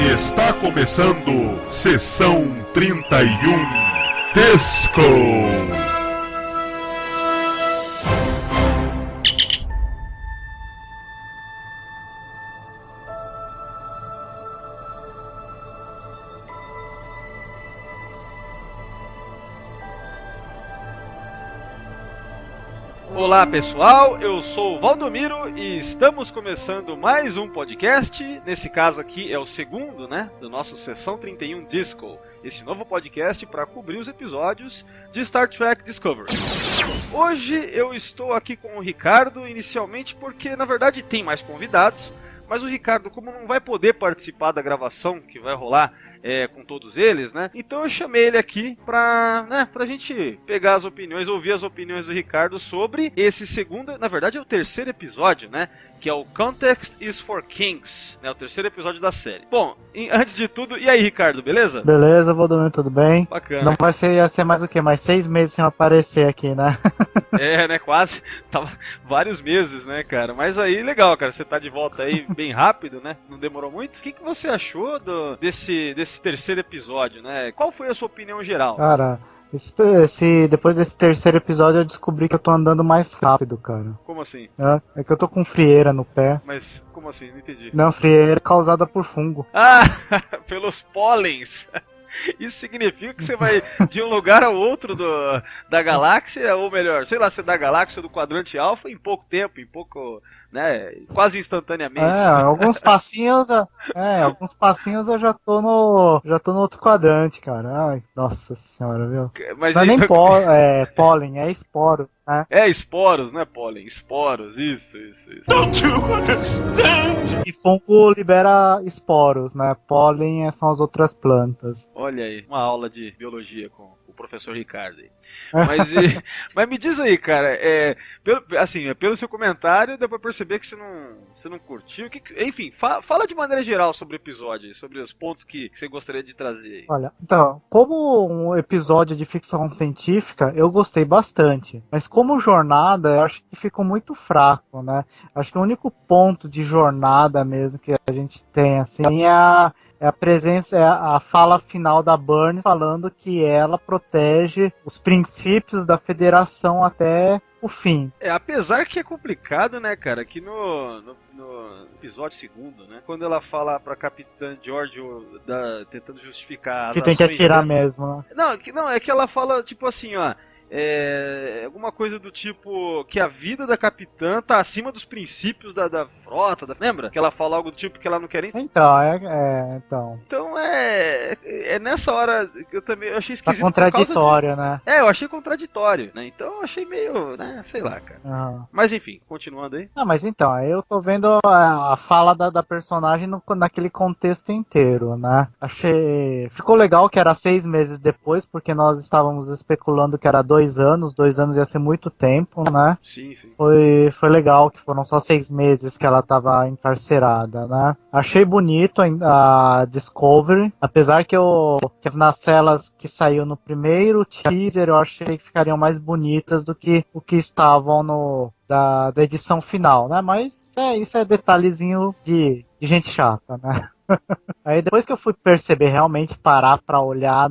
Está começando Sessão 31 Disco. Olá pessoal, eu sou o Valdomiro e estamos começando mais um podcast. Nesse caso aqui é o segundo, do nosso Sessão 31 Disco. Esse novo podcast para cobrir os episódios de Star Trek Discovery. Hoje eu estou aqui com o Ricardo, inicialmente porque na verdade tem mais convidados, mas o Ricardo, como não vai poder participar da gravação que vai rolar com todos eles, então eu chamei ele aqui pra gente pegar as opiniões, ouvir as opiniões do Ricardo sobre esse segundo, na verdade é o terceiro episódio, que é o Context is for Kings, o terceiro episódio da série. Bom, antes de tudo, e aí Ricardo, beleza? Beleza, Valdomiro, tudo bem? Bacana. Não ia ser mais o quê? Mais 6 meses sem aparecer aqui, né? Quase. Tava vários meses, cara? Mas aí, legal, cara, você tá de volta aí bem rápido, Não demorou muito. O que você achou desse terceiro episódio, Qual foi a sua opinião geral? Cara, depois desse terceiro episódio eu descobri que eu tô andando mais rápido, cara. Como assim? É que eu tô com frieira no pé. Mas como assim? Não entendi. Não, frieira causada por fungo. Ah, pelos pólens. Isso significa que você vai de um lugar ao outro da galáxia, ou melhor, sei lá, se é da galáxia ou do quadrante alfa em pouco tempo, quase instantaneamente. Alguns passinhos eu já tô no outro quadrante, cara. Ai, nossa senhora, viu? Mas não é nem pólen, é esporos, né? É esporos, não é pólen, esporos, isso. Don't you understand? E fungo libera esporos, né? Pólen são as outras plantas. Olha aí, uma aula de biologia com o professor Ricardo aí. Mas me diz aí, cara, pelo seu comentário, dá pra perceber que você não curtiu. Enfim, fala de maneira geral sobre o episódio, sobre os pontos que você gostaria de trazer aí. Olha, então, como um episódio de ficção científica, eu gostei bastante. Mas como jornada, eu acho que ficou muito fraco, Acho que o único ponto de jornada mesmo que a gente tem, assim, é a presença, a fala final da Burns falando que ela protege os princípios da Federação até o fim. Apesar que é complicado, cara, que no episódio segundo, quando ela fala pra Capitã Georgiou tentando justificar as que tem que ações atirar dela. Mesmo, Não, é que ela fala, tipo assim, alguma coisa do tipo que a vida da capitã tá acima dos princípios da frota, lembra? Que ela fala algo do tipo que ela não quer nem... Então. Então é nessa hora que eu achei esquisito. Tá contraditório, né? Eu achei contraditório, Então eu achei meio, sei lá, cara. Uhum. Mas enfim, continuando aí. Mas então, eu tô vendo a fala da personagem naquele contexto inteiro, Ficou legal que era 6 meses depois, porque nós estávamos especulando que era 2 anos ia ser muito tempo, Sim. Foi legal que foram só 6 meses que ela estava encarcerada, Achei bonito a Discovery, apesar que nas celas que saiu no primeiro teaser eu achei que ficariam mais bonitas do que o que estavam da edição final, Mas isso é detalhezinho de gente chata, Aí depois que eu fui perceber, realmente parar pra olhar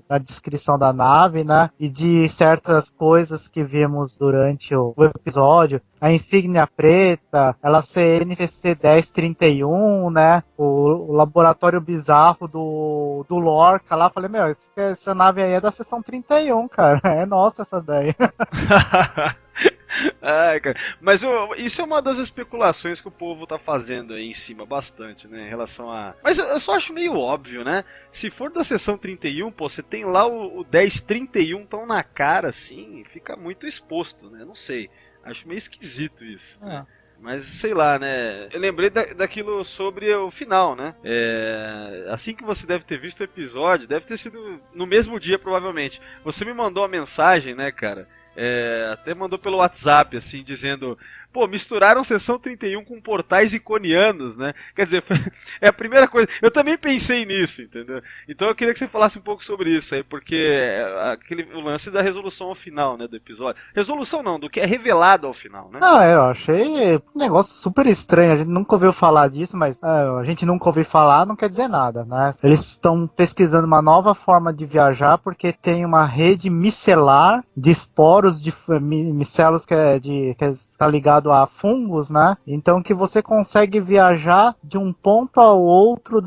na descrição da nave, e de certas coisas que vimos durante o episódio, a insígnia preta, ela ser NCC 1031, o laboratório bizarro do Lorca lá, falei, essa nave aí é da seção 31, cara, é nossa essa daí. Cara. Mas isso é uma das especulações que o povo tá fazendo aí em cima bastante, em relação a... Mas eu só acho meio óbvio, Se for da seção 31, você tem lá o 1031 tão na cara, assim, fica muito exposto, Não sei, acho meio esquisito isso, Mas sei lá, eu lembrei daquilo sobre o final, assim que você deve ter visto o episódio, deve ter sido no mesmo dia, provavelmente. Você me mandou uma mensagem, cara? Até mandou pelo WhatsApp, assim, dizendo: pô, misturaram Seção 31 com portais iconianos, né? Quer dizer, é a primeira coisa. Eu também pensei nisso, entendeu? Então eu queria que você falasse um pouco sobre isso aí, porque o lance da resolução ao final, né, do episódio. Resolução não, do que é revelado ao final, né? Não, eu achei um negócio super estranho. A gente nunca ouviu falar disso, mas a gente nunca ouviu falar não quer dizer nada, né? Eles estão pesquisando uma nova forma de viajar porque tem uma rede micelar de esporos de micelos que está ligado a fungos, né? Então que você consegue viajar de um ponto ao outro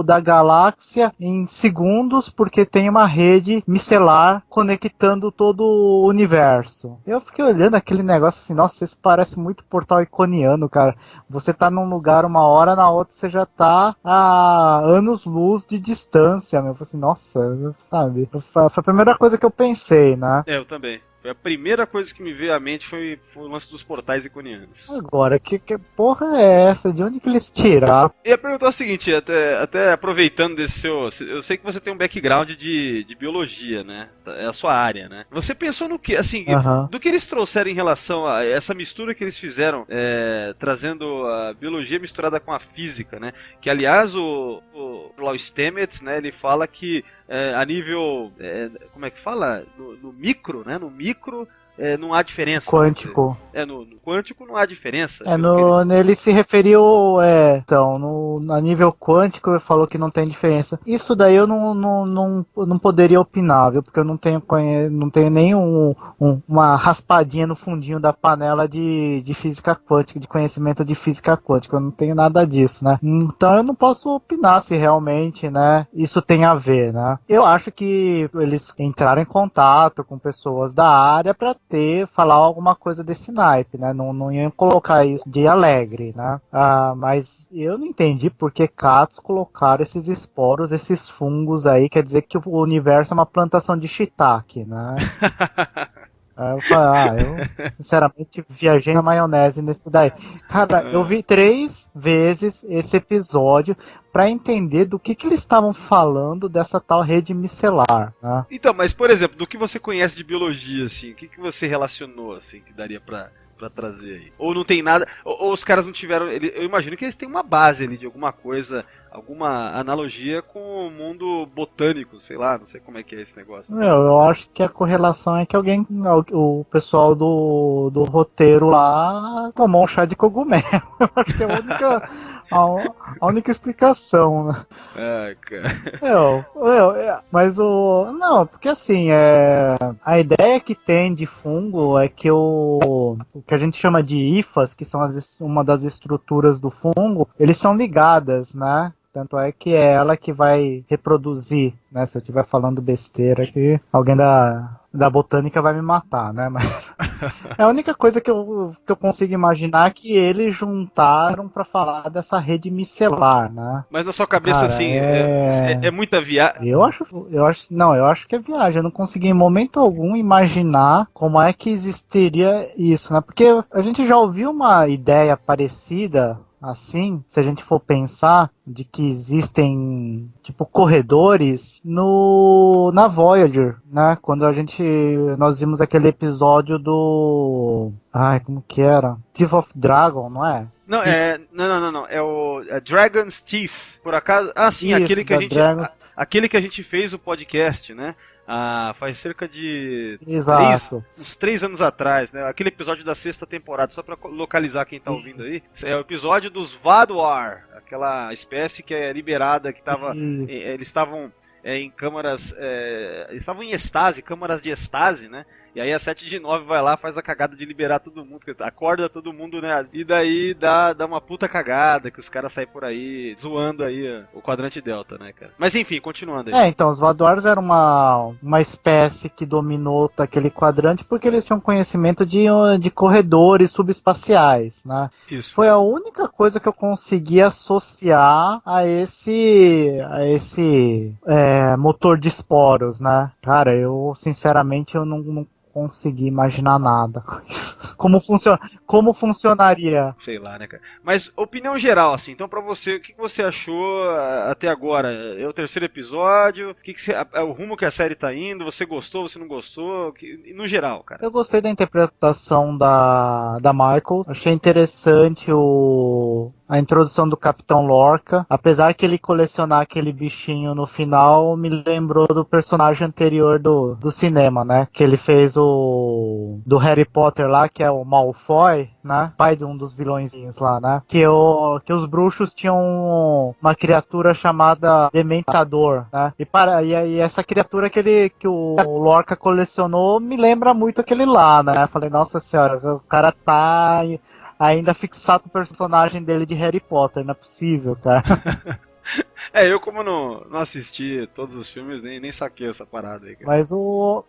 da galáxia em segundos porque tem uma rede micelar conectando todo o universo. Eu fiquei olhando aquele negócio assim, nossa, isso parece muito Portal Iconiano, cara. Você tá num lugar uma hora, na outra você já tá a anos-luz de distância, meu. Eu falei assim, nossa, sabe? Foi a primeira coisa que eu pensei, né? Eu também. A primeira coisa que me veio à mente foi o lance dos portais iconianos. Agora, que porra é essa? De onde que eles tiraram? Eu ia perguntar o seguinte, até aproveitando desse seu... Eu sei que você tem um background de biologia, né? É a sua área, né? Você pensou no que, assim, do que eles trouxeram em relação a essa mistura que eles fizeram, trazendo a biologia misturada com a física, né? Que, aliás, o Lau Stamets, né, ele fala que a nível, como é que fala? No micro, né? No micro não há diferença. Quântico. No quântico não há diferença. Ele se referiu, a nível quântico ele falou que não tem diferença. Isso daí eu não poderia opinar, viu? Porque eu não tenho nem uma raspadinha no fundinho da panela de física quântica, de conhecimento de física quântica. Eu não tenho nada disso, né? Então eu não posso opinar se realmente, né, isso tem a ver, né? Eu acho que eles entraram em contato com pessoas da área para falar alguma coisa desse naipe, né? Não iam colocar isso de alegre, né? Mas eu não entendi por que Catos colocaram esses esporos, esses fungos aí, quer dizer que o universo é uma plantação de shiitake, né? Eu falei, eu sinceramente viajei na maionese nesse daí. Cara, eu vi 3 vezes esse episódio pra entender do que eles estavam falando dessa tal rede micelar, né? Então, mas por exemplo, do que você conhece de biologia, assim, o que você relacionou, assim, que daria pra trazer aí? Ou não tem nada, ou os caras não tiveram, eu imagino que eles têm uma base ali de alguma coisa, alguma analogia com o mundo botânico, sei lá, não sei como é que é esse negócio. Eu acho que a correlação é que o pessoal do roteiro lá tomou um chá de cogumelo. Eu acho que é a única explicação, né? Cara. Mas não, porque assim, a ideia que tem de fungo é que o que a gente chama de hifas, que são uma das estruturas do fungo, eles são ligadas, né? Tanto é que é ela que vai reproduzir, né? Se eu estiver falando besteira aqui, alguém da botânica vai me matar, né? Mas é a única coisa que eu consigo imaginar que eles juntaram pra falar dessa rede micelar, né? Mas na sua cabeça, cara, assim, é muita viagem? Eu acho que é viagem. Eu não consegui em momento algum imaginar como é que existiria isso, né? Porque a gente já ouviu uma ideia parecida assim, se a gente for pensar de que existem tipo corredores na Voyager, né? Quando nós vimos aquele episódio do, como que era? Thief of Dragon, não é? Não, não. É o Dragon's Teeth. Por acaso, sim, isso, aquele que a gente fez o podcast, né? Faz cerca de uns 3 anos atrás, né? Aquele episódio da 6ª temporada, só pra localizar quem tá ouvindo aí. É o episódio dos Vaduar, aquela espécie que é liberada, que tava. Eles estavam em câmaras. Eles estavam em estase, câmaras de estase, né? E aí a 7 de 9 vai lá, faz a cagada de liberar todo mundo, acorda todo mundo, né? E daí dá uma puta cagada, que os caras saem por aí zoando aí o quadrante delta, né, cara? Mas enfim, continuando aí. Então, os Vaduars eram uma espécie que dominou aquele quadrante porque eles tinham conhecimento de corredores subespaciais, né? Isso. Foi a única coisa que eu consegui associar a esse motor de esporos, né? Cara, eu sinceramente eu não consegui imaginar nada. Como funcionaria? Sei lá, né, cara? Mas opinião geral, assim, então pra você, o que você achou até agora? É o terceiro episódio? É o rumo que a série tá indo? Você gostou, você não gostou? No geral, cara. Eu gostei da interpretação da Michael. Achei interessante a introdução do Capitão Lorca. Apesar que ele colecionar aquele bichinho no final, me lembrou do personagem anterior do cinema, né? Que ele fez do Harry Potter lá, que é o Malfoy, né? Pai de um dos vilõezinhos lá, né? Que os bruxos tinham uma criatura chamada Dementador, né? E essa criatura que o Lorca colecionou me lembra muito aquele lá, né? Falei, nossa senhora, o cara tá ainda fixado com o personagem dele de Harry Potter, não é possível, cara. Eu como não assisti todos os filmes, nem saquei essa parada aí, cara.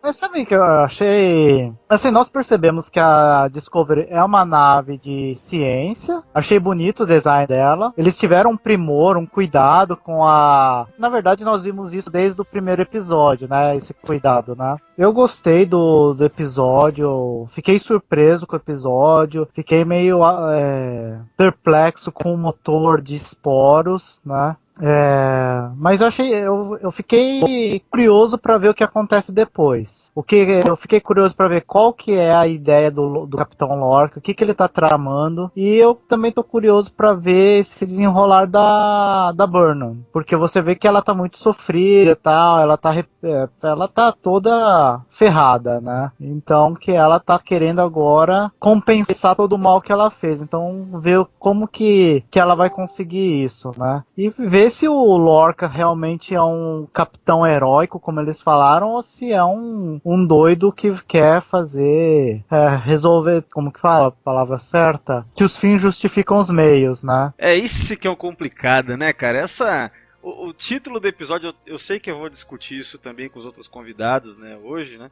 Mas sabe que eu achei... Assim, nós percebemos que a Discovery é uma nave de ciência. Achei bonito o design dela. Eles tiveram um primor, um cuidado com a... Na verdade, nós vimos isso desde o primeiro episódio, né? Esse cuidado, né? Eu gostei do episódio. Fiquei surpreso com o episódio. Fiquei meio perplexo com o motor de esporos, né? Mas eu fiquei curioso para ver o que acontece depois. Eu fiquei curioso para ver qual que é a ideia do Capitão Lorca, o que ele tá tramando, e eu também tô curioso para ver esse desenrolar da Burnham, porque você vê que ela tá muito sofrida e tal, ela tá toda ferrada, né? Então que ela tá querendo agora compensar todo o mal que ela fez. Então ver como que ela vai conseguir isso, né? E ver se o Lorca realmente é um capitão heróico, como eles falaram, ou se é um doido que quer resolver, como que fala a palavra certa? Que os fins justificam os meios, né? Isso que é o complicado, né, cara? O título do episódio, eu sei que eu vou discutir isso também com os outros convidados, né, hoje, né?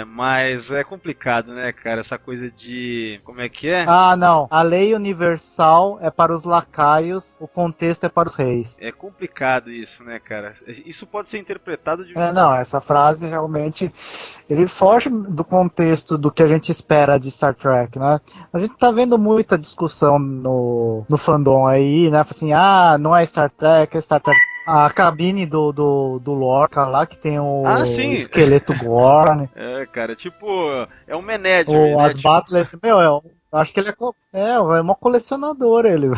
Mas é complicado, né, cara? Essa coisa de... Como é que é? Ah, não. A lei universal é para os lacaios, o contexto é para os reis. É complicado isso, né, cara? Isso pode ser interpretado de... Não, essa frase realmente... Ele foge do contexto do que a gente espera de Star Trek, né? A gente tá vendo muita discussão no fandom aí, né? Assim, não é Star Trek, é Star Trek. A cabine do Lorca lá, que tem o esqueleto Gorn. Cara, tipo, é um Menédio. As Butlers, eu acho que ele é uma colecionadora, ele.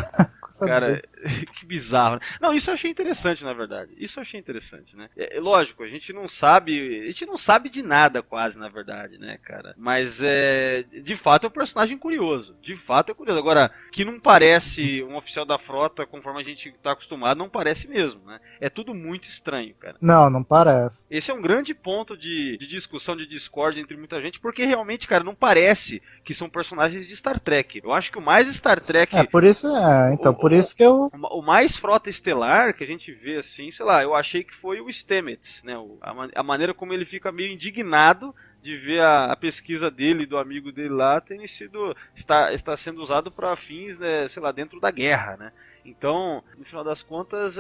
Cara, que bizarro. Não, isso eu achei interessante, na verdade. Isso eu achei interessante, né? Lógico, a gente não sabe de nada quase, na verdade, né, cara? Mas de fato é um personagem curioso. De fato é curioso. Agora, que não parece um oficial da frota, conforme a gente tá acostumado, não parece mesmo, né? É tudo muito estranho, cara. Não parece. Esse é um grande ponto de discussão, de discórdia entre muita gente, porque realmente, cara, não parece que são personagens de Star Trek. Eu acho que o mais Star Trek... por isso que eu... O mais frota estelar que a gente vê, assim, sei lá, eu achei que foi o Stamets, né? A maneira como ele fica meio indignado de ver a pesquisa dele, do amigo dele lá, está sendo usado para fins, né, sei lá, dentro da guerra, né? Então, no final das contas,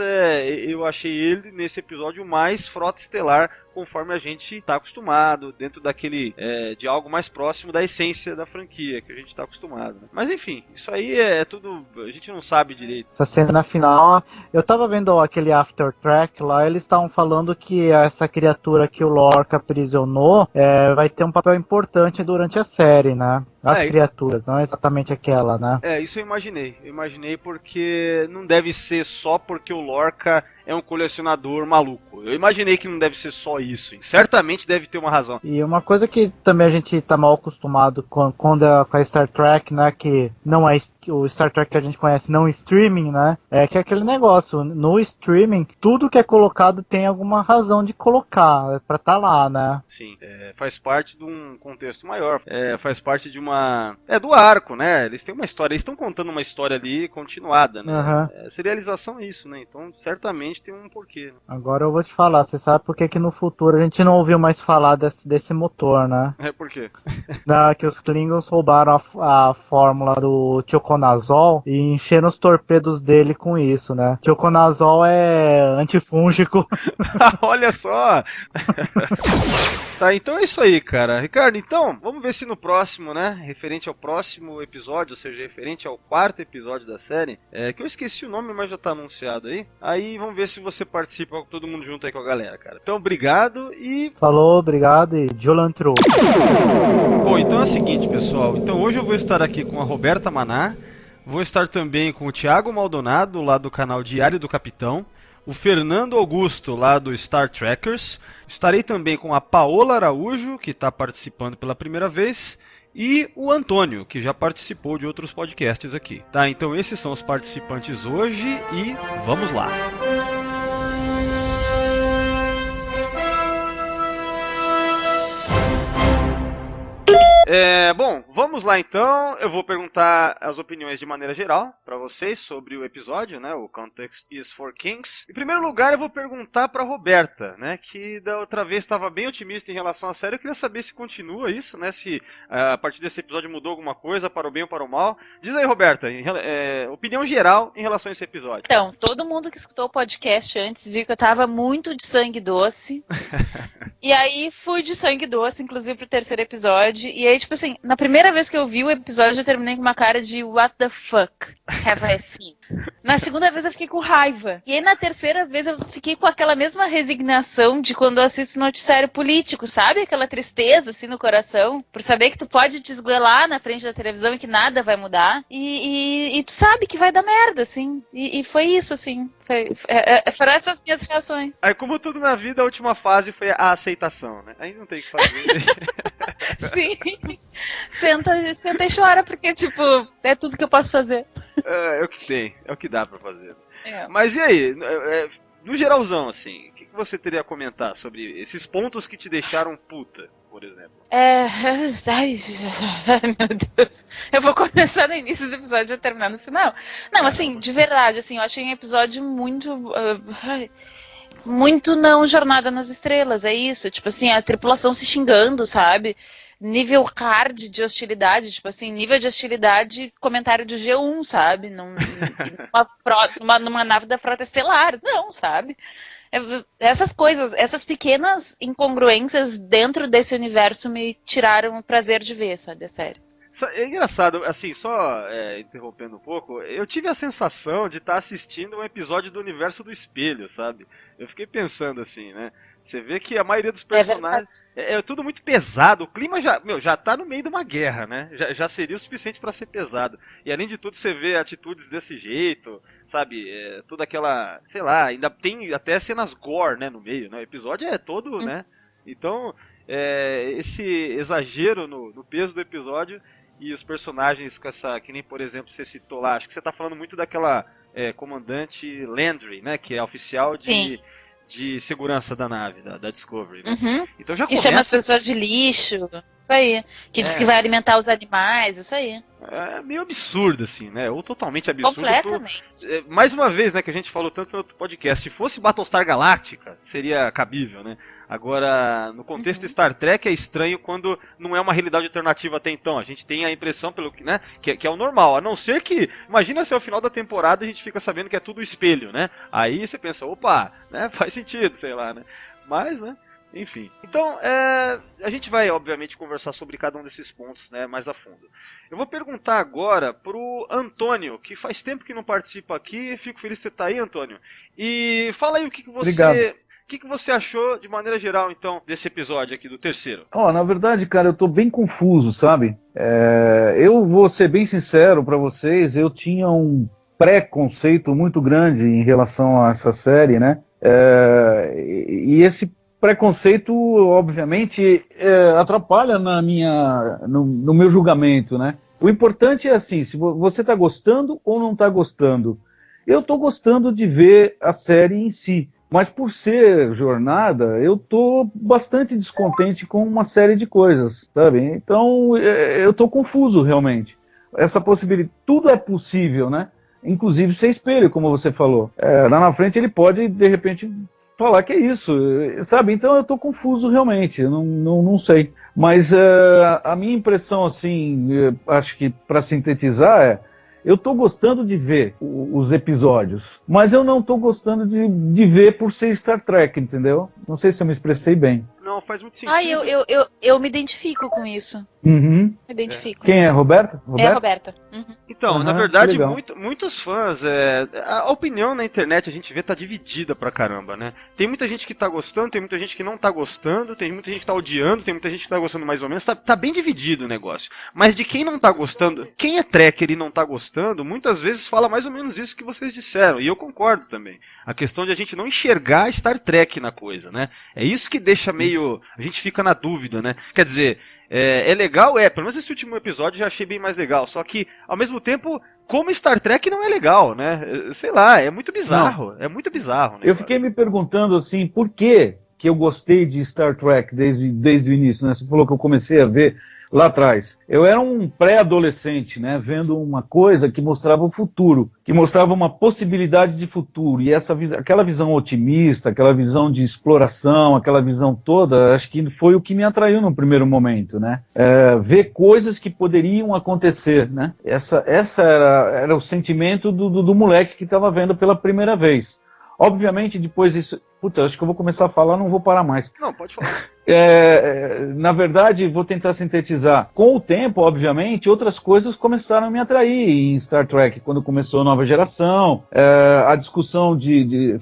eu achei ele, nesse episódio, o mais frota estelar, conforme a gente está acostumado, dentro daquele, de algo mais próximo da essência da franquia, que a gente está acostumado. Né? Mas enfim, isso aí é tudo, a gente não sabe direito. Essa cena final, eu tava vendo aquele after track lá, eles estavam falando que essa criatura que o Lorca aprisionou vai ter um papel importante durante a série, né? As criaturas, não é exatamente aquela, né? Isso eu imaginei. Eu imaginei porque não deve ser só porque o Lorca é um colecionador maluco. Eu imaginei que não deve ser só isso. Certamente deve ter uma razão. E uma coisa que também a gente tá mal acostumado com a Star Trek, né? Que não é o Star Trek que a gente conhece, não streaming, né? É que é aquele negócio. No streaming, tudo que é colocado tem alguma razão de colocar pra tá lá, né? Sim. Faz parte de um contexto maior. Faz parte de do arco, né? Eles têm uma história. Eles estão contando uma história ali continuada, né? Uhum. Serialização é isso, né? Então, certamente provavelmente tem um porquê. Né? Agora eu vou te falar, você sabe por que no futuro a gente não ouviu mais falar desse motor, né? Por quê? Que os Klingons roubaram a fórmula do tioconazol e encheram os torpedos dele com isso, né? Tioconazol é antifúngico. Olha só! Tá, então é isso aí, cara. Ricardo, então, vamos ver se no próximo, né, referente ao próximo episódio, ou seja, referente ao 4º episódio da série, que eu esqueci o nome, mas já tá anunciado aí vamos ver se você participa todo mundo junto aí com a galera, cara. Então, obrigado e... Falou, obrigado e Jolantro. Bom, então é o seguinte, pessoal. Então, hoje eu vou estar aqui com a Roberta Maná, vou estar também com o Thiago Maldonado, lá do canal Diário do Capitão, o Fernando Augusto, lá do Star Trekkers. Estarei também com a Paola Araújo, que está participando pela primeira vez, e o Antônio, que já participou de outros podcasts aqui. Tá, então esses são os participantes hoje e vamos lá! Bom, vamos lá então. Eu vou perguntar as opiniões de maneira geral para vocês sobre o episódio, né? O Context is for Kings. Em primeiro lugar, eu vou perguntar para Roberta, né? Que da outra vez estava bem otimista em relação à série. Eu queria saber se continua isso, né? Se a partir desse episódio mudou alguma coisa para o bem ou para o mal. Diz aí, Roberta, opinião geral em relação a esse episódio. Então, todo mundo que escutou o podcast antes viu que eu tava muito de sangue doce. E aí fui de sangue doce, inclusive pro 3º episódio. E aí, tipo assim, na primeira vez que eu vi o episódio, eu terminei com uma cara de what the fuck have I seen? Na segunda vez eu fiquei com raiva. E aí na terceira vez eu fiquei com aquela mesma resignação de quando eu assisto noticiário político, sabe? Aquela tristeza assim no coração, por saber que tu pode te esgoelar na frente da televisão e que nada vai mudar. E tu sabe que vai dar merda, assim. E foi isso, assim. Foram essas minhas reações. Aí, como tudo na vida, a última fase foi a aceitação, né? Aí não tem o que fazer. Sim. Senta e chora, porque, tipo, é tudo que eu posso fazer. É o que tem, é o que dá pra fazer. Mas e aí, no geralzão, assim, o que você teria a comentar sobre esses pontos que te deixaram puta, por exemplo? Ai, meu Deus. Eu vou começar no início do episódio e terminar no final. Não, assim, de verdade, assim, eu achei um episódio muito... muito não Jornada nas Estrelas, é isso. Tipo assim, a tripulação se xingando, sabe? Nível hard de hostilidade, tipo assim, nível de hostilidade, comentário de G1, sabe? Numa nave da Frota Estelar, não, sabe? Essas coisas, essas pequenas incongruências dentro desse universo me tiraram o prazer de ver, sabe, a série. É engraçado, assim, só interrompendo um pouco, eu tive a sensação de estar assistindo um episódio do Universo do Espelho, sabe? Eu fiquei pensando assim, né? Você vê que a maioria dos personagens é tudo muito pesado. O clima já tá no meio de uma guerra, né? Já seria o suficiente pra ser pesado. E além de tudo, você vê atitudes desse jeito, sabe? Toda aquela, sei lá, ainda tem até cenas gore, né, no meio, né? O episódio é todo, né? Então, esse exagero no peso do episódio e os personagens com essa, que nem, por exemplo, você citou lá, acho que você tá falando muito daquela comandante Landry, né? Que é oficial de segurança da nave, da Discovery, né? Uhum. Então já que chama as pessoas de lixo, isso aí. Que diz que vai alimentar os animais, isso aí. É meio absurdo, assim, né? Ou totalmente absurdo. Completamente. Mais uma vez, né, que a gente falou tanto no outro podcast, se fosse Battlestar Galactica, seria cabível, né? Agora, no contexto Star Trek é estranho quando não é uma realidade alternativa até então. A gente tem a impressão, né, que é o normal. A não ser que, imagina se ao final da temporada a gente fica sabendo que é tudo espelho, né? Aí você pensa, opa, né, faz sentido, sei lá, né? Mas, né, enfim. Então, a gente vai, obviamente, conversar sobre cada um desses pontos, né, mais a fundo. Eu vou perguntar agora pro Antônio, que faz tempo que não participa aqui. Fico feliz que você está aí, Antônio. E fala aí o que você... Obrigado. O que você achou, de maneira geral, então, desse episódio aqui, do 3º? Na verdade, cara, eu tô bem confuso, sabe? Eu vou ser bem sincero pra vocês, eu tinha um preconceito muito grande em relação a essa série, né? E esse preconceito, obviamente, atrapalha no meu julgamento, né? O importante é assim, se você tá gostando ou não tá gostando. Eu tô gostando de ver a série em si. Mas por ser jornada, eu tô bastante descontente com uma série de coisas, sabe? Então, eu tô confuso, realmente. Essa possibilidade, tudo é possível, né? inclusive ser espelho, como você falou. Lá na frente ele pode, de repente, falar que é isso, sabe? Então eu tô confuso realmente, eu não sei. Mas a minha impressão, assim, acho que para sintetizar eu tô gostando de ver os episódios, mas eu não tô gostando de ver por ser Star Trek, entendeu? Não sei se eu me expressei bem. Não, faz muito sentido. Eu me identifico com isso. Uhum. Me identifico. Quem é, Roberta? É a Roberta. Uhum. Então, na verdade, muitos fãs, a opinião na internet, a gente vê, tá dividida pra caramba, né? Tem muita gente que tá gostando, tem muita gente que não tá gostando, tem muita gente que tá odiando, tem muita gente que tá gostando mais ou menos, tá bem dividido o negócio. Mas de quem não tá gostando, quem é tracker e não tá gostando, muitas vezes fala mais ou menos isso que vocês disseram, e eu concordo também. A questão de a gente não enxergar Star Trek na coisa, né? É isso que deixa meio... a gente fica na dúvida, né? Quer dizer... É legal, pelo menos esse último episódio eu já achei bem mais legal, só que, ao mesmo tempo, como Star Trek não é legal, né? Sei lá, é muito bizarro, é muito bizarro. Né, eu fiquei me perguntando, assim, por que eu gostei de Star Trek desde o início, né? Você falou que eu comecei a ver lá atrás. Eu era um pré-adolescente, né? Vendo uma coisa que mostrava o futuro, que mostrava uma possibilidade de futuro, e aquela visão otimista, aquela visão de exploração, aquela visão toda, acho que foi o que me atraiu no primeiro momento, né? Ver coisas que poderiam acontecer, né? Essa era o sentimento do moleque que estava vendo pela primeira vez. Obviamente, depois disso... Puta, acho que eu vou começar a falar, não vou parar mais. Não, pode falar. Na verdade, vou tentar sintetizar. Com o tempo, obviamente, outras coisas começaram a me atrair em Star Trek, quando começou a nova geração, a discussão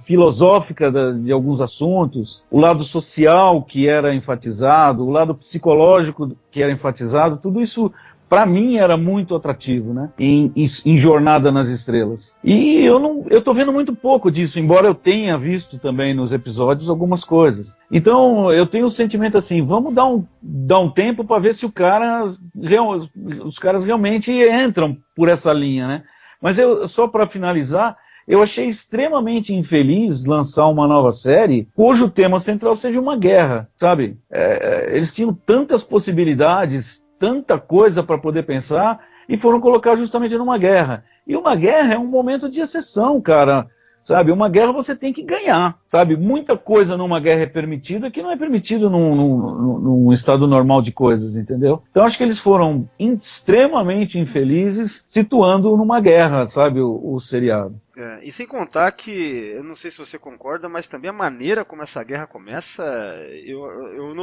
filosófica de alguns assuntos, o lado social que era enfatizado, o lado psicológico que era enfatizado, tudo isso... para mim era muito atrativo, né? Em Jornada nas Estrelas. E eu tô vendo muito pouco disso, embora eu tenha visto também nos episódios algumas coisas. Então eu tenho um sentimento assim, vamos dar um tempo para ver se os caras realmente entram por essa linha, né? Mas só para finalizar, eu achei extremamente infeliz lançar uma nova série cujo tema central seja uma guerra, sabe? Eles tinham tantas possibilidades, tanta coisa para poder pensar, e foram colocar justamente numa guerra. E uma guerra é um momento de exceção, cara. Sabe, uma guerra você tem que ganhar, sabe? Muita coisa numa guerra é permitida que não é permitido num estado normal de coisas, entendeu? Então acho que eles foram extremamente infelizes situando numa guerra, sabe, o seriado. E sem contar que, eu não sei se você concorda, mas também a maneira como essa guerra começa,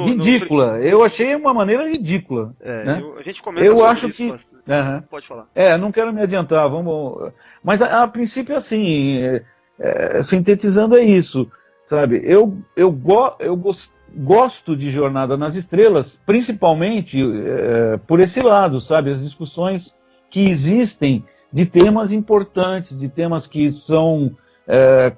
ridícula. Eu achei uma maneira ridícula. Né? A gente comenta sobre isso bastante. Pode falar. Não quero me adiantar, vamos... Mas a princípio, assim... sintetizando é isso, sabe? Eu gosto de Jornada nas Estrelas, principalmente por esse lado, sabe? As discussões que existem de temas importantes, de temas que são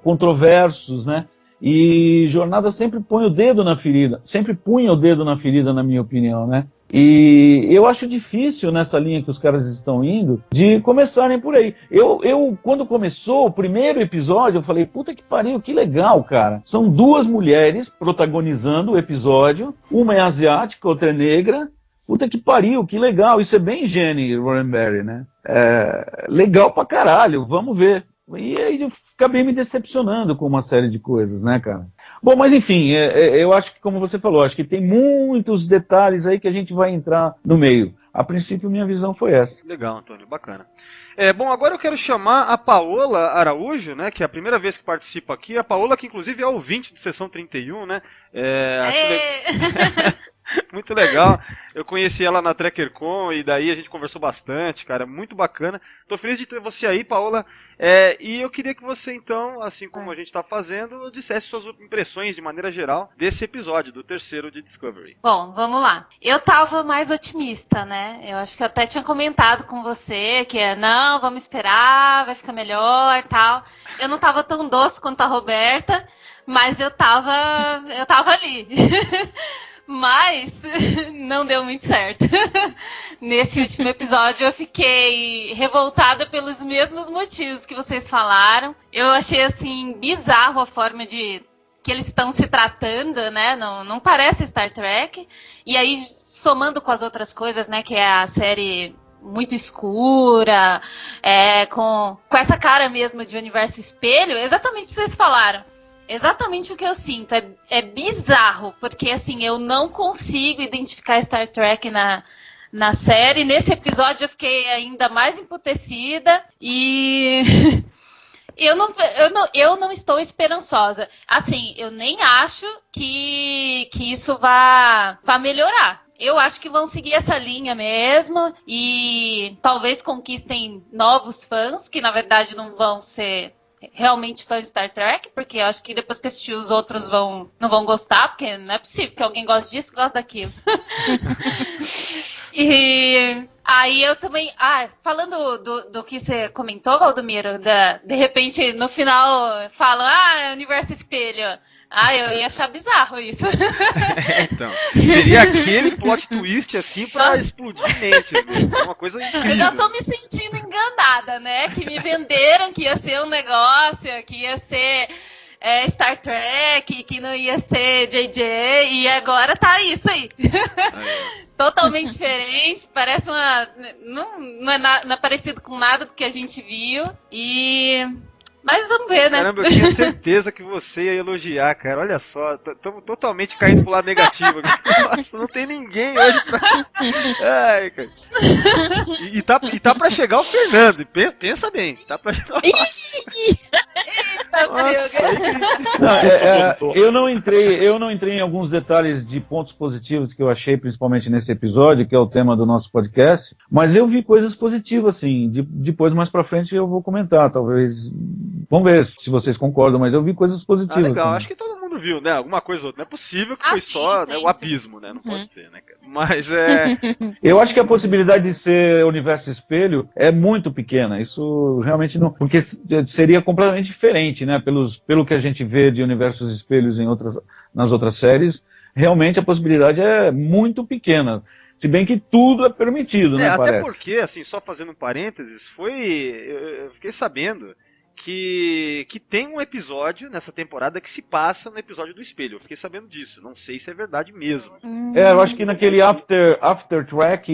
controversos, né? E Jornada sempre põe o dedo na ferida, sempre punha o dedo na ferida, na minha opinião, né? E eu acho difícil, nessa linha que os caras estão indo, de começarem por aí. Quando começou o primeiro episódio, eu falei, puta que pariu, que legal, cara. São duas mulheres protagonizando o episódio, uma é asiática, outra é negra. Puta que pariu, que legal. Isso é bem Jenny Roddenberry, né? Legal pra caralho, vamos ver. E aí eu acabei me decepcionando com uma série de coisas, né, cara? Bom, mas enfim, eu acho que, como você falou, acho que tem muitos detalhes aí que a gente vai entrar no meio. A princípio, minha visão foi essa. Legal, Antônio, bacana. Bom, agora eu quero chamar a Paola Araújo, né, que é a primeira vez que participa aqui. A Paola, que inclusive é ouvinte de Sessão 31, né? Muito legal. Eu conheci ela na TrekkerCon e daí a gente conversou bastante, cara, muito bacana. Tô feliz de ter você aí, Paola. E eu queria que você, então, assim como a gente tá fazendo, dissesse suas impressões de maneira geral desse episódio, do terceiro de Discovery. Bom, vamos lá. Eu tava mais otimista, né? Eu acho que eu até tinha comentado com você que não, vamos esperar, vai ficar melhor, tal. Eu não tava tão doce quanto a Roberta, mas eu tava ali. Mas não deu muito certo. Nesse último episódio eu fiquei revoltada pelos mesmos motivos que vocês falaram. Eu achei assim bizarro a forma que eles estão se tratando, né? Não parece Star Trek. E aí, somando com as outras coisas, né? Que é a série muito escura, com essa cara mesmo de universo espelho, exatamente o que vocês falaram. Exatamente o que eu sinto. É bizarro, porque assim, eu não consigo identificar Star Trek na série. Nesse episódio eu fiquei ainda mais emputecida e eu não estou esperançosa. Assim, eu nem acho que isso vá melhorar. Eu acho que vão seguir essa linha mesmo e talvez conquistem novos fãs, que na verdade não vão ser realmente fãs de Star Trek, porque eu acho que depois que assistir os outros não vão gostar, porque não é possível que alguém goste disso e goste daquilo. E aí eu também... falando do que você comentou, Valdomiro, de repente no final falam, é universo espelho. Eu ia achar bizarro isso. Então, seria aquele plot twist assim pra explodir mentes mesmo. Uma coisa incrível. Eu já tô me sentindo enganada, né? Que me venderam que ia ser um negócio, que ia ser Star Trek, que não ia ser JJ, e agora tá isso aí. Totalmente diferente, parece não é parecido com nada do que a gente viu. Mas vamos ver, né? Caramba, eu tinha certeza que você ia elogiar, cara. Olha só, estamos totalmente caindo pro lado negativo. Nossa, não tem ninguém hoje pra... Ai, cara. E tá pra chegar o Fernando. Pensa bem. Tá pra chegar o... Eu não entrei em alguns detalhes de pontos positivos que eu achei, principalmente nesse episódio, que é o tema do nosso podcast, mas eu vi coisas positivas, assim. Depois, mais pra frente, eu vou comentar, talvez... Vamos ver se vocês concordam, mas eu vi coisas positivas. Legal, assim. Acho que todo mundo viu, né? Alguma coisa ou outra. Não é possível que foi só sim, né, o abismo, né? Não pode ser, né, cara? Mas Eu acho que a possibilidade de ser universo espelho é muito pequena. Isso realmente não... Porque seria completamente diferente, né? Pelo que a gente vê de universos espelhos nas outras séries, realmente a possibilidade é muito pequena. Se bem que tudo é permitido, né? Até parece. porque, assim, só fazendo um parênteses, eu fiquei sabendo que tem um episódio nessa temporada que se passa no episódio do espelho. Eu fiquei sabendo disso. Não sei se é verdade mesmo. Eu acho que naquele After Track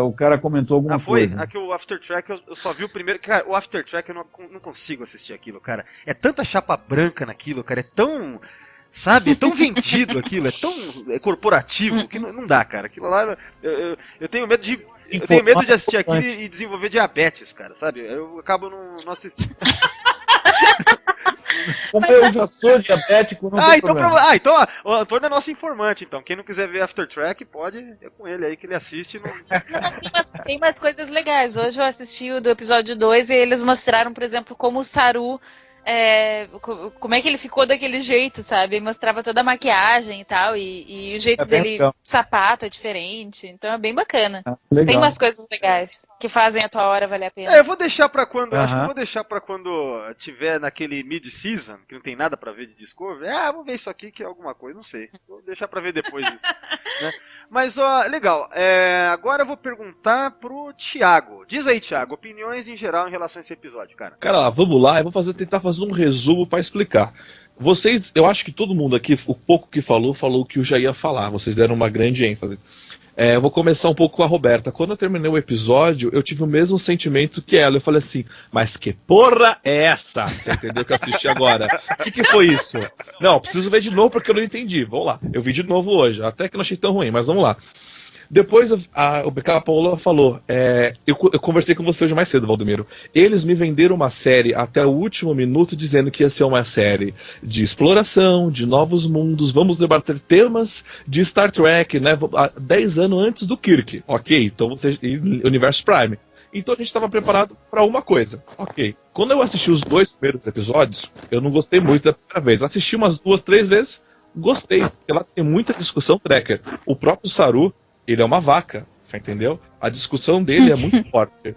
o cara comentou alguma coisa. Aqui o After Track eu só vi o primeiro. Cara, o After Track eu não consigo assistir aquilo, cara. É tanta chapa branca naquilo, cara. É tão... Sabe? É tão vendido aquilo, é tão corporativo que não dá, cara. Aquilo lá, eu tenho medo de... Eu tenho medo de assistir aquilo e desenvolver diabetes, cara, sabe? Eu acabo não assistindo. Como eu já sou diabético, não tem problema. Então o Antônio é nosso informante, então. Quem não quiser ver After Track, pode ir com ele aí, que ele assiste. Tem mais coisas legais. Hoje eu assisti o do episódio 2 e eles mostraram, por exemplo, como o Saru... como é que ele ficou daquele jeito, sabe? Ele mostrava toda a maquiagem e tal, e o jeito dele, legal. Sapato é diferente, então é bem bacana. Legal. Tem umas coisas legais que fazem a tua hora valer a pena. Eu vou deixar pra quando, acho que eu vou deixar pra quando tiver naquele mid-season, que não tem nada pra ver de Discovery. Vou ver isso aqui que é alguma coisa, não sei. Vou deixar pra ver depois disso. Né? Mas, legal, agora eu vou perguntar pro Thiago. Diz aí, Thiago, opiniões em geral em relação a esse episódio, cara. Cara, vamos lá, eu vou tentar fazer um resumo para explicar. Vocês, eu acho que todo mundo aqui, o pouco que falou o que eu já ia falar. Vocês deram uma grande ênfase. Eu vou começar um pouco com a Roberta. Quando eu terminei o episódio, eu tive o mesmo sentimento que ela. Eu falei assim, mas que porra é essa? Você entendeu que eu assisti agora? O que foi isso? Não, preciso ver de novo porque eu não entendi. Vamos lá. Eu vi de novo hoje. Até que não achei tão ruim, mas vamos lá. Depois a Paola falou, eu conversei com você hoje mais cedo, Valdomiro. Eles me venderam uma série até o último minuto dizendo que ia ser uma série de exploração, de novos mundos, vamos debater temas de Star Trek, né? 10 anos antes do Kirk. Ok, então você. Universo Prime. Então a gente estava preparado para uma coisa. Ok. Quando eu assisti os 2 primeiros episódios, eu não gostei muito da primeira vez. Assisti umas 2, 3 vezes, gostei. Porque lá tem muita discussão tracker. O próprio Saru, ele é uma vaca, você entendeu? A discussão dele é muito forte.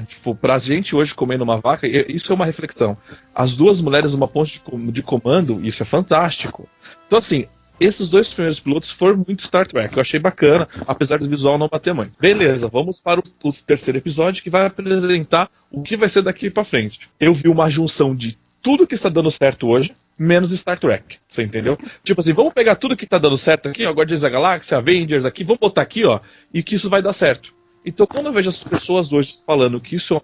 Tipo, pra gente hoje comendo uma vaca, isso é uma reflexão. As duas mulheres numa ponte de comando, isso é fantástico. Então, assim, esses 2 primeiros pilotos foram muito Star Trek. Eu achei bacana, apesar do visual não bater muito. Beleza, vamos para o terceiro episódio, que vai apresentar o que vai ser daqui pra frente. Eu vi uma junção de tudo que está dando certo hoje, menos Star Trek, você entendeu? Tipo assim, vamos pegar tudo que tá dando certo aqui, ó, Guardiões da Galáxia, Avengers aqui, vamos botar aqui, ó, e que isso vai dar certo. Então, quando eu vejo as pessoas hoje falando que isso é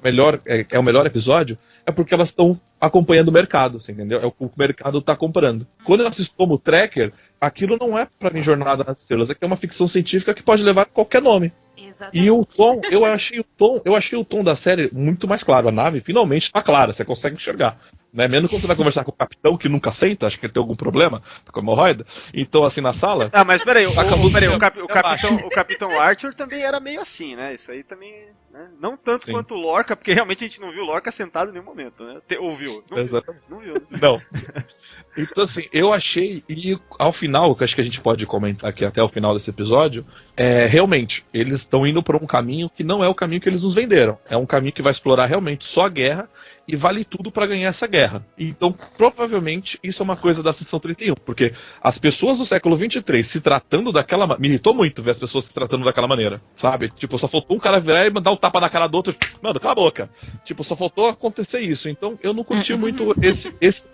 o melhor episódio, é porque elas estão acompanhando o mercado, você entendeu? É o que o mercado está comprando. Quando eu assisto como tracker, aquilo não é para mim Jornada nas Estrelas, é que é uma ficção científica que pode levar qualquer nome. Exatamente. E o tom, eu achei o tom da série muito mais claro. A nave finalmente está clara, você consegue enxergar. Né? Mesmo quando você vai conversar com o capitão, que nunca senta, acho que ele tem algum problema, tá com hemorroida. Então, assim, na sala. Ah, mas peraí, o o Capitão Archer também era meio assim, né? Isso aí também. Né? Não tanto Sim. quanto o Lorca, porque realmente a gente não viu o Lorca sentado em nenhum momento, né? Ouviu? Exatamente. Não viu. Não. Então, assim, eu achei, e ao final, que acho que a gente pode comentar aqui até o final desse episódio, realmente, eles estão indo por um caminho que não é o caminho que eles nos venderam. É um caminho que vai explorar realmente só a guerra e vale tudo pra ganhar essa guerra. Então, provavelmente, isso é uma coisa da Seção 31, porque as pessoas do século 23 se tratando daquela maneira. Me irritou muito ver as pessoas se tratando daquela maneira, sabe? Tipo, só faltou um cara virar e mandar um tapa na cara do outro. Mano, cala a boca. Tipo, só faltou acontecer isso. Então, eu não curti muito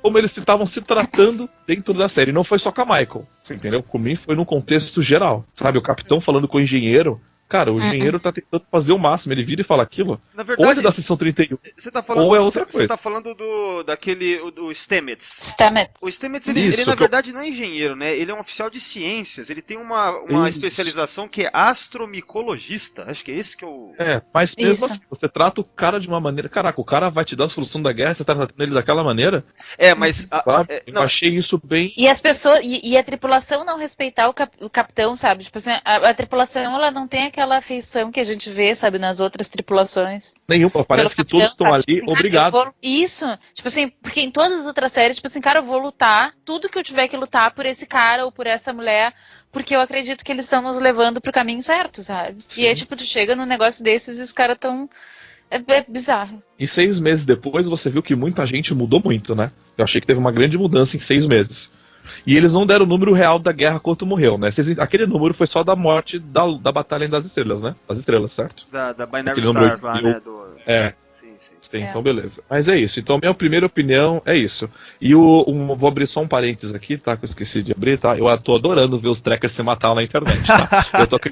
como eles estavam se tratando dentro da série. Não foi só com a Michael, você entendeu? Comigo foi num contexto geral, sabe? O capitão falando com o engenheiro. Cara, o engenheiro tá tentando fazer o máximo, ele vira e fala aquilo. Na verdade, ou é da Seção 31, você tá falando, ou é outra coisa. Você tá falando do Stamets. Stamets. O Stamets, ele na verdade não é engenheiro, né? Ele é um oficial de ciências, ele tem uma especialização que é astromicologista. Acho que é esse que eu... Mas mesmo Isso. assim, você trata o cara de uma maneira... Caraca, o cara vai te dar a solução da guerra, você tá tratando ele daquela maneira? Mas... Sabe? Eu achei isso bem... E as pessoas, e a tripulação não respeitar o capitão, sabe? Tipo assim, a tripulação, ela não tem aquela afeição que a gente vê, sabe, nas outras tripulações. Nenhuma, parece que Capitão, todos estão sabe? ali, Tipo, cara, obrigado. Isso, tipo assim, porque em todas as outras séries, tipo assim, cara, eu vou lutar, tudo que eu tiver que lutar por esse cara ou por essa mulher, porque eu acredito que eles estão nos levando pro caminho certo, sabe? Sim. E aí, tipo, tu chega num negócio desses e os caras tão... É bizarro. E 6 meses depois, você viu que muita gente mudou muito, né? Eu achei que teve uma grande mudança em 6 meses. E eles não deram o número real da guerra quanto morreu, né? Aquele número foi só da morte da Batalha das Estrelas, né? Das Estrelas, certo? Da Binary Aquele Stars número lá, que né? Sim. Sim, então beleza. Mas é isso. Então, minha primeira opinião é isso. E vou abrir só um parênteses aqui, tá? Que eu esqueci de abrir, tá? Eu tô adorando ver os trackers se matar na internet, tá? Eu tô aqui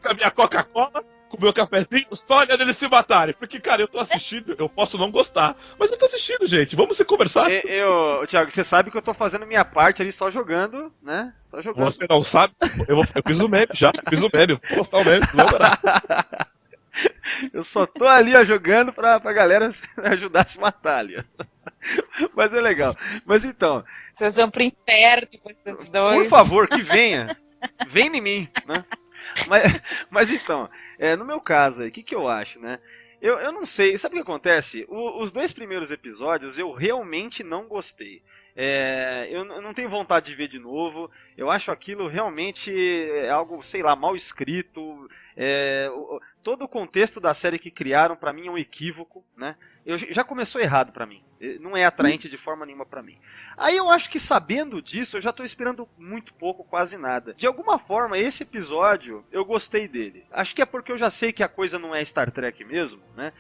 com a minha Coca-Cola, com o meu cafezinho, só olhando eles se matarem. Porque, cara, eu tô assistindo, eu posso não gostar, mas eu tô assistindo, gente. Vamos se conversar. Thiago, você sabe que eu tô fazendo minha parte ali só jogando, né? Só jogando. Você não sabe? Eu fiz o meme já, vou postar o meme, vou lembrar. Eu só tô ali jogando pra galera ajudar a se matar ali. Mas é legal. Mas então... Vocês vão pro inferno, vocês dois. Por favor, que venha. Vem em mim, né? Mas então, no meu caso aí, o que eu acho, né? Eu não sei, sabe o que acontece? Os 2 primeiros episódios eu realmente não gostei. Eu não tenho vontade de ver de novo. Eu acho aquilo realmente algo, sei lá, mal escrito. Todo o contexto da série que criaram, pra mim, é um equívoco, né? Já começou errado pra mim. Não é atraente de forma nenhuma pra mim. Aí eu acho que sabendo disso, eu já tô esperando muito pouco, quase nada. De alguma forma, esse episódio, eu gostei dele. Acho que é porque eu já sei que a coisa não é Star Trek mesmo, né?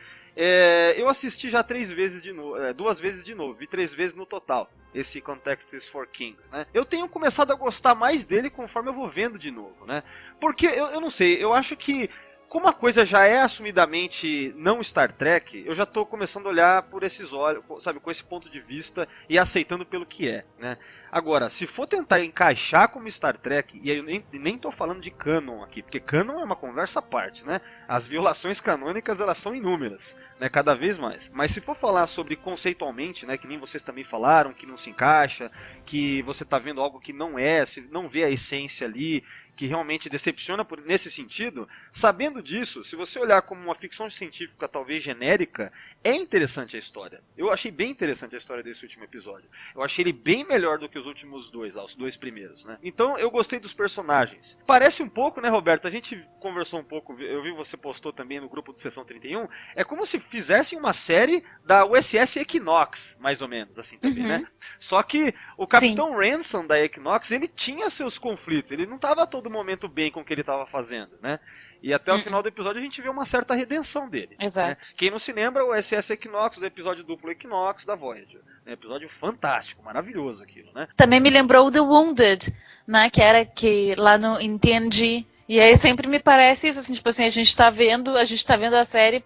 Eu assisti já 3 vezes de novo, 2 vezes de novo, vi 3 vezes no total, esse Context is for Kings, né? Eu tenho começado a gostar mais dele conforme eu vou vendo de novo, né? Porque, eu não sei, eu acho que como a coisa já é assumidamente não Star Trek, eu já tô começando a olhar por esses olhos, sabe, com esse ponto de vista e aceitando pelo que é, né? Agora, se for tentar encaixar como Star Trek, e aí eu nem tô falando de canon aqui, porque canon é uma conversa à parte, né? As violações canônicas, elas são inúmeras, né? Cada vez mais. Mas se for falar sobre conceitualmente, né? Que nem vocês também falaram, que não se encaixa, que você tá vendo algo que não é, se não vê a essência ali, que realmente decepciona nesse sentido, sabendo disso, se você olhar como uma ficção científica talvez genérica, é interessante a história. Eu achei bem interessante a história desse último episódio. Eu achei ele bem melhor do que os últimos 2, os 2 primeiros, né? Então eu gostei dos personagens. Parece um pouco, né, Roberto? A gente conversou um pouco, eu vi você postou também no grupo do Seção 31, é como se fizessem uma série da USS Equinox, mais ou menos, assim também, né? Só que o Capitão Ransom da Equinox, ele tinha seus conflitos, ele não estava a todo momento bem com o que ele estava fazendo, né? E até o final do episódio a gente vê uma certa redenção dele. Exato. Né? Quem não se lembra, o SS Equinox, do episódio duplo Equinox da Voyager. É um episódio fantástico, maravilhoso aquilo, né? Também me lembrou The Wounded, né? Que era que lá no em TNG, E aí sempre me parece isso, assim, tipo assim, a gente tá vendo a série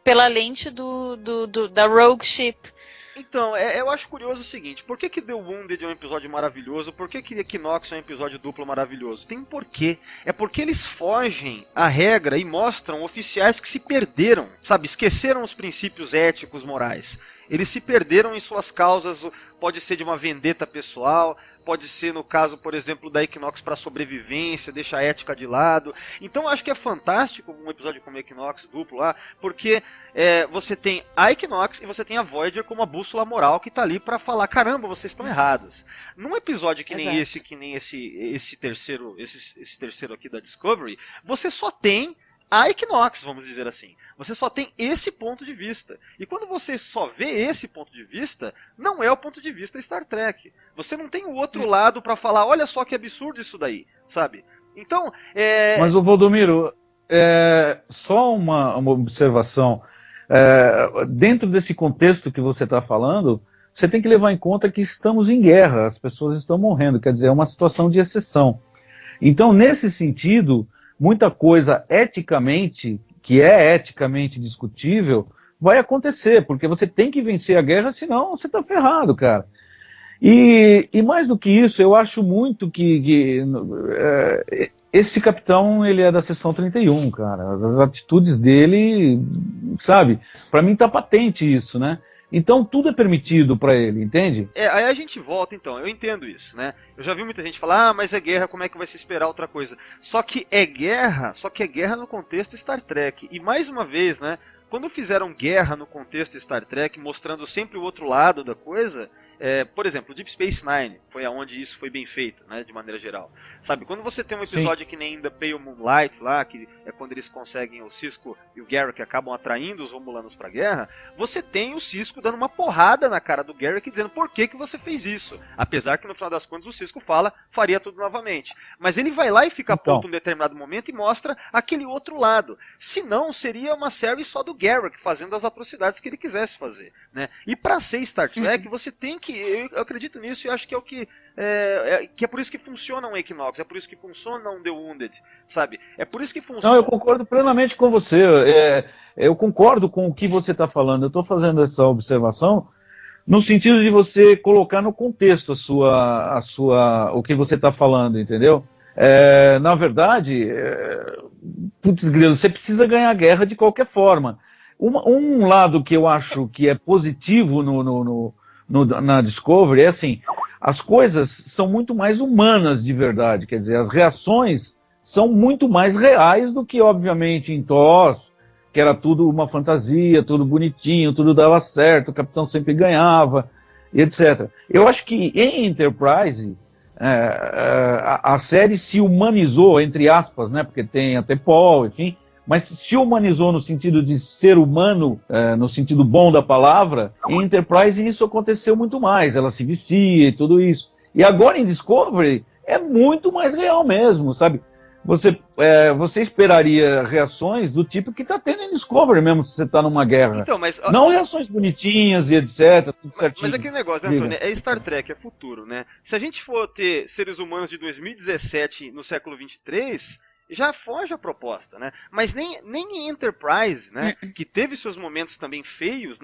pela lente da Rogue Ship. Então, eu acho curioso o seguinte, por que The Wounded é um episódio maravilhoso, por que Equinox é um episódio duplo maravilhoso? Tem um porquê. É porque eles fogem à regra e mostram oficiais que se perderam, sabe? Esqueceram os princípios éticos, morais. Eles se perderam em suas causas, pode ser de uma vendetta pessoal, pode ser no caso, por exemplo, da Equinox para sobrevivência, deixa a ética de lado. Então eu acho que é fantástico um episódio como Equinox duplo lá, porque você tem a Equinox e você tem a Voyager como a bússola moral que tá ali para falar, caramba, vocês estão errados. Num episódio que nem esse terceiro aqui da Discovery, você só tem a Equinox, vamos dizer assim. Você só tem esse ponto de vista. E quando você só vê esse ponto de vista, não é o ponto de vista Star Trek. Você não tem o outro lado para falar, olha só que absurdo isso daí, sabe? Então, Mas, Valdomiro, só uma observação. Dentro desse contexto que você está falando, você tem que levar em conta que estamos em guerra, as pessoas estão morrendo, quer dizer, é uma situação de exceção. Então, nesse sentido, muita coisa que é eticamente discutível, vai acontecer, porque você tem que vencer a guerra, senão você está ferrado, cara. E mais do que isso, eu acho muito que esse capitão, ele é da seção 31, cara. As atitudes dele, sabe? Para mim tá patente isso, né? Então tudo é permitido para ele, entende? Aí a gente volta, então, eu entendo isso, né? Eu já vi muita gente falar, mas é guerra, como é que vai se esperar outra coisa? Só que é guerra no contexto Star Trek. E mais uma vez, né? Quando fizeram guerra no contexto Star Trek, mostrando sempre o outro lado da coisa, por exemplo, Deep Space Nine foi aonde isso foi bem feito, né, de maneira geral. Sabe, quando você tem um episódio que nem The Pale Moonlight lá, que é quando eles conseguem, o Sisko e o Garrick acabam atraindo os Romulanos pra guerra, você tem o Sisko dando uma porrada na cara do Garrick dizendo por que você fez isso. Apesar que no final das contas o Sisko fala, faria tudo novamente. Mas ele vai lá e fica puto em um determinado momento e mostra aquele outro lado. Se não, seria uma série só do Garrick fazendo as atrocidades que ele quisesse fazer, né? E pra ser Star Trek, você tem que, eu acredito nisso e acho que é o que é por isso que funciona um Equinox, é por isso que funciona um The Wounded, sabe? É por isso que funciona... Não, eu concordo plenamente com você, eu concordo com o que você está falando, eu estou fazendo essa observação no sentido de você colocar no contexto o que você está falando, entendeu? Na verdade, putz, você precisa ganhar a guerra de qualquer forma. Um lado que eu acho que é positivo na Discovery é assim, as coisas são muito mais humanas de verdade, quer dizer, as reações são muito mais reais do que, obviamente, em TOS, que era tudo uma fantasia, tudo bonitinho, tudo dava certo, o capitão sempre ganhava, e etc. Eu acho que em Enterprise, a série se humanizou, entre aspas, né, porque tem até Paul, enfim, mas se humanizou no sentido de ser humano, no sentido bom da palavra. Em Enterprise isso aconteceu muito mais, ela se vicia e tudo isso. E agora em Discovery é muito mais real mesmo, sabe? Você esperaria reações do tipo que está tendo em Discovery mesmo, se você está numa guerra. Então, mas, não reações bonitinhas e etc, tudo certinho. Mas aquele negócio, né, Antônio, é Star Trek, é futuro, né? Se a gente for ter seres humanos de 2017 no século 23... já foge a proposta, né? Mas nem em Enterprise, né? Que teve seus momentos também feios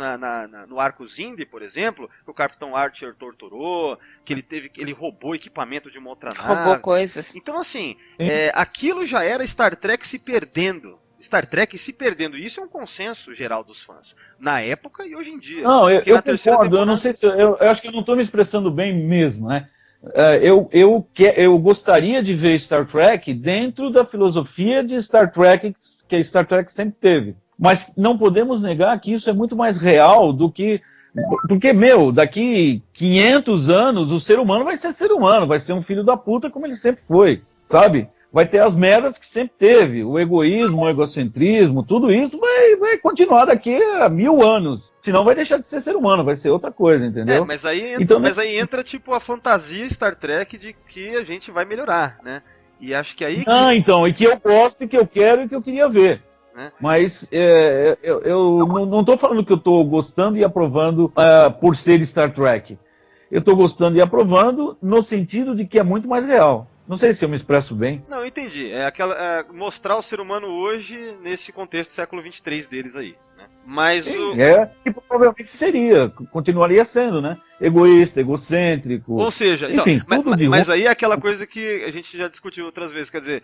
no arco Zindi, por exemplo, que o Capitão Archer torturou, que ele roubou equipamento de uma outra nave. Roubou coisas. Então, assim, aquilo já era Star Trek se perdendo. Star Trek se perdendo. Isso é um consenso geral dos fãs. Na época e hoje em dia. Não, eu concordo. Eu não sei se eu acho que eu não estou me expressando bem mesmo, né? Eu gostaria de ver Star Trek dentro da filosofia de Star Trek que a Star Trek sempre teve. Mas não podemos negar que isso é muito mais real do que... Porque, daqui 500 anos o ser humano vai ser ser humano, vai ser um filho da puta como ele sempre foi, sabe? Vai ter as merdas que sempre teve, o egoísmo, o egocentrismo, tudo isso vai continuar daqui a 1000 anos. Senão vai deixar de ser ser humano, vai ser outra coisa, entendeu? Mas aí entra tipo a fantasia Star Trek de que a gente vai melhorar, né? E acho que aí... então, e que eu gosto, e que eu quero, e que eu queria ver. Né? Mas eu não estou falando que eu estou gostando e aprovando por ser Star Trek. Eu estou gostando e aprovando no sentido de que é muito mais real. Não sei se eu me expresso bem. Não, eu entendi. Mostrar o ser humano hoje nesse contexto do século 23 deles aí, né? Mas que provavelmente seria, continuaria sendo, né? Egoísta, egocêntrico. Ou seja, enfim, então, tudo de ruim. mas aí é aquela coisa que a gente já discutiu outras vezes, quer dizer,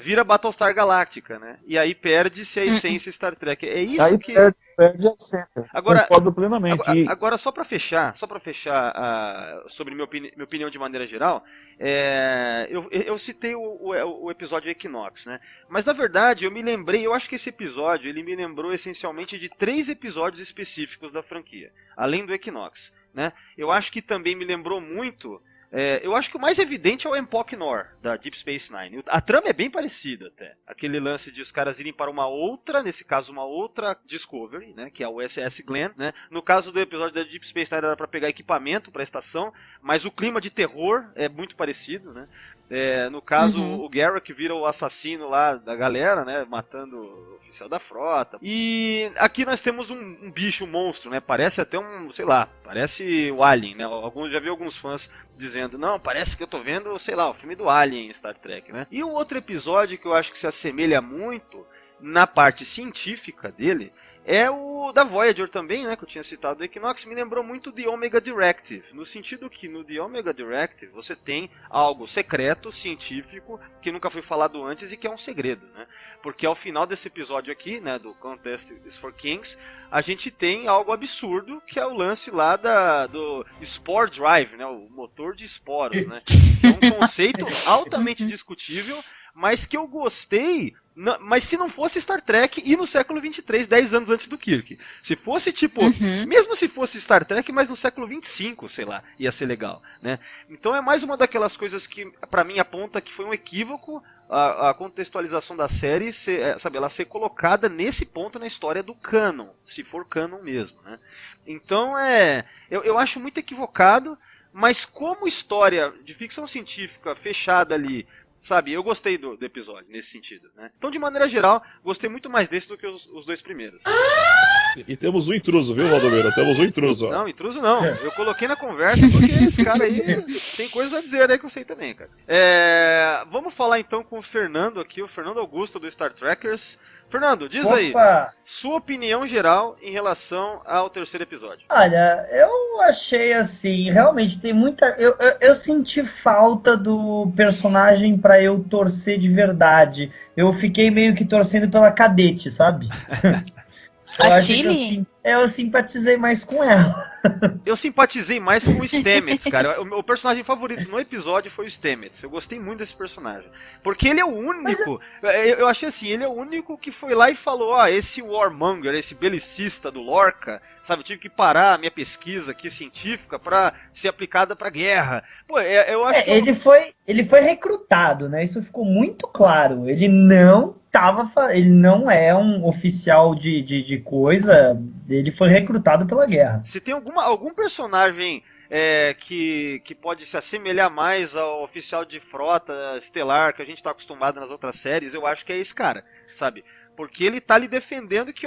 vira Battlestar Galactica, né? E aí perde-se a essência Star Trek. É isso aí que... perde a essência. Agora, concordo plenamente. Agora, só para fechar sobre minha opinião de maneira geral, eu citei o episódio Equinox, né? Mas na verdade eu acho que esse episódio ele me lembrou essencialmente de 3 episódios específicos da franquia, além do Equinox, né? Eu acho que também me lembrou muito. Eu acho que o mais evidente é o Empok Nor, da Deep Space Nine. A trama é bem parecida até. Aquele lance de os caras irem para uma outra Discovery, né, que é o USS Glenn, né? No caso do episódio da Deep Space Nine era para pegar equipamento para a estação, mas o clima de terror é muito parecido, né? No caso, o Garak vira o assassino lá da galera, né? Matando o oficial da frota. E aqui nós temos um bicho, um monstro, né? Parece até parece o Alien, né? Já vi alguns fãs dizendo, não, parece que eu tô vendo, sei lá, o filme do Alien em Star Trek, né? E o outro episódio que eu acho que se assemelha muito na parte científica dele é o da Voyager também, né, que eu tinha citado do Equinox, me lembrou muito de Omega Directive, no sentido que no The Omega Directive você tem algo secreto, científico, que nunca foi falado antes e que é um segredo, né, porque ao final desse episódio aqui, né, do Contest is for Kings, a gente tem algo absurdo, que é o lance lá do Spore Drive, né, o motor de esporos, né, é um conceito altamente discutível, mas que eu gostei. Mas se não fosse Star Trek e no século 23, 10 anos antes do Kirk. Se fosse tipo, mesmo se fosse Star Trek, mas no século 25, sei lá, ia ser legal, né? Então é mais uma daquelas coisas que pra mim aponta que foi um equívoco a contextualização da série, ela ser colocada nesse ponto na história do canon, se for canon mesmo, né? Então eu acho muito equivocado, mas como história de ficção científica fechada ali, sabe, eu gostei do episódio, nesse sentido, né? Então, de maneira geral, gostei muito mais desse do que os 2 primeiros. E temos um intruso, viu, Valdomiro? Temos um intruso, ó. Não, intruso não. Eu coloquei na conversa porque esse cara aí tem coisas a dizer aí que eu sei também, cara. Vamos falar então com o Fernando aqui, o Fernando Augusto do Star Trekkers. Fernando, diz aí, sua opinião geral em relação ao 3º episódio. Olha, eu achei assim, realmente tem muita... Eu senti falta do personagem pra eu torcer de verdade. Eu fiquei meio que torcendo pela Cadete, sabe? A Tilly? Eu simpatizei mais com ela. Eu simpatizei mais com o Stamets, cara. O meu personagem favorito no episódio foi o Stamets. Eu gostei muito desse personagem. Porque ele é o único... Eu achei assim, ele é o único que foi lá e falou, esse Warmonger, esse belicista do Lorca, sabe, eu tive que parar a minha pesquisa aqui científica pra ser aplicada pra guerra. Pô, eu acho que... Ele foi recrutado, né? Isso ficou muito claro. Ele não é um oficial de coisa, ele foi recrutado pela guerra. Se tem algum personagem que pode se assemelhar mais ao oficial de frota estelar que a gente está acostumado nas outras séries, eu acho que é esse cara, sabe? Porque ele tá lhe defendendo que,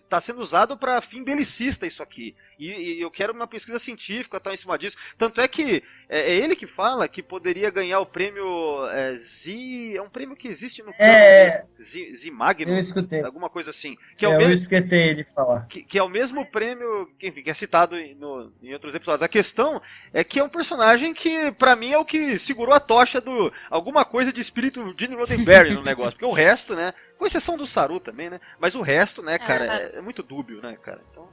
tá sendo usado para fim belicista isso aqui. E eu quero uma pesquisa científica, tá em cima disso. Tanto é que é ele que fala que poderia ganhar o prêmio é um prêmio que existe no Zimagno, eu escutei. Alguma coisa assim. Eu escutei ele falar. Que é o mesmo prêmio, enfim, que é citado em outros episódios. A questão é que é um personagem que, pra mim, é o que segurou a tocha do alguma coisa de espírito Gene Roddenberry no negócio. Porque o resto, né, com exceção do Saru também, né, mas o resto, né, cara, é muito dúbio, né, cara. Então...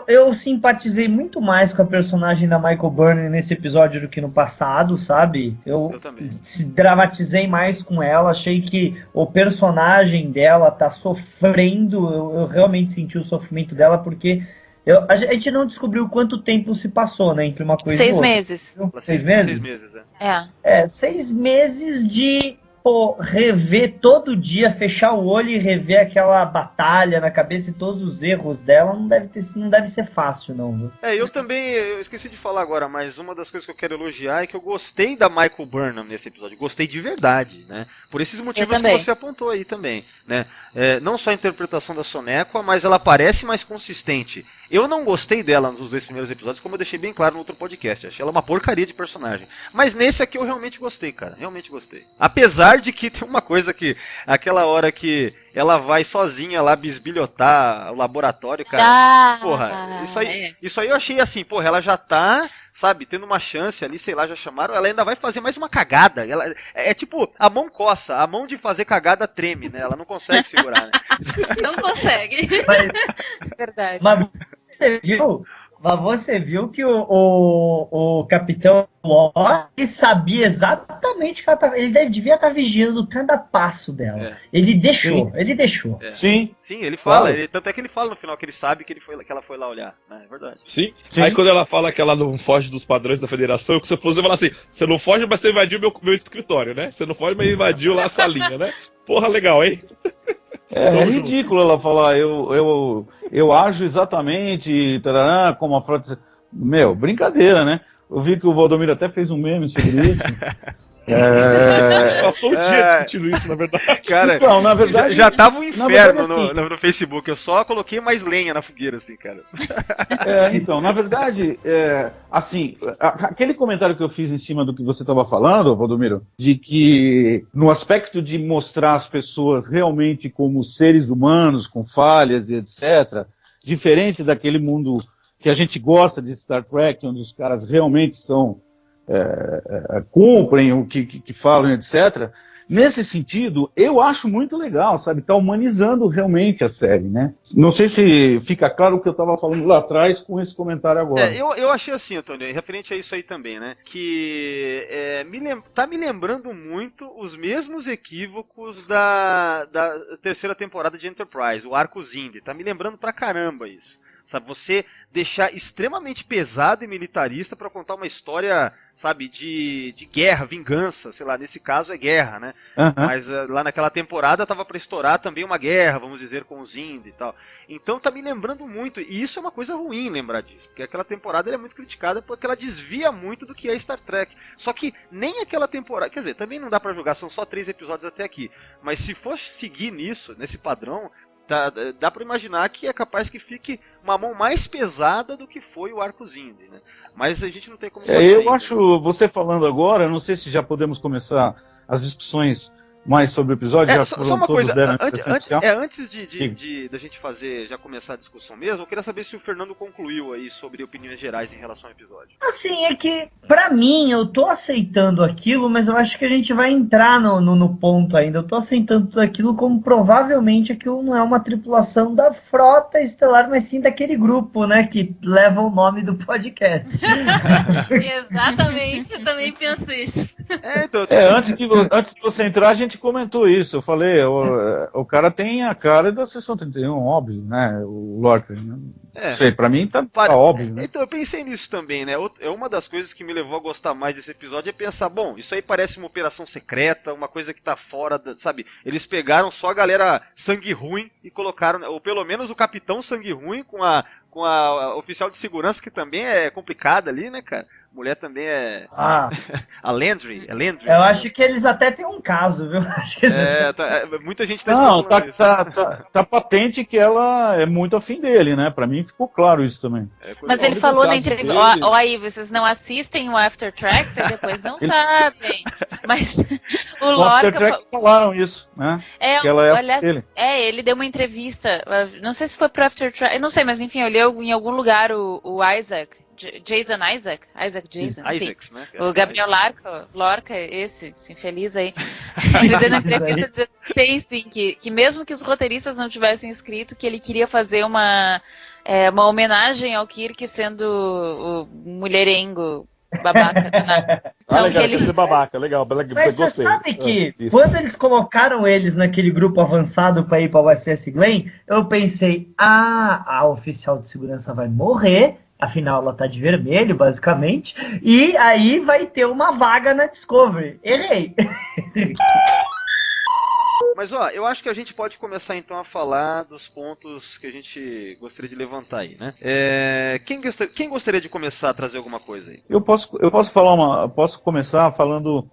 Eu simpatizei muito mais com a personagem da Michael Burnham nesse episódio do que no passado, sabe? Eu também se dramatizei mais com ela, achei que o personagem dela tá sofrendo, eu realmente senti o sofrimento dela, porque a gente não descobriu quanto tempo se passou, né, entre uma coisa e outra. 6 meses. 6 meses? 6 meses, 6 meses de... rever todo dia, fechar o olho e rever aquela batalha na cabeça e todos os erros dela não deve ser fácil, não. Viu? Eu esqueci de falar agora, mas uma das coisas que eu quero elogiar é que eu gostei da Michael Burnham nesse episódio, gostei de verdade, né? Por esses motivos que você apontou aí também, né? Não só a interpretação da Sonequa, mas ela parece mais consistente. Eu não gostei dela nos 2 primeiros episódios, como eu deixei bem claro no outro podcast. Achei ela uma porcaria de personagem. Mas nesse aqui eu realmente gostei, cara. Realmente gostei. Apesar de que tem uma coisa que... Aquela hora que ela vai sozinha lá bisbilhotar o laboratório, cara. Porra, isso aí eu achei assim, porra, ela já tá, sabe, tendo uma chance ali, sei lá, já chamaram, ela ainda vai fazer mais uma cagada. Ela, é tipo, a mão coça, a mão de fazer cagada treme, né? Ela não consegue segurar, né? Não consegue. Verdade. Mas você viu que o Capitão Locke sabia exatamente que ela tava, ele devia estar vigiando cada passo dela. É. Ele deixou. É. Sim. Sim, ele fala, Claro. tanto é que ele fala no final que ele sabe que ela foi lá olhar, né? É verdade. Sim. Sim. Aí quando ela fala que ela não foge dos padrões da federação, que você fosse falar assim, você não foge, mas você invadiu meu escritório, né? Você não foge, mas invadiu lá a salinha, né? Porra, legal, hein? É ridículo ela falar, eu ajo exatamente, tarará, como a frota. Meu, brincadeira, né? Eu vi que o Valdomiro até fez um meme sobre isso. Passou o dia discutindo isso, na verdade. Cara, Então, na verdade, já tava um inferno verdade, assim, no Facebook, eu só coloquei mais lenha na fogueira, assim, cara. Então, na verdade, assim, aquele comentário que eu fiz em cima do que você estava falando, Valdomiro, de que no aspecto de mostrar as pessoas realmente como seres humanos, com falhas e etc., diferente daquele mundo que a gente gosta de Star Trek, onde os caras realmente são cumprem o que falam, etc. Nesse sentido, eu acho muito legal, sabe? Tá humanizando realmente a série, né? Não sei se fica claro o que eu estava falando lá atrás com esse comentário agora. Eu achei assim, Antônio, referente a isso aí também, né? Que tá me lembrando muito os mesmos equívocos da terceira temporada de Enterprise, o arco Zindi. Tá me lembrando pra caramba isso. Sabe, você deixar extremamente pesado e militarista para contar uma história, sabe, de guerra, vingança, sei lá, nesse caso é guerra, né? Uhum. Mas lá naquela temporada tava para estourar também uma guerra, vamos dizer, com os Zindi e tal. Então tá me lembrando muito, e isso é uma coisa ruim lembrar disso, porque aquela temporada é muito criticada porque ela desvia muito do que é Star Trek. Só que nem aquela temporada, quer dizer, também não dá para julgar, são só 3 episódios até aqui, mas se for seguir nisso, nesse padrão, dá pra imaginar que é capaz que fique uma mão mais pesada do que foi o arco Zindi, né? Mas a gente não tem como saber. Eu acho, você falando agora, não sei se já podemos começar as discussões mais sobre o episódio. Já só uma coisa, antes de da gente já começar a discussão mesmo, eu queria saber se o Fernando concluiu aí sobre opiniões gerais em relação ao episódio. Assim, é que, pra mim, eu tô aceitando aquilo, mas eu acho que a gente vai entrar no ponto ainda. Eu tô aceitando tudo aquilo como provavelmente aquilo não é uma tripulação da frota estelar, mas sim daquele grupo, né, que leva o nome do podcast. Exatamente, eu também penso isso. Antes de você entrar, a gente comentou isso. Eu falei, o cara tem a cara da Seção 31, óbvio, né? O Lorca. Né? Não sei, pra mim tá óbvio. Né? Então, eu pensei nisso também, né? Uma das coisas que me levou a gostar mais desse episódio é pensar, bom, isso aí parece uma operação secreta, uma coisa que tá fora, sabe? Eles pegaram só a galera sangue ruim e colocaram, ou pelo menos o capitão sangue ruim com a oficial de segurança, que também é complicada ali, né, cara? Mulher também é... A Landry. Eu acho que eles até têm um caso, viu? Acho que muita gente tá especulando isso. Tá patente que ela é muito afim dele, né? Pra mim ficou claro isso também. Mas ele falou na entrevista... Ó, aí, vocês não assistem o After Tracks e depois não sabem. Mas o Lorca... After Tracks falaram isso, né? Que ela é dele. Ele deu uma entrevista, não sei se foi pro After Tracks, não sei, mas enfim, eu li em algum lugar o Isaac... Isaacs, né? O Gabriel Lorca, esse infeliz aí, ele deu na entrevista dizendo sim, que mesmo que os roteiristas não tivessem escrito, que ele queria fazer uma homenagem ao Kirk sendo o mulherengo babaca. Então, legal, ele... ser babaca, legal. Mas você sabe que quando eles colocaram eles naquele grupo avançado para ir para o USS Glenn, eu pensei, a oficial de segurança vai morrer. Afinal, ela tá de vermelho, basicamente. E aí vai ter uma vaga na Discovery. Errei. Mas ó, eu acho que a gente pode começar então a falar dos pontos que a gente gostaria de levantar aí, né? Quem gostaria de começar a trazer alguma coisa aí? Eu posso começar falando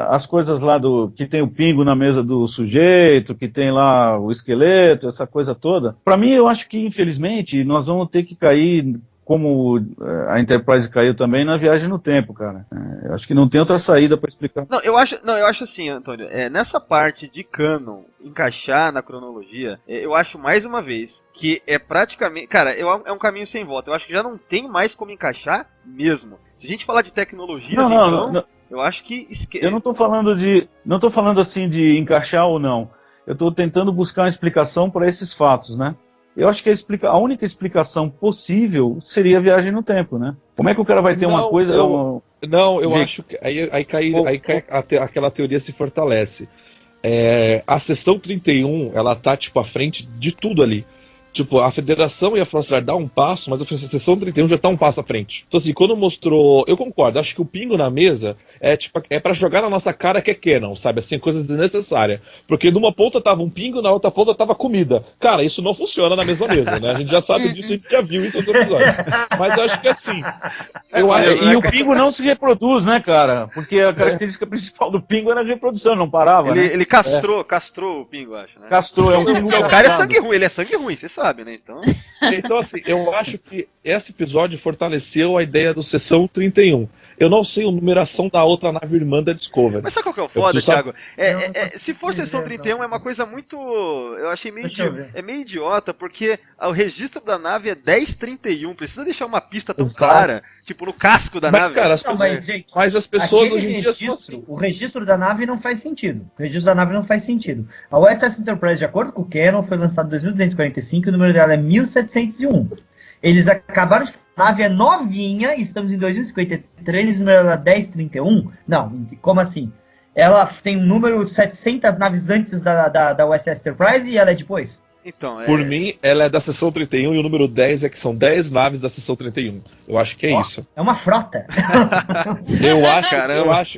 as coisas lá do que tem o pingo na mesa do sujeito, que tem lá o esqueleto, essa coisa toda. Para mim, eu acho que infelizmente nós vamos ter que cair, como a Enterprise caiu também, na viagem no tempo, cara. Eu acho que não tem outra saída para explicar. Não, eu acho assim, Antônio, nessa parte de canon, encaixar na cronologia, eu acho mais uma vez que é praticamente, cara, é um caminho sem volta. Eu acho que já não tem mais como encaixar mesmo. Se a gente falar de tecnologias, não. Eu acho que eu não tô falando assim de encaixar ou não. Eu tô tentando buscar uma explicação para esses fatos, né? Eu acho que a única explicação possível seria a viagem no tempo, né? Como é que o cara vai ter uma coisa... Eu acho que aí cai aquela teoria se fortalece. A seção 31, ela tá, tipo, à frente de tudo ali. Tipo, a Federação e a Frota Estelar dá um passo, mas a seção 31 já tá um passo à frente. Então, assim, quando mostrou... Eu concordo, acho que o pingo na mesa é pra jogar na nossa cara que é canon, sabe? Assim, coisas desnecessárias. Porque numa ponta tava um pingo, na outra ponta tava comida. Cara, isso não funciona na mesma mesa, né? A gente já sabe disso, a gente já viu isso em outros episódios. Mas eu acho que assim... E o pingo não se reproduz, né, cara? Porque a característica principal do pingo era a reprodução, não parava, né? Ele castrou o pingo, acho, né? Castrou, o cara é sangue ruim, ele é sangue ruim, você sabe, né? Então, assim, eu acho que esse episódio fortaleceu a ideia do Seção 31. Eu não sei a numeração da outra nave irmã da Discovery. Mas sabe qual que é o foda, Thiago? Se for Seção 31 é uma coisa muito... Eu achei meio idiota, porque o registro da nave é 1031. Precisa deixar uma pista tão clara, tipo no casco da nave. Cara, mas as pessoas hoje em dia são assim. O registro da nave não faz sentido. A USS Enterprise, de acordo com o Canon, foi lançado em 2245 e o número dela é 1701. Eles acabaram de... A nave é novinha, estamos em 2053, o número dela é 1031. Não, como assim? Ela tem um número 700 naves antes da USS Enterprise e ela é depois? Então, Por mim, ela é da seção 31 e o número 10 é que são 10 naves da seção 31. Eu acho que é isso. É uma frota.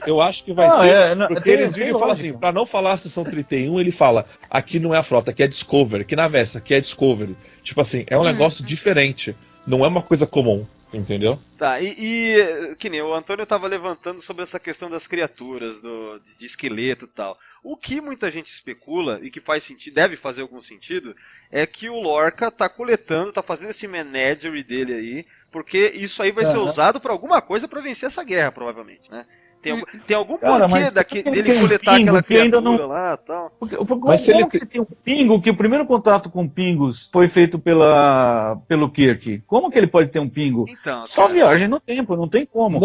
Eu acho que vai ser. Porque eles viram e falam assim, pra não falar a seção 31, ele fala, aqui não é a frota, aqui é Discovery, aqui na Vesta, aqui é Discovery. Tipo assim, é um negócio diferente. Não é uma coisa comum, entendeu? Tá, e que nem o Antônio estava levantando sobre essa questão das criaturas, de esqueleto e tal. O que muita gente especula, e que faz sentido, deve fazer algum sentido, é que o Lorca tá coletando, tá fazendo esse menagerie dele aí, porque isso aí vai ser usado para alguma coisa para vencer essa guerra, provavelmente, né? Tem algum porquê dele coletar aquela criatura lá e tal? Mas se ele tem um pingo, que o primeiro contato com pingos foi feito pelo Kirk. Como que ele pode ter um pingo? Então, só viagem no tempo, não tem como.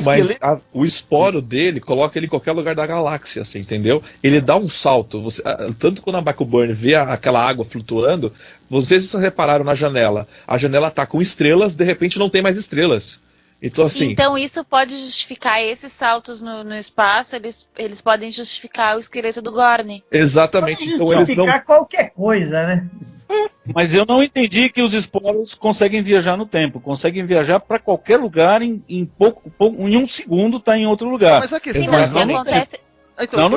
Mas o esporo dele coloca ele em qualquer lugar da galáxia, assim, entendeu? Ele dá um salto. Tanto quando a Michael Byrne vê aquela água flutuando, vocês repararam na janela. A janela tá com estrelas, de repente não tem mais estrelas. Então isso pode justificar esses saltos no espaço, eles podem justificar o esqueleto do Gorn. Exatamente. Pode justificar qualquer coisa, né? Mas eu não entendi que os esporos conseguem viajar no tempo. Conseguem viajar para qualquer lugar em um segundo tá em outro lugar. Mas a questão acontece... Então,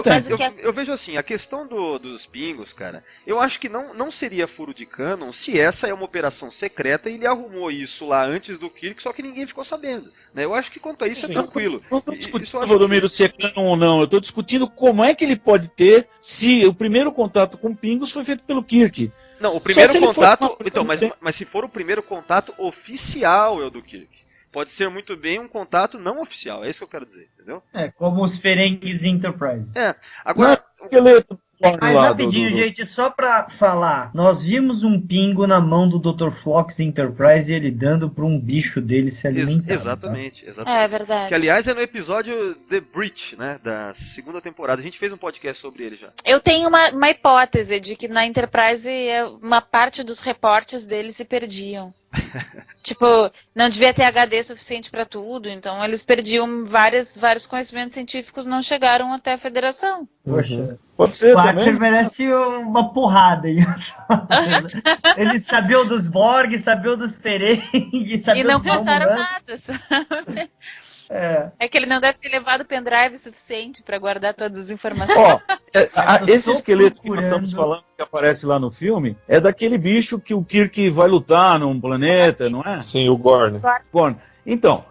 eu vejo assim, a questão dos pingos, cara, eu acho que não seria furo de canon se essa é uma operação secreta e ele arrumou isso lá antes do Kirk, só que ninguém ficou sabendo, né? Eu acho que quanto a isso é tranquilo. Não estou discutindo, Valdomiro, se é canon ou não, eu estou discutindo como é que ele pode ter se o primeiro contato com pingos foi feito pelo Kirk. Não, o primeiro contato... Então, mas se for o primeiro contato oficial é o do Kirk. Pode ser muito bem um contato não oficial, é isso que eu quero dizer, entendeu? Como os Ferengis Enterprise. Agora... Mas rapidinho, gente, só pra falar, nós vimos um pingo na mão do Dr. Phlox Enterprise e ele dando pra um bicho dele se alimentar. Exatamente. É verdade. Que, aliás, é no episódio The Breach, né, da segunda temporada. A gente fez um podcast sobre ele já. Eu tenho uma hipótese de que na Enterprise uma parte dos reportes dele se perdiam. Tipo, não devia ter HD suficiente pra tudo, então eles perdiam vários conhecimentos científicos, não chegaram até a Federação. Poxa, pode ser Butcher também. merece uma porrada aí. Ele sabia dos Borg, sabia dos Ferengi, sabia e não dos contaram nada, sabe? É que ele não deve ter levado pendrive suficiente pra guardar todas as informações. Ó, esse esqueleto que nós estamos falando, que aparece lá no filme, é daquele bicho que o Kirk vai lutar num planeta, não é? Sim, o Gorn. Então,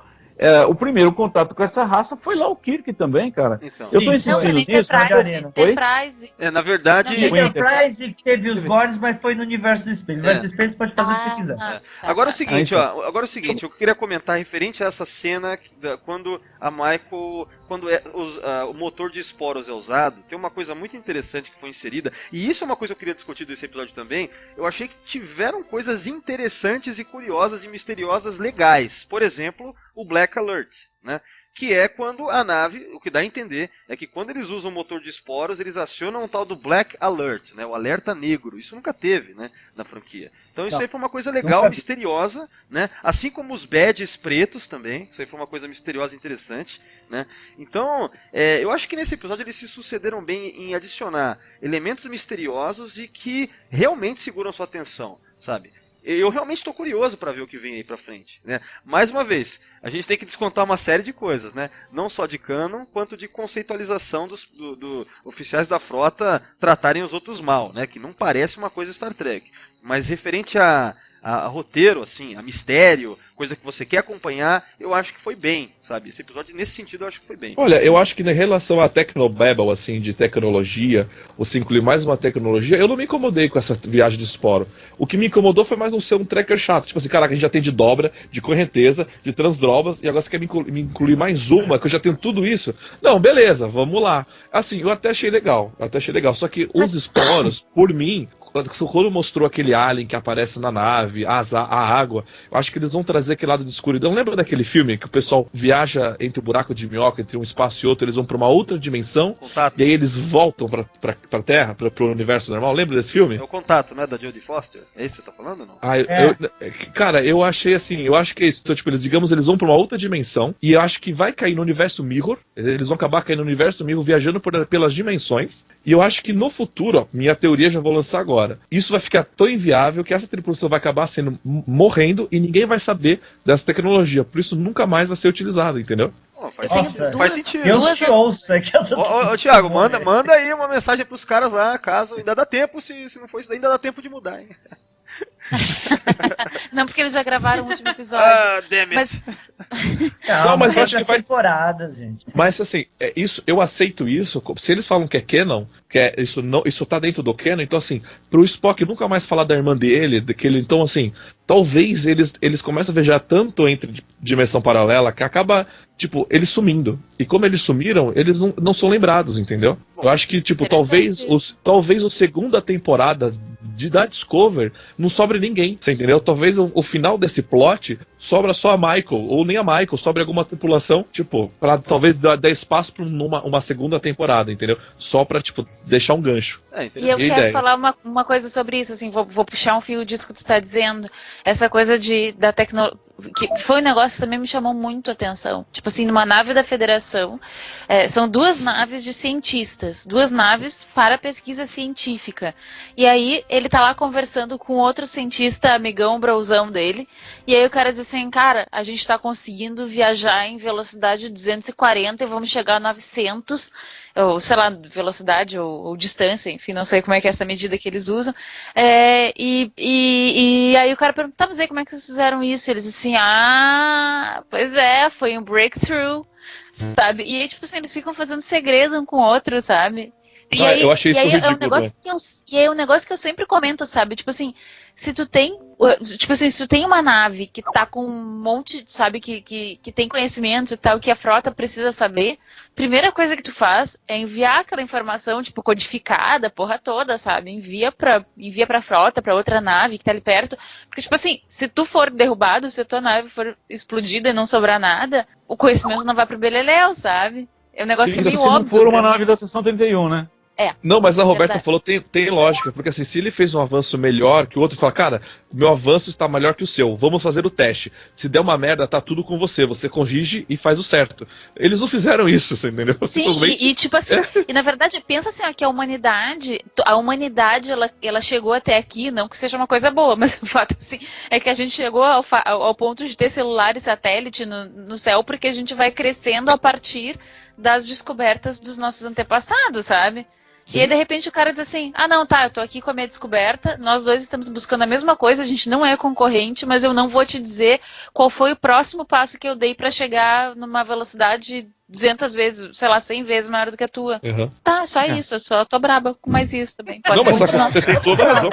o primeiro contato com essa raça foi lá o Kirk também, cara. Então. Eu tô insistindo nisso. Enterprise. Na verdade... Enterprise teve os Gorns, mas foi no universo do espelho. No universo do espelho você pode fazer o que você quiser. Agora é o seguinte, eu queria comentar referente a essa cena quando a Michael... Quando o motor de esporos é usado, tem uma coisa muito interessante que foi inserida, e isso é uma coisa que eu queria discutir desse episódio também. Eu achei que tiveram coisas interessantes e curiosas e misteriosas legais. Por exemplo, o Black Alert, né? Que é quando a nave, o que dá a entender, é que quando eles usam o motor de esporos, eles acionam um tal do Black Alert, né? O alerta negro. Isso nunca teve, né? Na franquia. Então isso aí foi uma coisa legal, misteriosa, né? Assim como os badges pretos também. Isso aí foi uma coisa misteriosa e interessante, né? Então, eu acho que nesse episódio eles se sucederam bem em adicionar elementos misteriosos e que realmente seguram sua atenção, sabe? Eu realmente estou curioso para ver o que vem aí pra frente, né? Mais uma vez, a gente tem que descontar uma série de coisas, né? Não só de canon, quanto de conceitualização dos oficiais da frota tratarem os outros mal, né? Que não parece uma coisa Star Trek. Mas referente a roteiro, assim, a mistério, coisa que você quer acompanhar, eu acho que foi bem, sabe? Esse episódio, nesse sentido, eu acho que foi bem. Olha, eu acho que em relação à Tecnobabble, assim, de tecnologia, ou se incluir mais uma tecnologia, eu não me incomodei com essa viagem de esporo. O que me incomodou foi mais não ser um tracker chato. Tipo assim, caraca, a gente já tem de dobra, de correnteza, de transdrobas, e agora você quer me incluir mais uma, que eu já tenho tudo isso? Não, beleza, vamos lá. Assim, eu até achei legal. Só que os esporos, por mim... Quando mostrou aquele alien que aparece na nave, a água, eu acho que eles vão trazer aquele lado de escuridão. Lembra daquele filme que o pessoal viaja entre o buraco de minhoca, entre um espaço e outro, eles vão para uma outra dimensão, Contato. E aí eles voltam pra Terra, pro universo normal? Lembra desse filme? É o Contato, né, da Jodie Foster? É isso que você tá falando ou não? Cara, eu achei assim, eu acho que é isso. Então, tipo, eles vão pra uma outra dimensão, e eu acho que vai cair no universo Mirror, eles vão acabar caindo no universo Mirror, viajando pelas dimensões, e eu acho que no futuro, ó, minha teoria já vou lançar agora, isso vai ficar tão inviável que essa tripulação vai acabar morrendo e ninguém vai saber dessa tecnologia. Por isso nunca mais vai ser utilizado, entendeu? Faz sentido. Eu te ouço. Ô, Thiago, manda aí uma mensagem pros caras lá, caso ainda dá tempo, se não for isso ainda dá tempo de mudar, hein? Não, porque eles já gravaram o último episódio. Damn it. Mas eu acho que vai temporadas, gente. Mas assim, isso, eu aceito isso. Se eles falam que é canon, isso tá dentro do canon, então assim, pro Spock nunca mais falar da irmã dele, então assim, talvez eles começam a viajar tanto entre dimensão paralela que acaba, tipo, eles sumindo. E como eles sumiram, eles não são lembrados, entendeu? Eu acho que, tipo, talvez a segunda temporada da Discover não sobre ninguém, você entendeu? Talvez o final desse plot sobra só a Michael, ou nem a Michael, sobre alguma tripulação, tipo, pra talvez dar espaço pra uma segunda temporada, entendeu? Só pra, tipo, deixar um gancho. E eu quero falar uma coisa sobre isso, assim, vou puxar um fio disso que tu tá dizendo, essa coisa da tecnologia, que foi um negócio que também me chamou muito a atenção. Tipo assim, numa nave da Federação, são 2 naves de cientistas, 2 naves para pesquisa científica. E aí ele tá lá conversando com outro cientista, amigão, browsão dele, e aí o cara diz assim, cara, a gente tá conseguindo viajar em velocidade 240 e vamos chegar a 900, ou sei lá, velocidade ou distância, enfim, não sei como é que é essa medida que eles usam. E aí o cara pergunta, tá, mas aí como é que vocês fizeram isso? E eles dizem assim, pois foi um breakthrough, sabe? E aí, tipo assim, eles ficam fazendo segredo um com o outro, sabe? E aí, eu achei isso ridículo, é um negócio que é um negócio que eu sempre comento, sabe? Tipo assim, se tu tem uma nave que tá com um monte, sabe, que tem conhecimentos e tal, que a frota precisa saber, primeira coisa que tu faz é enviar aquela informação, tipo, codificada, porra toda, sabe? Envia pra frota, pra outra nave que tá ali perto. Porque, tipo assim, se tu for derrubado, se a tua nave for explodida e não sobrar nada, o conhecimento não vai pro beleléu, sabe? É um negócio que é meio óbvio. Se não for uma nave da Seção 31, né? Não, mas a Roberta Verdade. falou tem lógica, porque assim, se ele fez um avanço melhor que o outro, fala, cara, meu avanço está melhor que o seu, vamos fazer o teste. Se der uma merda, tá tudo com você corrige e faz o certo. Eles não fizeram isso, você entendeu? Sim, e tipo assim, e na verdade, pensa assim, ó, que a humanidade ela chegou até aqui, não que seja uma coisa boa, mas o fato assim, é que a gente chegou ao ponto de ter celular e satélite no céu, porque a gente vai crescendo a partir das descobertas dos nossos antepassados, sabe? Sim. E aí, de repente, o cara diz assim, não, tá, eu tô aqui com a minha descoberta, nós dois estamos buscando a mesma coisa, a gente não é concorrente, mas eu não vou te dizer qual foi o próximo passo que eu dei pra chegar numa velocidade 200 vezes, sei lá, 100 vezes maior do que a tua. Uhum. Tá, só isso, eu só tô braba com mais isso também. Não, mas só que você tem toda a razão,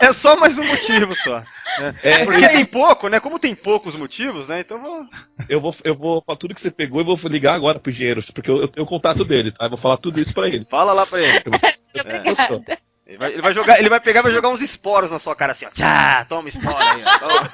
É só mais um motivo só. Né? Porque tem pouco, né? Como tem poucos motivos, né? Então eu vou pra tudo que você pegou, eu vou ligar agora pro engenheiro, porque eu tenho o contato dele, tá? Eu vou falar tudo isso pra ele. Fala lá pra ele. Obrigada. Ele vai pegar e vai jogar uns esporos na sua cara assim, ó. Tchá, toma esporo aí, ó. Toma.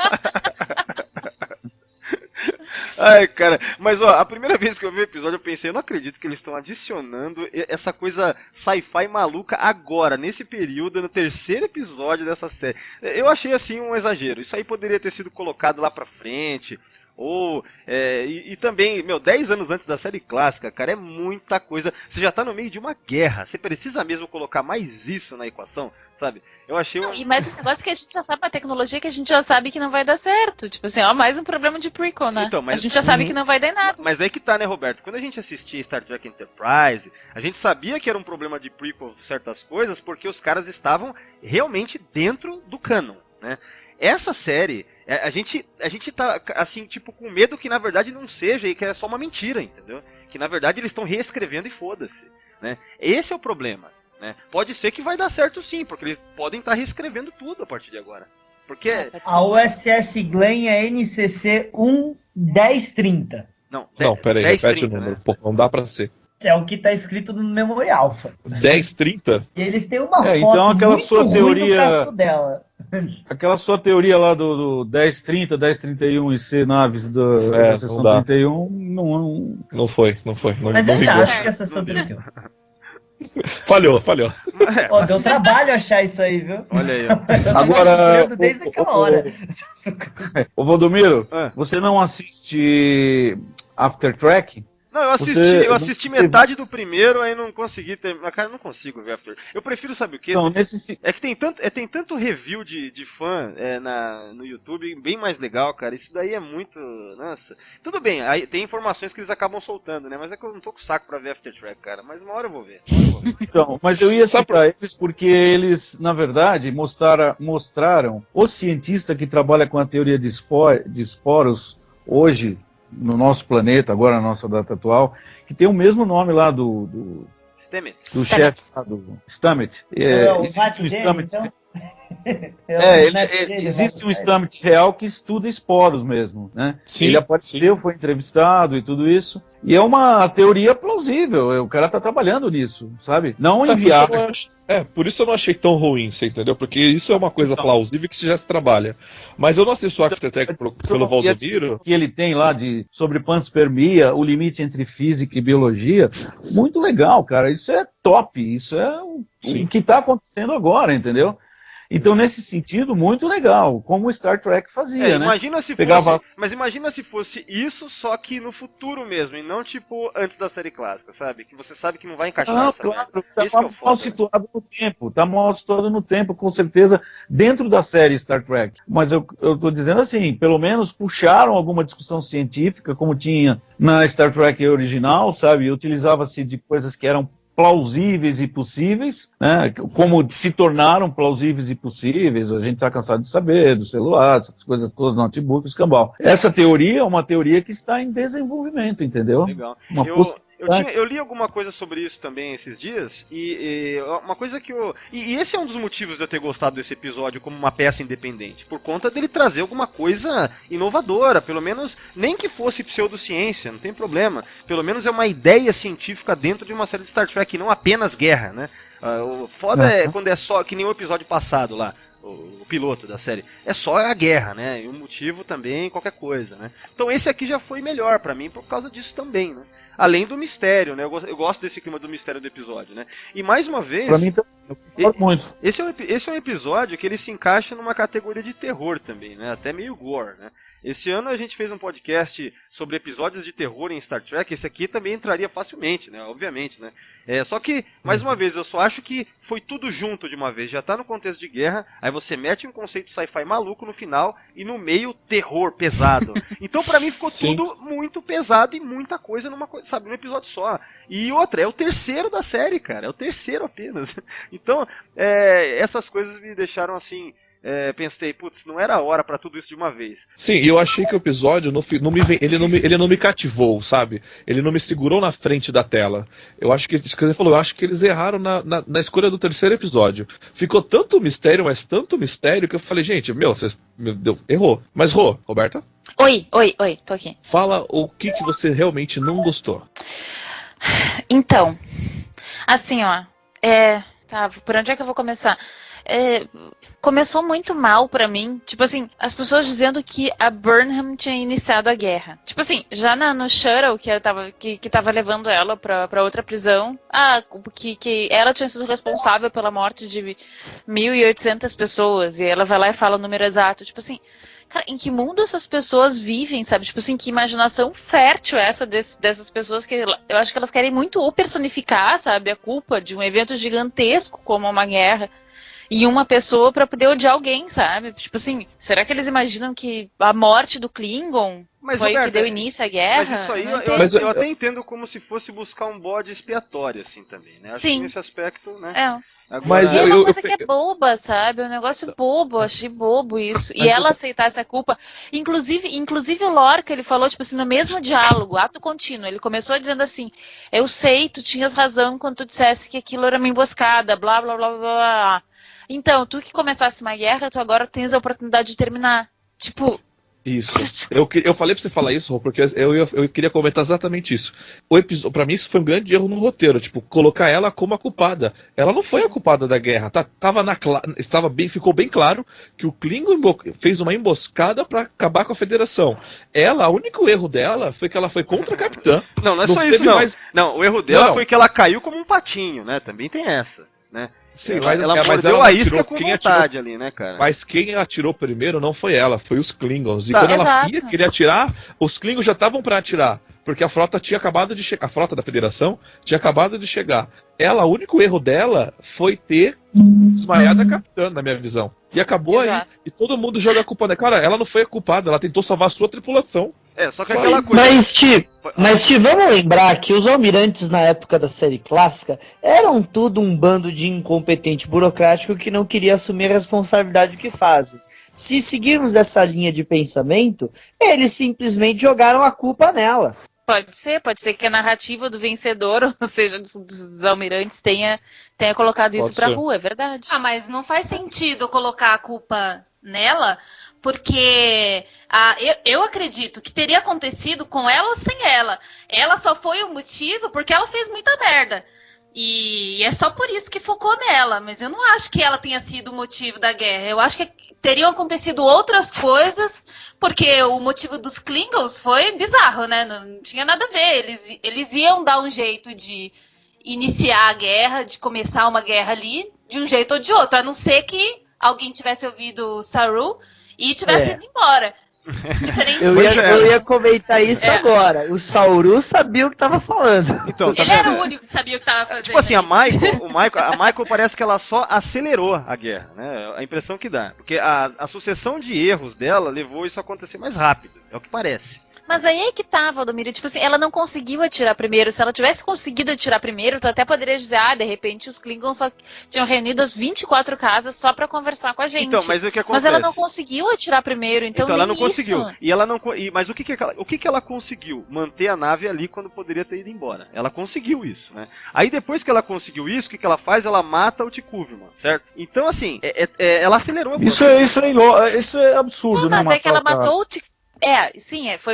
Ai, cara, mas ó, a primeira vez que eu vi o episódio eu pensei, eu não acredito que eles estão adicionando essa coisa sci-fi maluca agora, nesse período, no terceiro episódio dessa série. Eu achei assim um exagero, isso aí poderia ter sido colocado lá pra frente, ou, e também, 10 anos antes da série clássica, cara, é muita coisa, você já tá no meio de uma guerra, você precisa mesmo colocar mais isso na equação, sabe? Eu achei E mais um negócio que a gente já sabe, uma tecnologia que a gente já sabe que não vai dar certo. Tipo assim, mais um problema de prequel, né? Então, a gente já sabe que não vai dar nada. Mas aí que tá, né, Roberto? Quando a gente assistia Star Trek Enterprise, a gente sabia que era um problema de prequel certas coisas, porque os caras estavam realmente dentro do canon, né? Essa série, a gente tá, assim, tipo, com medo que na verdade não seja e que é só uma mentira, entendeu? Que na verdade eles estão reescrevendo e foda-se, né? Esse é o problema. Né? Pode ser que vai dar certo sim, porque eles podem estar reescrevendo tudo a partir de agora. Porque a USS Glenn é NCC 1030. Não, peraí, repete o número. Né? Pô, não dá pra ser. É o que tá escrito no Memory Alpha. 1030? E eles têm uma foto então aquela muito sua ruim teoria no dela. Aquela sua teoria lá do 1030, 1031 e C naves da seção 31 não foi. Mas eu acho que essa sessão 31. Falhou. Deu trabalho achar isso aí, viu? Olha aí, ó. Agora, desde aquela hora. Ô Valdomiro, você não assiste After Track? Não, eu assisti metade do primeiro, aí não consegui terminar. Cara, eu não consigo ver After. Eu prefiro, sabe o quê? Não, É que tem tanto review de fã no YouTube, bem mais legal, cara. Isso daí é muito... Nossa. Tudo bem, aí tem informações que eles acabam soltando, né? Mas é que eu não tô com saco pra ver After Track, cara. Mas uma hora eu vou ver. Então, mas eu ia citar eles porque eles, na verdade, mostraram o cientista que trabalha com a teoria de esporos hoje, no nosso planeta, agora na nossa data atual, que tem o mesmo nome lá do chefe do Stamets. Existe um Stamets. Então? Existe um Stamets real que estuda esporos mesmo, né? Sim, ele apareceu, foi entrevistado e tudo isso. E é uma teoria plausível. O cara tá trabalhando nisso, sabe? Não inviável. Por isso eu não achei tão ruim, você entendeu? Porque isso é uma coisa plausível que já se trabalha. Mas eu não assisto After Track pelo Valdomiro. Que ele tem lá sobre panspermia, o limite entre física e biologia. Muito legal, cara. Isso é top. Isso é o que tá acontecendo agora, entendeu? Então, nesse sentido, muito legal, como o Star Trek fazia, né? Imagina se mas imagina se fosse isso, só que no futuro mesmo, e não tipo antes da série clássica, sabe? Que você sabe que não vai encaixar essa claro, tá mal situado no tempo, tá mal situado no tempo, com certeza, dentro da série Star Trek. Mas eu tô dizendo assim, pelo menos puxaram alguma discussão científica, como tinha na Star Trek original, sabe? Utilizava-se de coisas que eram plausíveis e possíveis, né? Como se tornaram plausíveis e possíveis, a gente está cansado de saber, do celular, essas coisas todas, notebook, escambau. Essa teoria é uma teoria que está em desenvolvimento, entendeu? Legal. Eu li alguma coisa sobre isso também esses dias, e uma coisa que eu... E esse é um dos motivos de eu ter gostado desse episódio como uma peça independente, por conta dele trazer alguma coisa inovadora, pelo menos, nem que fosse pseudociência, não tem problema. Pelo menos é uma ideia científica dentro de uma série de Star Trek, não apenas guerra, né? O foda é quando é só, que nem o episódio passado lá. o piloto da série. É só a guerra, né? E o motivo também, qualquer coisa, né? Então esse aqui já foi melhor pra mim por causa disso também, né? Além do mistério, né? Eu gosto desse clima do mistério do episódio, né? E mais uma vez... Pra mim também, eu concordo muito. Esse é um episódio que ele se encaixa numa categoria de terror também, né? Até meio gore, né? Esse ano a gente fez um podcast sobre episódios de terror em Star Trek. Esse aqui também entraria facilmente, né? Obviamente, né? Só que, mais uma vez, eu só acho que foi tudo junto de uma vez. Já tá no contexto de guerra, aí você mete um conceito sci-fi maluco no final e no meio terror pesado. Então, pra mim, ficou tudo muito pesado e muita coisa numa coisa, sabe, num episódio só. E outra, é o terceiro da série, cara. É o terceiro apenas. Então, essas coisas me deixaram assim... pensei, putz, não era a hora pra tudo isso de uma vez. Sim, eu achei que o episódio ele não me cativou, sabe? Ele não me segurou na frente da tela. Eu acho que, você falou, eu acho que eles erraram na escolha do terceiro episódio. Ficou tanto mistério, mas tanto mistério, que eu falei, gente, errou. Mas, Roberta? Oi, tô aqui. Fala o que você realmente não gostou. Então, assim, ó, tá, por onde é que eu vou começar? Começou muito mal pra mim. Tipo assim, as pessoas dizendo que a Burnham tinha iniciado a guerra. Tipo assim, já no shuttle que tava levando ela pra outra prisão, que ela tinha sido responsável pela morte de 1.800 pessoas. E ela vai lá e fala o número exato. Tipo assim, cara, em que mundo essas pessoas vivem, sabe? Tipo assim, que imaginação fértil essa dessas pessoas que eu acho que elas querem muito ou personificar, sabe, a culpa de um evento gigantesco como uma guerra em uma pessoa pra poder odiar alguém, sabe? Tipo assim, será que eles imaginam que a morte do Klingon foi o que deu início à guerra? Mas isso aí eu até entendo como se fosse buscar um bode expiatório, assim, também, né? Acho que nesse aspecto, né? Agora... Mas é uma coisa que é boba, sabe? É um negócio bobo, achei bobo isso. E ela aceitar essa culpa. Inclusive o Lorca, ele falou, tipo assim, no mesmo diálogo, ato contínuo, ele começou dizendo assim, eu sei, tu tinhas razão quando tu dissesse que aquilo era uma emboscada, blá, blá, blá, blá, blá. Então, tu que começasse uma guerra, tu agora tens a oportunidade de terminar. Tipo... Isso. Eu falei pra você falar isso, porque eu queria comentar exatamente isso. Pra mim, isso foi um grande erro no roteiro. Tipo, colocar ela como a culpada. Ela não foi a culpada da guerra. Ficou bem claro que o Klingon fez uma emboscada pra acabar com a Federação. O único erro dela foi que ela foi contra a capitã. Não é só isso, não. Não, o erro dela foi que ela caiu como um patinho, né? Também tem essa, né? Sim, ela mordeu a isca com vontade ali, né, cara? Mas quem atirou primeiro não foi ela, foi os Klingons. E quando ela queria atirar, os Klingons já estavam para atirar. Porque a frota tinha acabado de chegar. A frota da Federação tinha acabado de chegar. O único erro dela foi ter desmaiado a capitã, na minha visão. E acabou aí. E todo mundo joga a culpa nela. Cara, ela não foi a culpada, ela tentou salvar a sua tripulação. Só que aquela coisa... Mas, Steve, vamos lembrar que os almirantes na época da série clássica eram tudo um bando de incompetente burocrático que não queria assumir a responsabilidade do que fazem. Se seguirmos essa linha de pensamento, eles simplesmente jogaram a culpa nela. Pode ser que a narrativa do vencedor, ou seja, dos almirantes, tenha colocado isso pra rua, é verdade. Mas não faz sentido colocar a culpa nela, porque eu acredito que teria acontecido com ela ou sem ela. Ela só foi o motivo porque ela fez muita merda. E é só por isso que focou nela. Mas eu não acho que ela tenha sido o motivo da guerra. Eu acho que teriam acontecido outras coisas, porque o motivo dos Klingons foi bizarro, né? Não tinha nada a ver. Eles iam dar um jeito de iniciar a guerra, de começar uma guerra ali, de um jeito ou de outro. A não ser que alguém tivesse ouvido o Saru e tivesse ido embora. Eu ia comentar isso agora. O Sauru sabia o que estava falando. Então, ele era o único que sabia o que estava fazendo. Tipo assim, a Michael parece que ela só acelerou a guerra, né? A impressão que dá. Porque a sucessão de erros dela levou isso a acontecer mais rápido. É o que parece. Mas aí é que tá, Valdomiro, tipo assim, ela não conseguiu atirar primeiro. Se ela tivesse conseguido atirar primeiro, tu até poderia dizer, de repente os Klingons só tinham reunido as 24 casas só pra conversar com a gente. Então, mas o que acontece? Mas ela não conseguiu atirar primeiro, então ela não conseguiu. E ela não, mas o que ela conseguiu? Manter a nave ali quando poderia ter ido embora. Ela conseguiu isso, né? Aí depois que ela conseguiu isso, o que ela faz? Ela mata o T'Kuvma, certo? Então, assim, ela acelerou a isso é absurdo, não, né? Mas é que ela matou o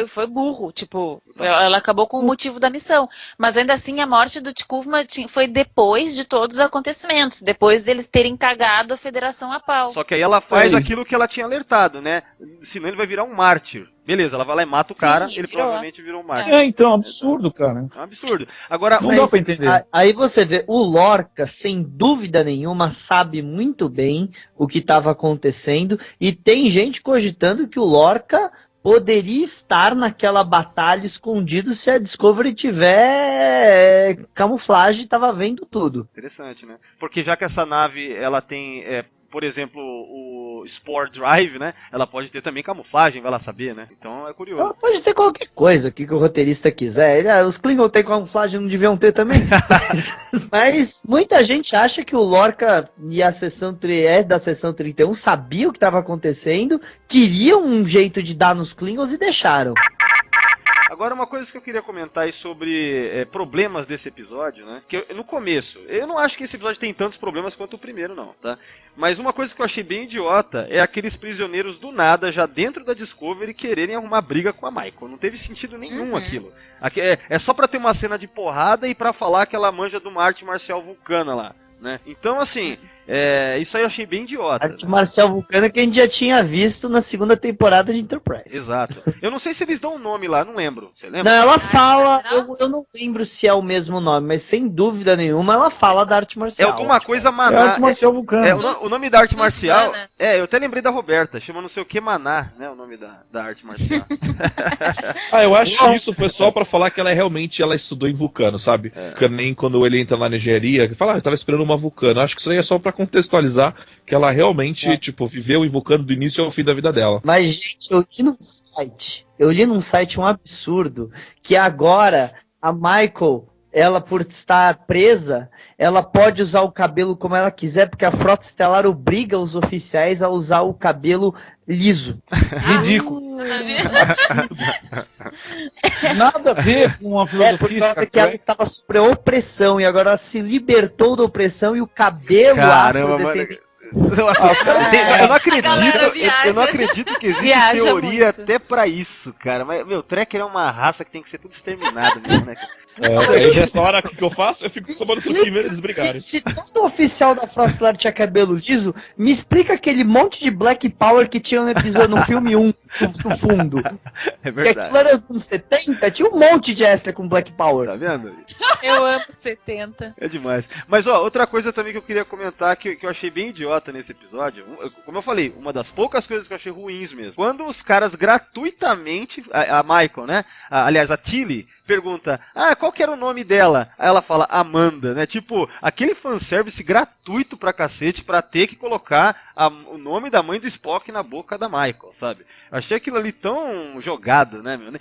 Foi burro, tipo, ela acabou com o motivo da missão, mas ainda assim a morte do T'Kuvma foi depois de todos os acontecimentos, depois deles terem cagado a Federação a pau. Só que aí ela faz aquilo que ela tinha alertado, né? Senão ele vai virar um mártir. Beleza, ela vai lá e mata o cara, ele provavelmente virou um mártir. Então, é um absurdo, cara. É um absurdo. Agora, não dá pra entender. Aí você vê, o Lorca, sem dúvida nenhuma, sabe muito bem o que estava acontecendo, e tem gente cogitando que o Lorca poderia estar naquela batalha escondido se a Discovery tiver camuflagem e tava vendo tudo. Interessante, né? Porque já que essa nave, ela tem, por exemplo, o Spore Drive, né? Ela pode ter também camuflagem, vai lá saber, né? Então é curioso. Ela pode ter qualquer coisa que o roteirista quiser. Os Klingons têm camuflagem, não deviam ter também. Mas muita gente acha que o Lorca e a seção da seção 31 sabiam o que estava acontecendo, queriam um jeito de dar nos Klingons e deixaram. Agora, uma coisa que eu queria comentar aí sobre problemas desse episódio, né? Que no começo, eu não acho que esse episódio tem tantos problemas quanto o primeiro, não, tá? Mas uma coisa que eu achei bem idiota é aqueles prisioneiros do nada, já dentro da Discovery, quererem arrumar briga com a Michael. Não teve sentido nenhum aquilo. É só pra ter uma cena de porrada e pra falar que ela manja de uma arte marcial vulcana lá, né? Então, assim... isso aí eu achei bem idiota. Arte marcial vulcana que a gente já tinha visto na segunda temporada de Enterprise. Exato. Eu não sei se eles dão um nome lá, não lembro. Você lembra? Não, ela fala, eu não lembro se é o mesmo nome, mas sem dúvida nenhuma ela fala da arte marcial. É alguma coisa Maná. É arte marcial vulcana. O nome da arte marcial. Eu até lembrei da Roberta, chama não sei o que Maná, né? O nome da arte marcial. Eu acho que isso foi só pra falar que ela estudou em vulcano, sabe? Que nem quando ele entra lá na engenharia, que fala, eu tava esperando uma vulcano. Acho que isso aí é só pra contextualizar que ela realmente, viveu em vulcano do início ao fim da vida dela. Mas, gente, eu li num site um absurdo, que agora a Michael, ela por estar presa, ela pode usar o cabelo como ela quiser, porque a Frota Estelar obriga os oficiais a usar o cabelo liso. Ridículo. Nada a ver com a filosofia. Por causa que ela estava sob opressão e agora ela se libertou da opressão e o cabelo afrodescendente. Nossa, eu não acredito que existe teoria muito. Até pra isso, cara. Mas, meu, Trekker é uma raça que tem que ser tudo exterminado mesmo, né? Nessa hora que eu faço, eu fico tomando suquinho eles brigarem. Se todo oficial da Frota Estelar tinha cabelo liso, me explica aquele monte de Black Power que tinha no episódio, no filme 1, no fundo. É verdade. Que aquilo era nos anos 70, tinha um monte de extra com Black Power. Tá vendo? Eu amo 70. É demais. Mas, outra coisa também que eu queria comentar, que eu achei bem idiota nesse episódio, como eu falei, uma das poucas coisas que eu achei ruins mesmo. Quando os caras gratuitamente, a Michael, né? Aliás, a Tilly, pergunta, qual que era o nome dela? Aí ela fala, Amanda, né? Tipo, aquele fanservice gratuito pra cacete pra ter que colocar o nome da mãe do Spock na boca da Michael, sabe? Eu achei aquilo ali tão jogado, né, meu?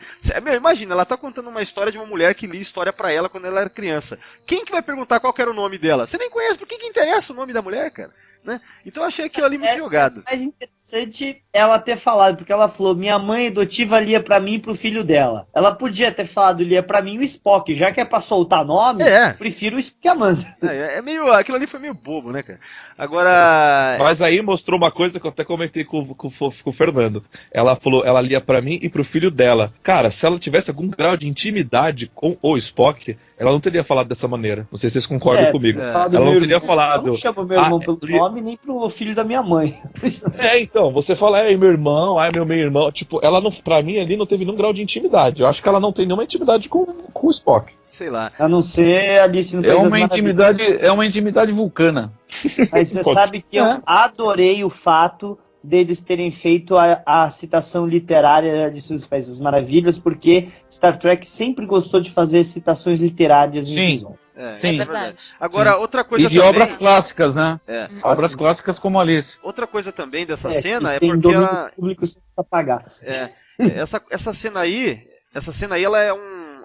Meu, imagina, ela tá contando uma história de uma mulher que lia história pra ela quando ela era criança. Quem que vai perguntar qual que era o nome dela? Você nem conhece, por que interessa o nome da mulher, cara? Né? Então eu achei aquilo ali muito jogado. Mais interessante ela ter falado, porque ela falou, minha mãe adotiva lia pra mim e pro filho dela. Ela podia ter falado, lia pra mim o Spock, já que é pra soltar nome, prefiro o Spock Amanda. Aquilo ali foi meio bobo, né, cara? Agora... Mas aí mostrou uma coisa que eu até comentei com o Fernando. Ela falou, ela lia pra mim e pro filho dela. Cara, se ela tivesse algum grau de intimidade com o Spock, ela não teria falado dessa maneira. Não sei se vocês concordam comigo. Ela não teria falado... Eu não chamo meu irmão pelo nome, nem pro filho da minha mãe. Então, você fala, meu irmão, meu irmão. Tipo, ela não, pra mim ali não teve nenhum grau de intimidade. Eu acho que ela não tem nenhuma intimidade com o Spock. Sei lá. A não ser Alice no País das Maravilhas. É uma intimidade vulcana. Mas você sabe que eu adorei o fato deles terem feito a citação literária de Alice no País das Maravilhas, porque Star Trek sempre gostou de fazer citações literárias em episódio. Sim, é verdade. Agora, outra coisa também... obras clássicas, né? Obras Sim. clássicas como Alice. Outra coisa também dessa cena é porque ela... público sem pagar. Essa cena aí,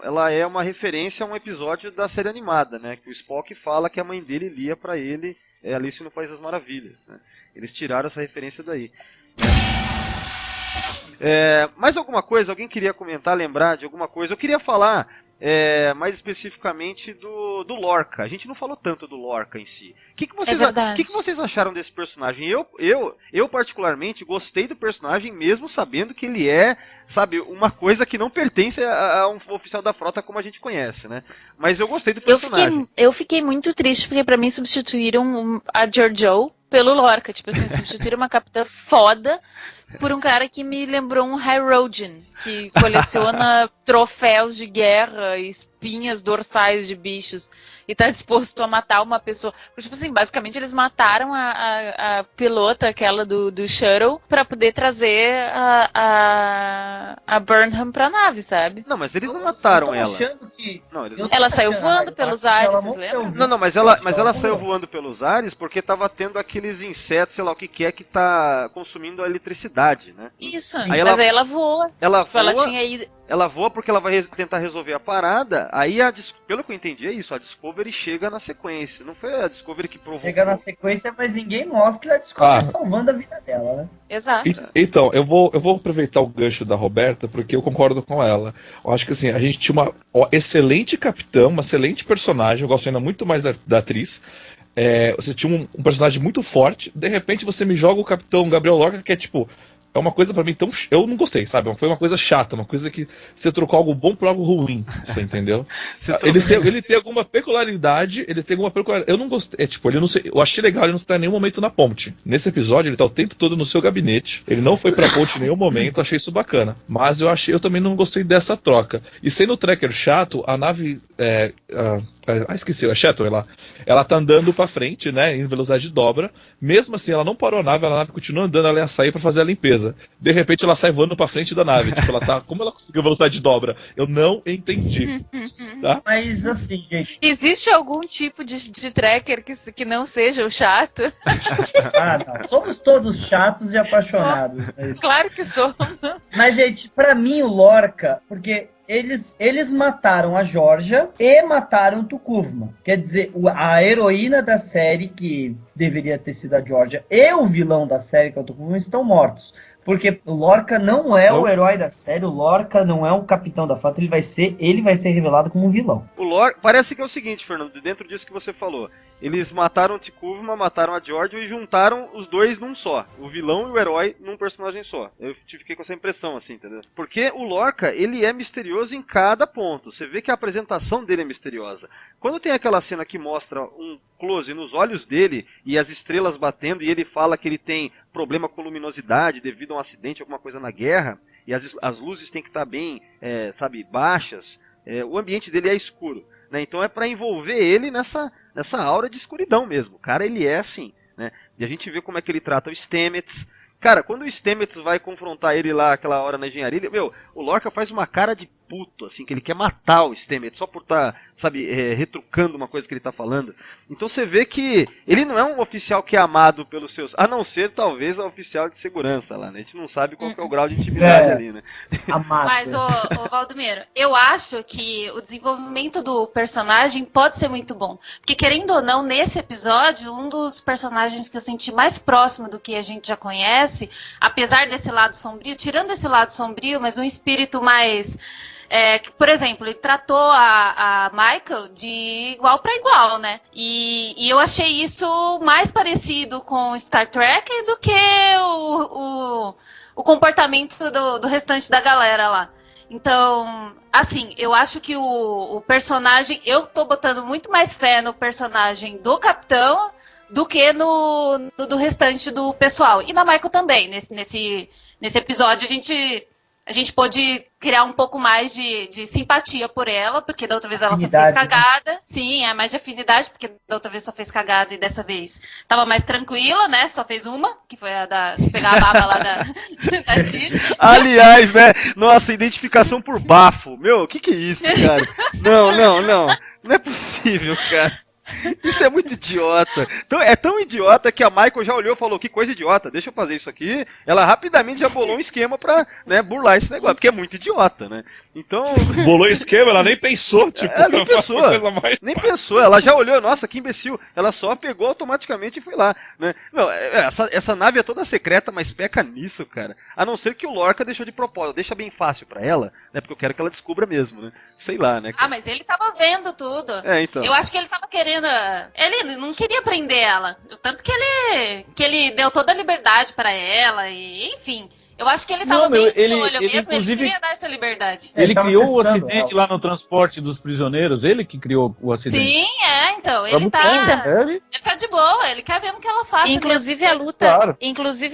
ela é uma referência a um episódio da série animada, né? Que o Spock fala que a mãe dele lia pra ele Alice no País das Maravilhas, né? Eles tiraram essa referência daí. Mais alguma coisa? Alguém queria comentar, lembrar de alguma coisa? Eu queria falar mais especificamente do do Lorca. A gente não falou tanto do Lorca em si. O que vocês acharam desse personagem? Eu particularmente gostei do personagem, mesmo sabendo que ele é, sabe, uma coisa que não pertence a um oficial da frota como a gente conhece, né? Mas eu gostei do personagem. Eu fiquei muito triste, porque pra mim substituíram a Georgiou pelo Lorca. Tipo assim, substituíram uma capitã foda por um cara que me lembrou um Hirogen, que coleciona troféus de guerra, espinhas dorsais de bichos, e tá disposto a matar uma pessoa. Tipo assim, basicamente eles mataram a pilota, aquela do Shuttle, pra poder trazer a Burnham pra nave, sabe? Não, mas eles não mataram ela. Ela saiu voando pelos ares, vocês lembram? Não, mas ela saiu voando pelos ares porque tava tendo aqueles insetos, sei lá o que é, que tá consumindo a eletricidade, né? Isso, aí ela voa. Ela tinha ido... Ela voa porque ela vai tentar resolver a parada, aí, pelo que eu entendi, é isso, a Discovery chega na sequência. Não foi a Discovery que provocou. Chega na sequência, mas ninguém mostra a Discovery salvando a vida dela, né? Exato. Então, eu vou aproveitar o gancho da Roberta, porque eu concordo com ela. Eu acho que assim, a gente tinha uma excelente capitã, uma excelente personagem, eu gosto ainda muito mais da atriz. Você tinha um personagem muito forte, de repente você me joga o capitão Gabriel Lorca, que é tipo... É uma coisa pra mim tão... Eu não gostei, sabe? Foi uma coisa chata, uma coisa que você trocou algo bom por algo ruim, você entendeu? Ele tem alguma peculiaridade, eu não gostei, ele não sei, eu achei legal ele não estar em nenhum momento na ponte. Nesse episódio ele tá o tempo todo no seu gabinete, ele não foi pra ponte em nenhum momento, achei isso bacana. Mas eu também não gostei dessa troca. E sendo o tracker chato, a nave... esqueci, a Shuttle, ela tá andando pra frente, né, em velocidade de dobra. Mesmo assim, ela não parou a nave continua andando, ela ia sair pra fazer a limpeza. De repente, ela sai voando pra frente da nave. Como ela conseguiu velocidade de dobra? Eu não entendi. Tá? Mas assim, gente... Existe algum tipo de tracker que não seja o chato? Não. Somos todos chatos e apaixonados. Claro que somos. Mas, gente, pra mim, o Lorca... Porque... Eles mataram a Georgia e mataram Tukuvma. Quer dizer, a heroína da série, que deveria ter sido a Georgia, e o vilão da série, que é o Tukuvma, estão mortos. Porque o Lorca não é o herói da série, o Lorca não é o capitão da frota, ele vai ser revelado como um vilão. O Lorca, parece que é o seguinte, Fernando, dentro disso que você falou. Eles mataram o Tukuvma, mataram a Georgia e juntaram os dois num só. O vilão e o herói num personagem só. Eu fiquei com essa impressão, assim, entendeu? Porque o Lorca, ele é misterioso em cada ponto. Você vê que a apresentação dele é misteriosa. Quando tem aquela cena que mostra um close nos olhos dele e as estrelas batendo e ele fala que ele tem problema com luminosidade devido a um acidente, alguma coisa na guerra, e as luzes têm que estar bem, baixas, o ambiente dele é escuro. Né? Então é para envolver ele nessa aura de escuridão mesmo. O cara, ele é assim, né? E a gente vê como é que ele trata o Stamets. Cara, quando o Stamets vai confrontar ele lá aquela hora na engenharia, o Lorca faz uma cara de puto, assim, que ele quer matar o Stamets só por estar, retrucando uma coisa que ele tá falando. Então você vê que ele não é um oficial que é amado pelos seus... A não ser, talvez, o oficial de segurança lá, né? A gente não sabe qual que é o grau de intimidade ali, né? Mas, ô Valdomiro, eu acho que o desenvolvimento do personagem pode ser muito bom. Porque, querendo ou não, nesse episódio, um dos personagens que eu senti mais próximo do que a gente já conhece, apesar desse lado sombrio, tirando esse lado sombrio, mas um espírito mais... por exemplo, ele tratou a Michael de igual para igual, né? E eu achei isso mais parecido com Star Trek do que o comportamento do restante da galera lá. Então, assim, eu acho que o personagem... Eu tô botando muito mais fé no personagem do Capitão do que do restante do pessoal. E na Michael também. Nesse episódio, a gente pôde criar um pouco mais de simpatia por ela, porque da outra vez ela só fez cagada. Né? Sim, é mais de afinidade, porque da outra vez só fez cagada e dessa vez tava mais tranquila, né? Só fez uma, que foi a de pegar a baba lá da tia. Aliás, né? Nossa, identificação por bafo. Meu, o que é isso, cara? Não. Não é possível, cara. Isso é muito idiota. Então, é tão idiota que a Michael já olhou e falou, que coisa idiota, deixa eu fazer isso aqui. Ela rapidamente já bolou um esquema pra, né, burlar esse negócio, porque é muito idiota, né? Então... Bolou esquema, ela nem pensou, tipo... Nem pensou, nem pensou. Ela já olhou, nossa, que imbecil. Ela só pegou automaticamente e foi lá, né? Não, essa nave é toda secreta, mas peca nisso, cara. A não ser que o Lorca deixou de propósito. Deixa bem fácil pra ela, né? Porque eu quero que ela descubra mesmo, né? Sei lá, né? Ah, mas ele tava vendo tudo. Então. Eu acho que ele tava querendo... Ele não queria prender ela. Tanto que ele deu toda a liberdade pra ela, e enfim... Eu acho que ele tava bem de olho mesmo, ele queria dar essa liberdade. Ele criou o acidente lá no transporte dos prisioneiros, ele que criou o acidente. Sim, então, ele tá de boa, ele quer mesmo que ela faça. Inclusive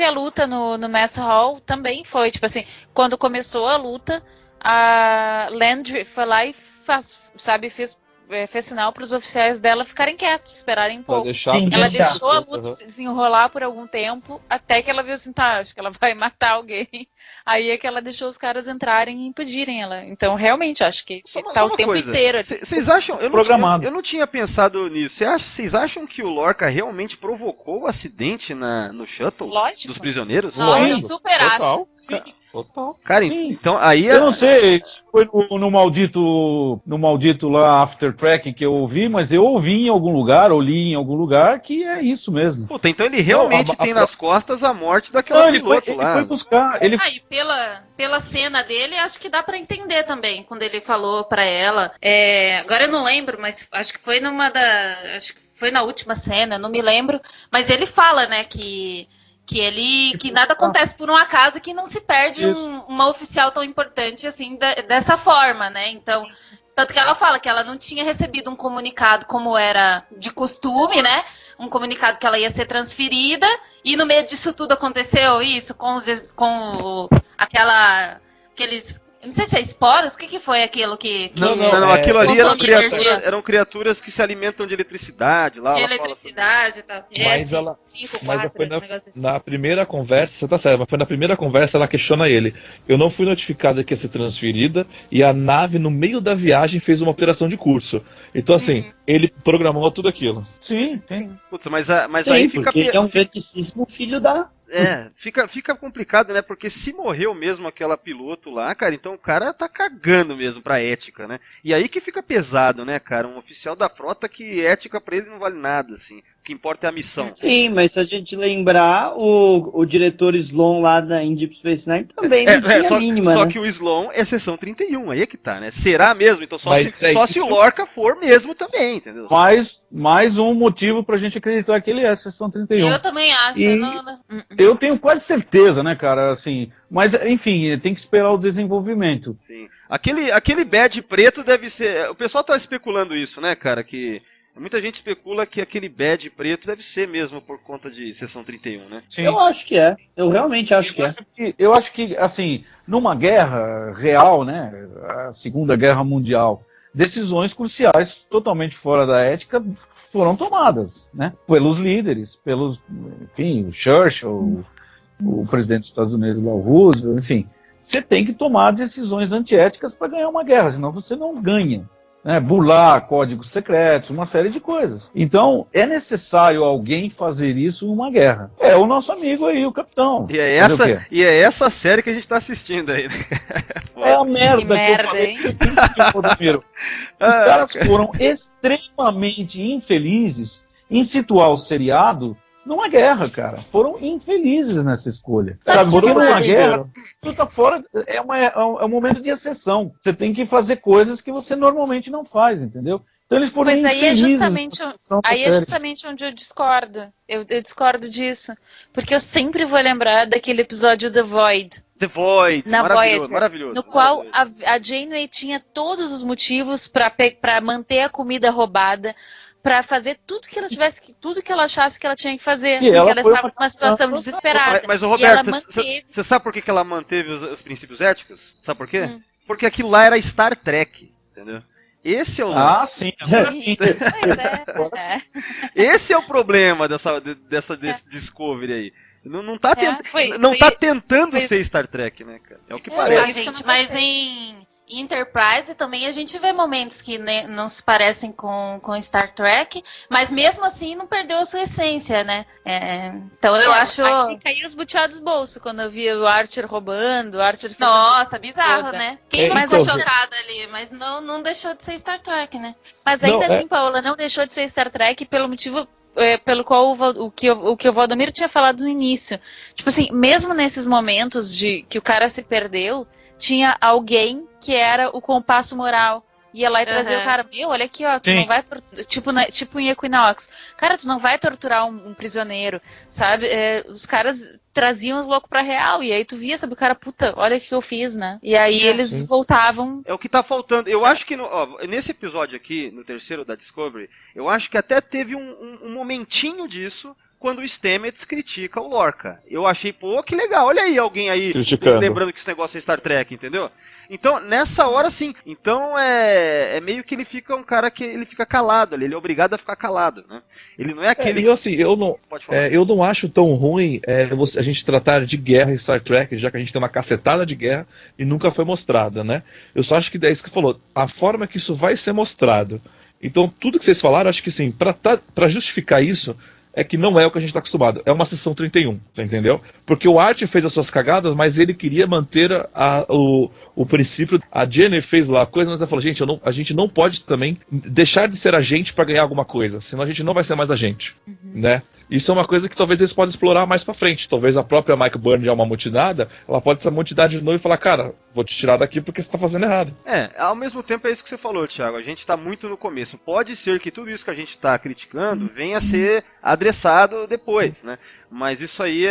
a luta no Mess Hall também foi, tipo assim, quando começou a luta, a Landry foi lá e fez sinal para os oficiais dela ficarem quietos, esperarem um pouco. Ela deixou a luta se desenrolar por algum tempo, até que ela viu assim, acho que ela vai matar alguém. Aí é que ela deixou os caras entrarem e impedirem ela. Então, realmente, acho que tá o tempo inteiro. Vocês acham... Eu não tinha pensado nisso. Vocês acham que o Lorca realmente provocou o acidente no shuttle? Lógico. Dos prisioneiros? Eu super acho. Total. Cara, então aí... Eu não sei se foi no maldito lá After Tracking que eu ouvi, mas eu ouvi em algum lugar, ou li em algum lugar, que é isso mesmo. Puta, então ele realmente tem nas costas a morte daquela piloto lá. Ele foi buscar... E pela cena dele, acho que dá pra entender também, quando ele falou pra ela. Agora eu não lembro, mas acho que foi acho que foi na última cena, não me lembro. Mas ele fala, né, que nada acontece por um acaso, que não se perde uma oficial tão importante assim dessa forma, né? Então, tanto que ela fala que ela não tinha recebido um comunicado como era de costume, né? Um comunicado que ela ia ser transferida, e no meio disso tudo aconteceu isso com aqueles... Não sei se é esporos, o que foi aquilo que... Não, aquilo ali eram criaturas que se alimentam de eletricidade. Lá, de eletricidade e tal. Mas foi na primeira conversa, você tá certo, mas foi na primeira conversa ela questiona ele. Eu não fui notificada que ia ser transferida, e a nave no meio da viagem fez uma alteração de curso. Então assim, ele programou tudo aquilo. Sim. Putz, mas aí fica... Porque é um feticíssimo filho da... Fica complicado, né? Porque se morreu mesmo aquela piloto lá, cara, então o cara tá cagando mesmo pra ética, né? E aí que fica pesado, né, cara? Um oficial da frota que ética pra ele não vale nada, assim. O que importa é a missão. Sim, mas se a gente lembrar, o diretor Sloan lá em Deep Space Nine também não tinha mínima, Só né? que o Sloan é seção 31, aí é que tá, né? Será mesmo? Então só se o Lorca for mesmo também, entendeu? Mais um motivo pra gente acreditar que ele é seção 31. Eu também acho. Eu tenho quase certeza, né, cara, assim... Mas, enfim, tem que esperar o desenvolvimento. Sim. Aquele badge preto deve ser... O pessoal tá especulando isso, né, cara, que... Muita gente especula que aquele badge preto deve ser mesmo por conta de seção 31, né? Sim. Eu acho que é. Eu realmente acho que é. Eu acho que, assim, numa guerra real, né, a Segunda Guerra Mundial, decisões cruciais totalmente fora da ética foram tomadas, né? Pelos líderes, enfim, o Churchill, o presidente dos Estados Unidos, lá, o Roosevelt, enfim. Você tem que tomar decisões antiéticas para ganhar uma guerra, senão você não ganha. Né, burlar códigos secretos, uma série de coisas. Então, é necessário alguém fazer isso numa guerra. É o nosso amigo aí, o capitão. E é essa série que a gente tá assistindo aí. É a merda que eu falei. Os caras foram extremamente infelizes em situar o seriado numa guerra, cara. Foram infelizes nessa escolha. Sabe, porque numa guerra, tu tá fora, é um momento de exceção. Você tem que fazer coisas que você normalmente não faz, entendeu? Então eles foram infelizes. Aí é justamente onde eu discordo. Eu discordo disso. Porque eu sempre vou lembrar daquele episódio The Void. The Void, maravilhoso. No qual a Janeway tinha todos os motivos para manter a comida roubada, para fazer tudo que ela achasse que ela tinha que fazer, porque ela estava numa situação desesperada. Mas Roberto, você sabe por que ela manteve os princípios éticos? Sabe por quê? Porque aquilo lá era Star Trek, entendeu? Esse é o lance. Ah, sim. Esse é o problema desse Discovery aí. Não tá tentando ser Star Trek, né, cara? É o que parece. Gente, mas em Enterprise também a gente vê momentos que não se parecem com Star Trek, mas mesmo assim não perdeu a sua essência, né? Então eu acho... Aí caiu os buteados do bolso quando eu vi o Archer roubando, o Archer... Nossa, bizarro, toda. Né? Quem não então, ficou chocado ali, mas não deixou de ser Star Trek, né? Mas ainda assim, Paola, não deixou de ser Star Trek pelo motivo... pelo qual o que o Valdomiro tinha falado no início. Tipo assim, mesmo nesses momentos de que o cara se perdeu, tinha alguém que era o compasso moral. Ia lá e trazia o cara, olha aqui, ó, tu não vai tipo em Equinox. Cara, tu não vai torturar um prisioneiro, sabe? Os caras traziam os loucos pra real, e aí tu via, sabe, o cara, puta, olha o que eu fiz, né? E aí eles voltavam. É o que tá faltando. Eu acho que nesse episódio aqui, no terceiro da Discovery, eu acho que até teve um momentinho disso, quando o Stamets critica o Lorca. Eu achei, que legal, olha aí alguém aí criticando. Lembrando que esse negócio é Star Trek, entendeu? Então, nessa hora sim. Então, é meio que ele fica um cara que ele fica calado ali, ele é obrigado a ficar calado, né? Ele não é aquele... eu não acho tão ruim a gente tratar de guerra em Star Trek, já que a gente tem uma cacetada de guerra e nunca foi mostrada, né? Eu só acho que é isso que você falou, a forma que isso vai ser mostrado. Então, tudo que vocês falaram, acho que sim, pra justificar isso, é que não é o que a gente está acostumado. É uma sessão 31, você entendeu? Porque o Archer fez as suas cagadas, mas ele queria manter o princípio. A Jenny fez lá a coisa, mas ela falou, gente, a gente não pode também deixar de ser a gente para ganhar alguma coisa, senão a gente não vai ser mais a gente, né? Isso é uma coisa que talvez eles possam explorar mais pra frente. Talvez a própria Mike Burney, já uma amotinada, ela pode se amotinar de novo e falar, cara, vou te tirar daqui porque você tá fazendo errado. Ao mesmo tempo é isso que você falou, Thiago. A gente tá muito no começo. Pode ser que tudo isso que a gente tá criticando venha a ser adressado depois, né? Mas isso aí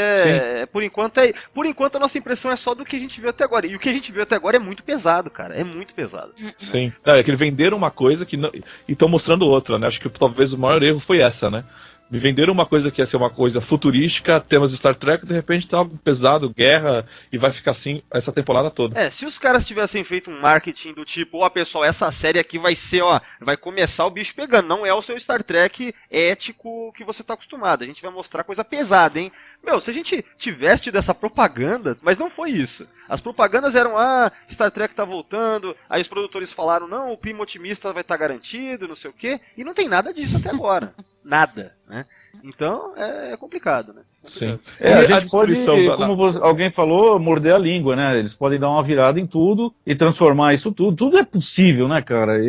por enquanto a nossa impressão é só do que a gente viu até agora. E o que a gente viu até agora é muito pesado, cara. É muito pesado. Sim. É que eles venderam uma coisa e estão mostrando outra, né? Acho que talvez o maior erro foi essa, né? Me venderam uma coisa que ia ser uma coisa futurística, temas de Star Trek, de repente tá algo pesado, guerra, e vai ficar assim essa temporada toda. Se os caras tivessem feito um marketing do tipo, pessoal, essa série aqui vai ser, vai começar o bicho pegando, não é o seu Star Trek ético que você tá acostumado, a gente vai mostrar coisa pesada, hein? Se a gente tivesse tido essa propaganda, mas não foi isso. As propagandas eram, Star Trek tá voltando, aí os produtores falaram, não, o clima otimista vai estar garantido, não sei o quê, e não tem nada disso até agora. Nada, né? Então é complicado, né? Sim. A gente pode, como alguém falou, morder a língua, né? Eles podem dar uma virada em tudo e transformar isso tudo. Tudo é possível, né, cara?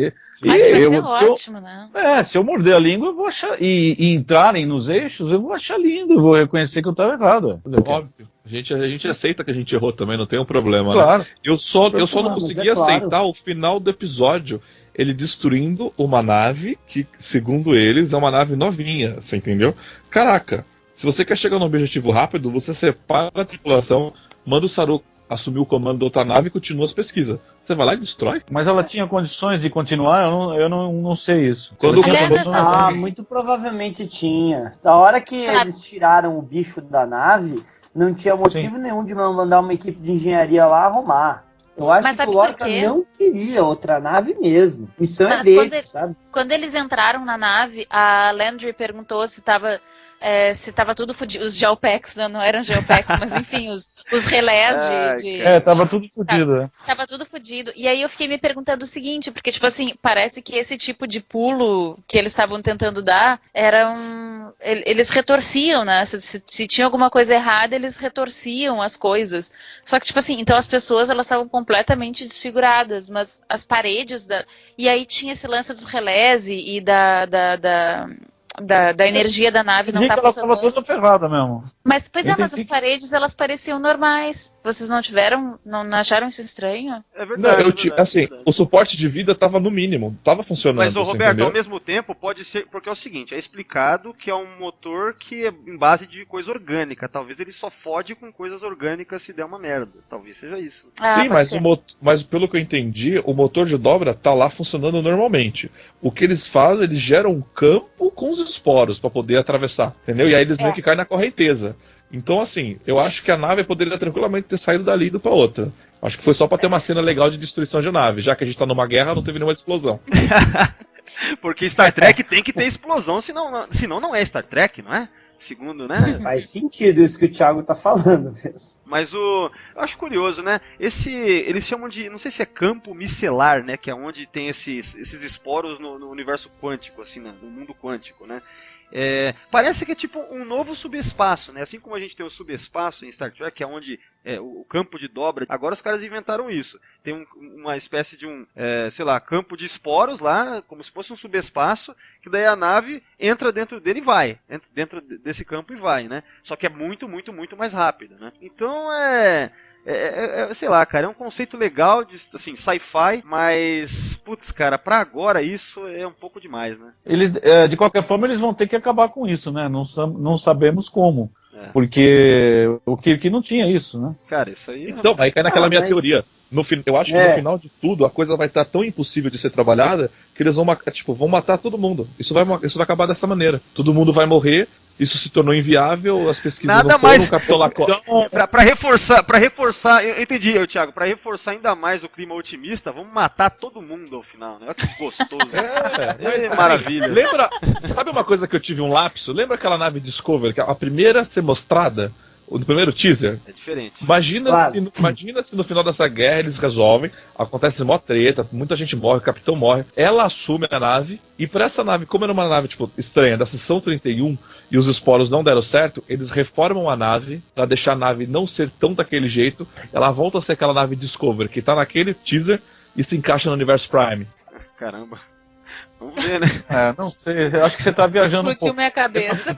Vai ser ótimo, né? Se eu morder a língua, eu vou achar. E entrarem nos eixos, eu vou achar lindo, eu vou reconhecer que eu estava errado. Óbvio. A gente aceita que a gente errou também, não tem um problema, claro. Né? Eu só não consegui aceitar o final do episódio. Ele destruindo uma nave que, segundo eles, é uma nave novinha, você entendeu? Caraca, se você quer chegar num objetivo rápido, você separa a tripulação, manda o Saru assumir o comando da outra nave e continua as pesquisas. Você vai lá e destrói. Mas ela tinha condições de continuar? Eu não sei isso. Muito provavelmente tinha. Da hora que eles tiraram o bicho da nave, não tinha motivo nenhum de mandar uma equipe de engenharia lá arrumar. Eu acho que o Lorca não queria outra nave mesmo. Missão é dele, sabe? Quando eles entraram na nave, a Landry perguntou se tava tudo fudido. Os Geopacks, não eram Geopacks, mas enfim, os relés tava tudo fudido. Tava tudo fudido. E aí eu fiquei me perguntando o seguinte, porque, tipo assim, parece que esse tipo de pulo que eles estavam tentando dar eles retorciam, né? Se tinha alguma coisa errada, eles retorciam as coisas. Só que, tipo assim, então as pessoas, elas estavam completamente desfiguradas, mas as paredes E aí tinha esse lance dos relés e da energia da nave não tá funcionando. Ela estava toda ferrada mesmo. Mas, mas as paredes, elas pareciam normais. Vocês não acharam isso estranho? É verdade. O suporte de vida estava no mínimo, estava funcionando. Mas, Roberto, entendeu? ao mesmo tempo, pode ser, porque é o seguinte, é explicado que é um motor que é em base de coisa orgânica. Talvez ele só fode com coisas orgânicas se der uma merda. Talvez seja isso. Sim, mas pelo que eu entendi, o motor de dobra tá lá funcionando normalmente. O que eles fazem, eles geram um campo com os esporos para poder atravessar, entendeu? E aí eles meio que caem na correnteza. Então, assim, eu acho que a nave poderia tranquilamente ter saído dali e ido para outra. Acho que foi só para ter uma cena legal de destruição de nave. Já que a gente tá numa guerra, não teve nenhuma explosão. Porque Star Trek tem que ter explosão, senão não é Star Trek, não é? segundo, né? Faz sentido isso que o Thiago tá falando mesmo. Mas eu acho curioso, né? Eles chamam de, não sei se é campo micelar, né? Que é onde tem esses esporos no universo quântico, assim, no mundo quântico, né? Parece que é tipo um novo subespaço, né? Assim como a gente tem o subespaço em Star Trek, que é onde o campo de dobra. Agora os caras inventaram isso. Tem uma espécie de campo de esporos lá, como se fosse um subespaço, que daí a nave entra dentro dele e vai. Entra dentro desse campo e vai, né? Só que é muito, muito, muito mais rápido, né? Então sei lá, cara, é um conceito legal de, assim, sci-fi, mas, putz, cara, pra agora isso é um pouco demais, né? Eles, de qualquer forma, eles vão ter que acabar com isso, né? Não sabemos como. Porque o Kirk não tinha isso, né? Cara, isso aí... Então, aí cai naquela minha teoria. Eu acho que no final de tudo, a coisa vai estar tão impossível de ser trabalhada que eles vão matar todo mundo. Isso vai acabar dessa maneira. Todo mundo vai morrer. Isso se tornou inviável, as pesquisas nada não foram, mais... o Capitão Lacroix... Pra reforçar, eu entendi, Thiago, pra reforçar ainda mais o clima otimista, vamos matar todo mundo ao final, né? Olha que gostoso. Maravilha. Sabe uma coisa que eu tive um lapso? Lembra aquela nave Discovery, que a primeira a ser mostrada, no primeiro teaser? É diferente. Imagina se no final dessa guerra eles resolvem, acontece mó treta, muita gente morre, o capitão morre, ela assume a nave, e pra essa nave, como era uma nave estranha, da seção 31, e os esporos não deram certo, eles reformam a nave, pra deixar a nave não ser tão daquele jeito, ela volta a ser aquela nave Discovery, que tá naquele teaser, e se encaixa no universo Prime. Caramba. Vamos ver, né? Não sei, eu acho que você tá viajando um pouco. Minha cabeça.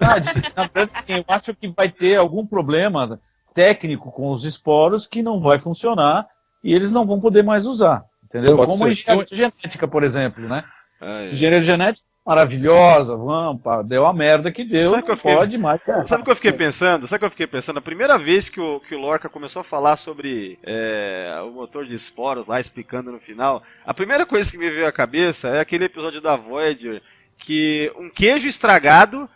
Na verdade, eu acho que vai ter algum problema técnico com os esporos que não vai funcionar e eles não vão poder mais usar, entendeu? Como a engenharia genética, por exemplo, né? Engenharia genética maravilhosa, deu a merda que deu, Sabe não pode mais. Sabe o que eu fiquei pensando? A primeira vez que o Lorca começou a falar sobre o motor de esporos lá, explicando no final, a primeira coisa que me veio à cabeça é aquele episódio da Voyager que um queijo estragado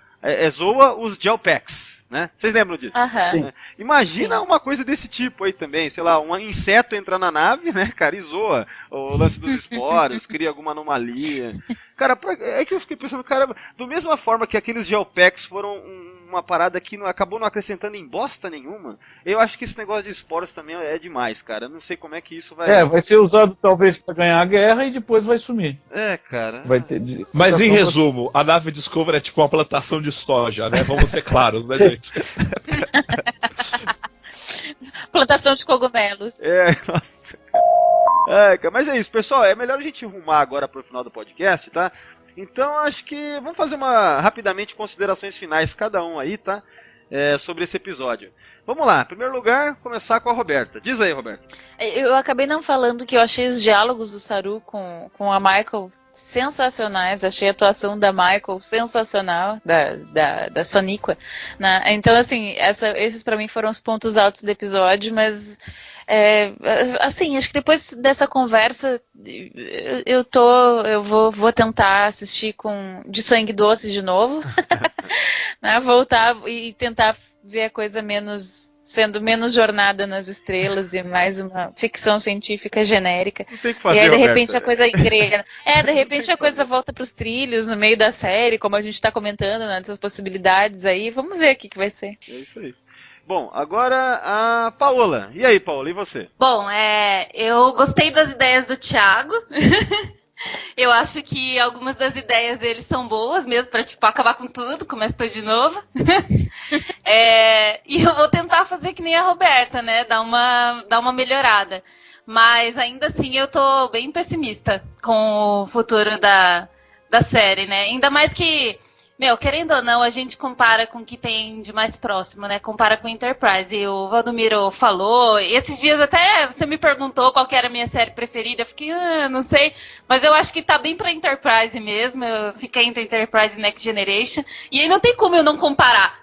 zoa os Gelpacks, né? Vocês lembram disso? Uhum. Imagina uma coisa desse tipo aí também, sei lá, um inseto entra na nave, né, cara, e zoa o lance dos esporos, cria alguma anomalia. Cara, é que eu fiquei pensando, cara, da mesma forma que aqueles Gelpacks foram uma parada que acabou não acrescentando em bosta nenhuma, eu acho que esse negócio de esporos também é demais, cara. Eu não sei como é que isso vai... vai ser usado talvez para ganhar a guerra e depois vai sumir. Cara... Vai ter Mas em resumo, a nave Discovery é tipo uma plantação de soja, né? Vamos ser claros, né, gente? Plantação de cogumelos. Nossa. Mas é isso, pessoal. É melhor a gente rumar agora pro final do podcast, tá? Então acho que vamos fazer rapidamente considerações finais, cada um aí, tá? Sobre esse episódio. Vamos lá, em primeiro lugar, começar com a Roberta. Diz aí, Roberta. Eu acabei não falando que eu achei os diálogos do Saru com a Michael sensacionais, achei a atuação da Michael sensacional, da Saniqua, né? Então, assim, esses pra mim foram os pontos altos do episódio, mas assim, acho que depois dessa conversa eu vou tentar assistir de sangue doce de novo, né? Voltar e tentar ver a coisa sendo menos jornada nas estrelas e mais uma ficção científica genérica. Não tem que fazer, e aí, de Roberta. repente, a coisa engrena. De repente a coisa volta pros trilhos no meio da série, como a gente tá comentando, né, dessas possibilidades aí. Vamos ver o que vai ser. É isso aí. Bom, agora a Paola. E aí, Paola, e você? Bom, eu gostei das ideias do Thiago. Eu acho que algumas das ideias dele são boas mesmo, pra acabar com tudo, começa tudo de novo. E eu vou tentar fazer que nem a Roberta, né? Dar uma melhorada. Mas ainda assim eu tô bem pessimista com o futuro da série, né? Ainda mais que, querendo ou não, a gente compara com o que tem de mais próximo, né? Compara com Enterprise. E o Valdomiro falou, e esses dias até você me perguntou qual que era a minha série preferida. Eu fiquei, não sei. Mas eu acho que tá bem pra Enterprise mesmo. Eu fiquei entre Enterprise e Next Generation. E aí não tem como eu não comparar.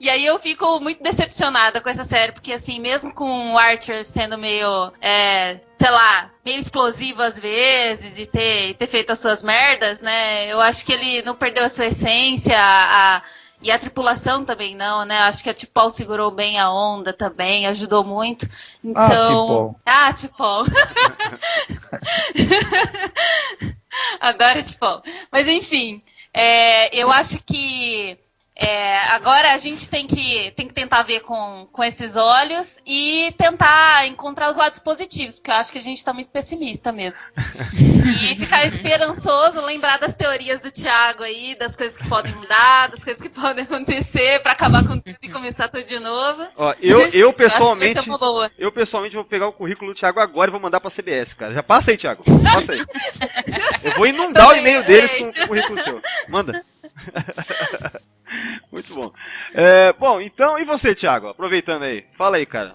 E aí eu fico muito decepcionada com essa série. Porque assim, mesmo com o Archer sendo meio... sei lá, meio explosivo às vezes e ter feito as suas merdas, né? Eu acho que ele não perdeu a sua essência, e a tripulação também não, né? Acho que a T'Pol segurou bem a onda também, ajudou muito. Então... T'Pol. Adoro a T'Pol. Mas enfim, eu acho que Agora a gente tem que tentar ver com esses olhos e tentar encontrar os lados positivos, porque eu acho que a gente tá muito pessimista mesmo. E ficar esperançoso, lembrar das teorias do Thiago aí, das coisas que podem mudar, das coisas que podem acontecer pra acabar com tudo e começar tudo de novo. Ó, eu pessoalmente vou pegar o currículo do Thiago agora e vou mandar pra CBS, cara. Já passa aí, Thiago. Passa aí. Eu vou inundar o e-mail deles com o currículo seu. Manda. Muito bom. Bom, então, e você, Thiago? Aproveitando aí, fala aí, cara,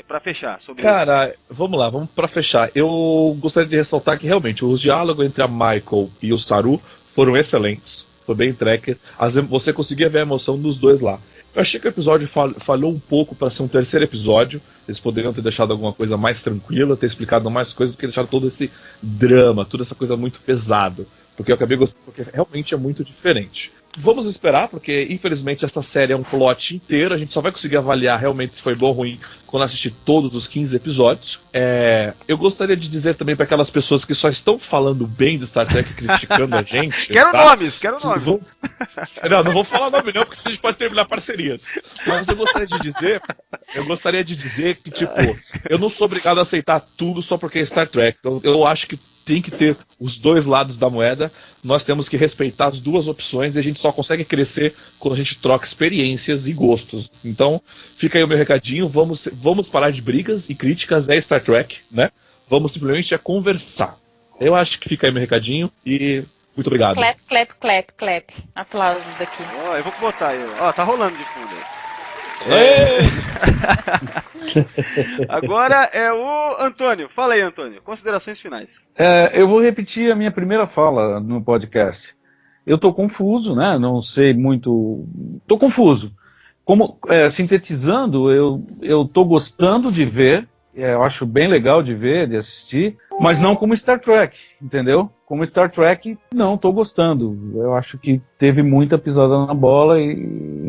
pra fechar. Cara, vamos lá, vamos pra fechar. Eu gostaria de ressaltar que realmente os diálogos entre a Michael e o Saru foram excelentes. Foi bem tracker. Você conseguia ver a emoção dos dois lá. Eu achei que o episódio falhou um pouco para ser um terceiro episódio. Eles poderiam ter deixado alguma coisa mais tranquila, ter explicado mais coisas, do que deixaram todo esse drama, toda essa coisa muito pesada. Porque eu acabei gostando, porque realmente é muito diferente. Vamos esperar, porque infelizmente essa série é um plot inteiro. A gente só vai conseguir avaliar realmente se foi bom ou ruim quando assistir todos os 15 episódios. Eu gostaria de dizer também para aquelas pessoas que só estão falando bem de Star Trek, criticando a gente. Quero nomes. Não vou falar nome não, porque a gente pode terminar parcerias. Mas eu gostaria de dizer que, tipo, eu não sou obrigado a aceitar tudo só porque é Star Trek. Eu acho que tem que ter os dois lados da moeda, nós temos que respeitar as duas opções e a gente só consegue crescer quando a gente troca experiências e gostos. Então, fica aí o meu recadinho, vamos parar de brigas e críticas, é Star Trek, né? Vamos simplesmente conversar. Eu acho que fica aí meu recadinho e muito obrigado. Clap, clap, clap, clap. Aplausos daqui. Eu vou botar aí. Tá rolando de fundo aí. Agora é o Antônio. Fala aí, Antônio. Considerações finais. Eu vou repetir a minha primeira fala no podcast. Eu tô confuso, né? Não sei muito. Tô confuso. Sintetizando, eu tô gostando de ver. Eu acho bem legal de ver, de assistir, mas não como Star Trek, entendeu? Como Star Trek, não tô gostando. Eu acho que teve muita pisada na bola e,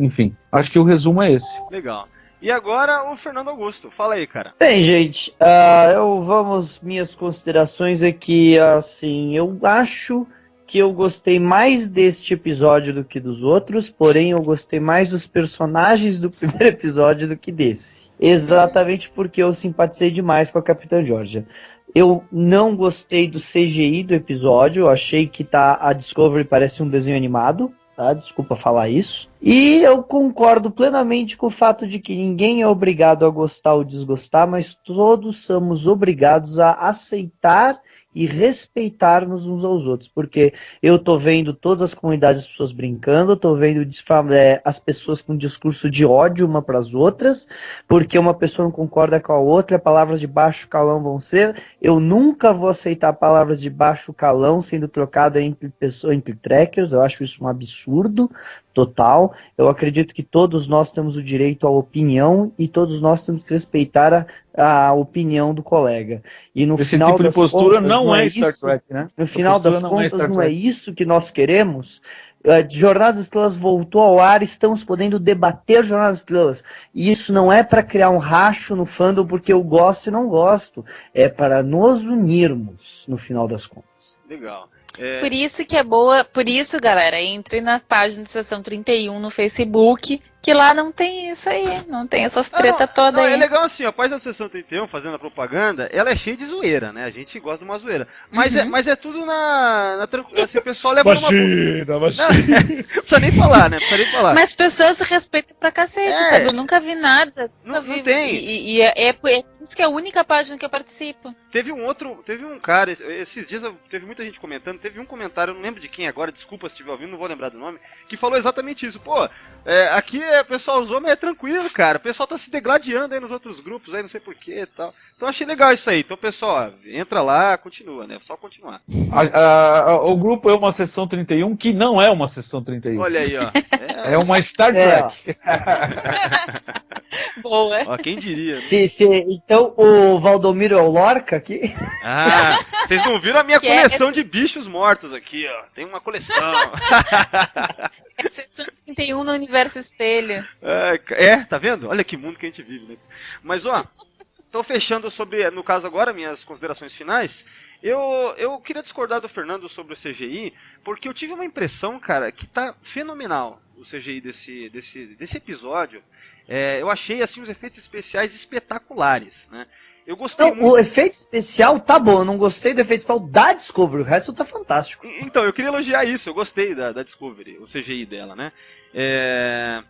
enfim. Acho que o resumo é esse. Legal. E agora o Fernando Augusto. Fala aí, cara. Bem, gente, minhas considerações é que, assim, eu acho que eu gostei mais deste episódio do que dos outros, porém eu gostei mais dos personagens do primeiro episódio do que desse. Exatamente porque eu simpatizei demais com a Capitã Georgia. Eu não gostei do CGI do episódio, eu achei que a Discovery parece um desenho animado, tá? Desculpa falar isso. E eu concordo plenamente com o fato de que ninguém é obrigado a gostar ou desgostar, mas todos somos obrigados a aceitar e respeitar-nos uns aos outros, porque eu tô vendo todas as comunidades, as pessoas brincando, eu tô vendo as pessoas com discurso de ódio uma para as outras, porque uma pessoa não concorda com a outra, palavras de baixo calão vão ser, eu nunca vou aceitar palavras de baixo calão sendo trocadas entre trackers, eu acho isso um absurdo total. Eu acredito que todos nós temos o direito à opinião e todos nós temos que respeitar a opinião do colega. E no Esse final tipo de postura contas, não é Star isso, Trek, né? No final das contas, não é isso que nós queremos. Jornada das Estrelas voltou ao ar, estamos podendo debater Jornada das Estrelas. E isso não é para criar um racho no fandom porque eu gosto e não gosto. É para nos unirmos, no final das contas. Legal. Por isso que é boa, por isso, galera, entre na página de Sessão 31 no Facebook, que lá não tem isso aí, não tem essas tretas todas aí. É legal assim, a página da Sessão 31, fazendo a propaganda, ela é cheia de zoeira, né? A gente gosta de uma zoeira. Mas é tudo na assim, o pessoal leva Imagina. Não precisa nem falar, né? Mas pessoas se respeitam pra cacete, sabe? Eu nunca vi nada. Não tem. E é por isso que é a única página que eu participo. Teve um cara, esses dias teve muita gente comentando, teve um comentário, eu não lembro de quem agora, desculpa se estiver ouvindo, não vou lembrar do nome, que falou exatamente isso. Pô, aqui o pessoal usou, mas é tranquilo, cara. O pessoal tá se degladiando aí nos outros grupos, aí não sei porquê e tal. Então achei legal isso aí. Então, pessoal, entra lá, continua, né? Só continuar. O grupo é uma Sessão 31 que não é uma Sessão 31. Olha aí, ó. É uma Star Trek. Boa. Ó, quem diria? Né? Então o Valdomiro é o Lorca aqui? Vocês não viram a minha coleção de bichos mortos aqui, ó. Tem uma coleção. É 31 no Universo Espelho. Tá vendo? Olha que mundo que a gente vive, né? Mas, ó, tô fechando no caso agora, minhas considerações finais. Eu queria discordar do Fernando sobre o CGI, porque eu tive uma impressão, cara, que tá fenomenal. o CGI desse episódio, eu achei assim os efeitos especiais espetaculares, né? Eu gostei muito. O efeito especial tá bom, eu não gostei do efeito especial da Discovery, o resto tá fantástico. Então, eu queria elogiar isso, eu gostei da Discovery, o CGI dela, né? É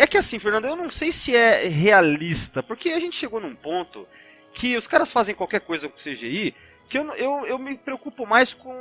que assim, Fernando, eu não sei se é realista, porque a gente chegou num ponto que os caras fazem qualquer coisa com CGI, que eu me preocupo mais com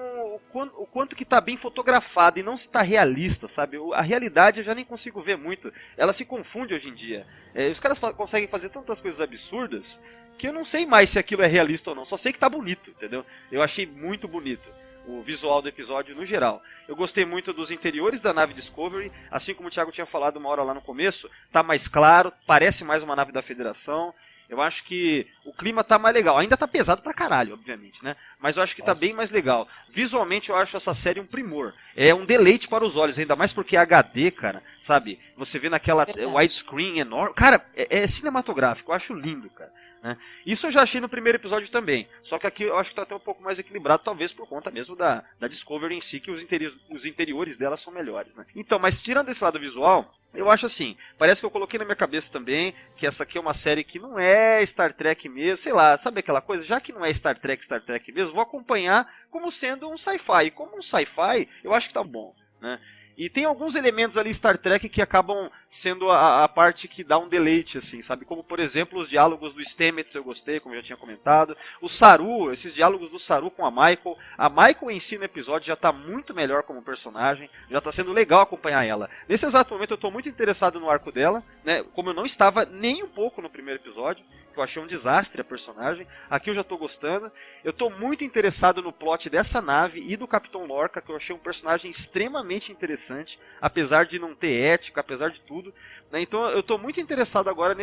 o quanto que tá bem fotografado e não se tá realista, sabe? A realidade eu já nem consigo ver muito, ela se confunde hoje em dia. Os caras conseguem fazer tantas coisas absurdas que eu não sei mais se aquilo é realista ou não, só sei que tá bonito, entendeu? Eu achei muito bonito o visual do episódio no geral. Eu gostei muito dos interiores da nave Discovery, assim como o Thiago tinha falado uma hora lá no começo, tá mais claro, parece mais uma nave da Federação. Eu acho que o clima tá mais legal. Ainda tá pesado pra caralho, obviamente, né? Mas eu acho que tá bem mais legal. Visualmente eu acho essa série um primor. É um deleite para os olhos, ainda mais porque é HD, cara, sabe? Você vê naquela widescreen enorme. Cara, é cinematográfico, eu acho lindo, cara. Né? Isso eu já achei no primeiro episódio também. Só que aqui eu acho que tá até um pouco mais equilibrado, talvez por conta mesmo da Discovery em si, que os interiores dela são melhores, né? Então, mas tirando esse lado visual, eu acho assim, parece que eu coloquei na minha cabeça também que essa aqui é uma série que não é Star Trek mesmo, sei lá, sabe aquela coisa? Já que não é Star Trek mesmo, vou acompanhar como sendo um sci-fi. E como um sci-fi, eu acho que tá bom, né? E tem alguns elementos ali Star Trek que acabam sendo a parte que dá um deleite, assim, sabe? Como, por exemplo, os diálogos do Stamets eu gostei, como eu já tinha comentado. O Saru, esses diálogos do Saru com a Michael. A Michael em si no episódio já tá muito melhor como personagem, já tá sendo legal acompanhar ela. Nesse exato momento eu tô muito interessado no arco dela, né? Como eu não estava nem um pouco no primeiro episódio, que eu achei um desastre a personagem. Aqui eu já tô gostando. Eu tô muito interessado no plot dessa nave e do Capitão Lorca, que eu achei um personagem extremamente interessante, apesar de não ter ética, apesar de tudo, né? Então eu tô muito interessado agora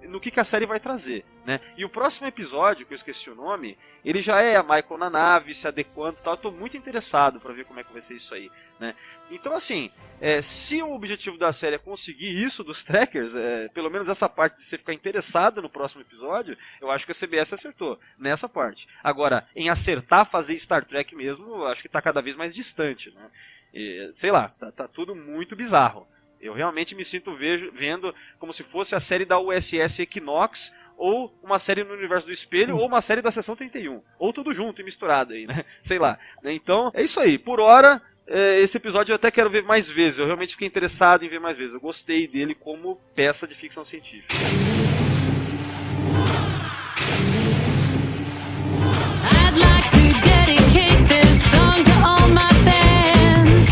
no que a série vai trazer, né? E o próximo episódio, que eu esqueci o nome, ele já é a Michael na nave, se adequando e tal. Eu tô muito interessado pra ver como é que vai ser isso aí, né? Então assim, se o objetivo da série é conseguir isso dos trackers, pelo menos essa parte de você ficar interessado no próximo episódio, eu acho que a CBS acertou nessa parte. Agora, em acertar fazer Star Trek mesmo, eu acho que tá cada vez mais distante, né? Sei lá, tá tudo muito bizarro. Eu realmente me sinto vendo como se fosse a série da USS Equinox, ou uma série no Universo do Espelho, ou uma série da Seção 31. Ou tudo junto e misturado aí, né? Sei lá. Então, é isso aí. Por hora, esse episódio eu até quero ver mais vezes. Eu realmente fiquei interessado em ver mais vezes. Eu gostei dele como peça de ficção científica. I'd like to dedicate this song to all my fans,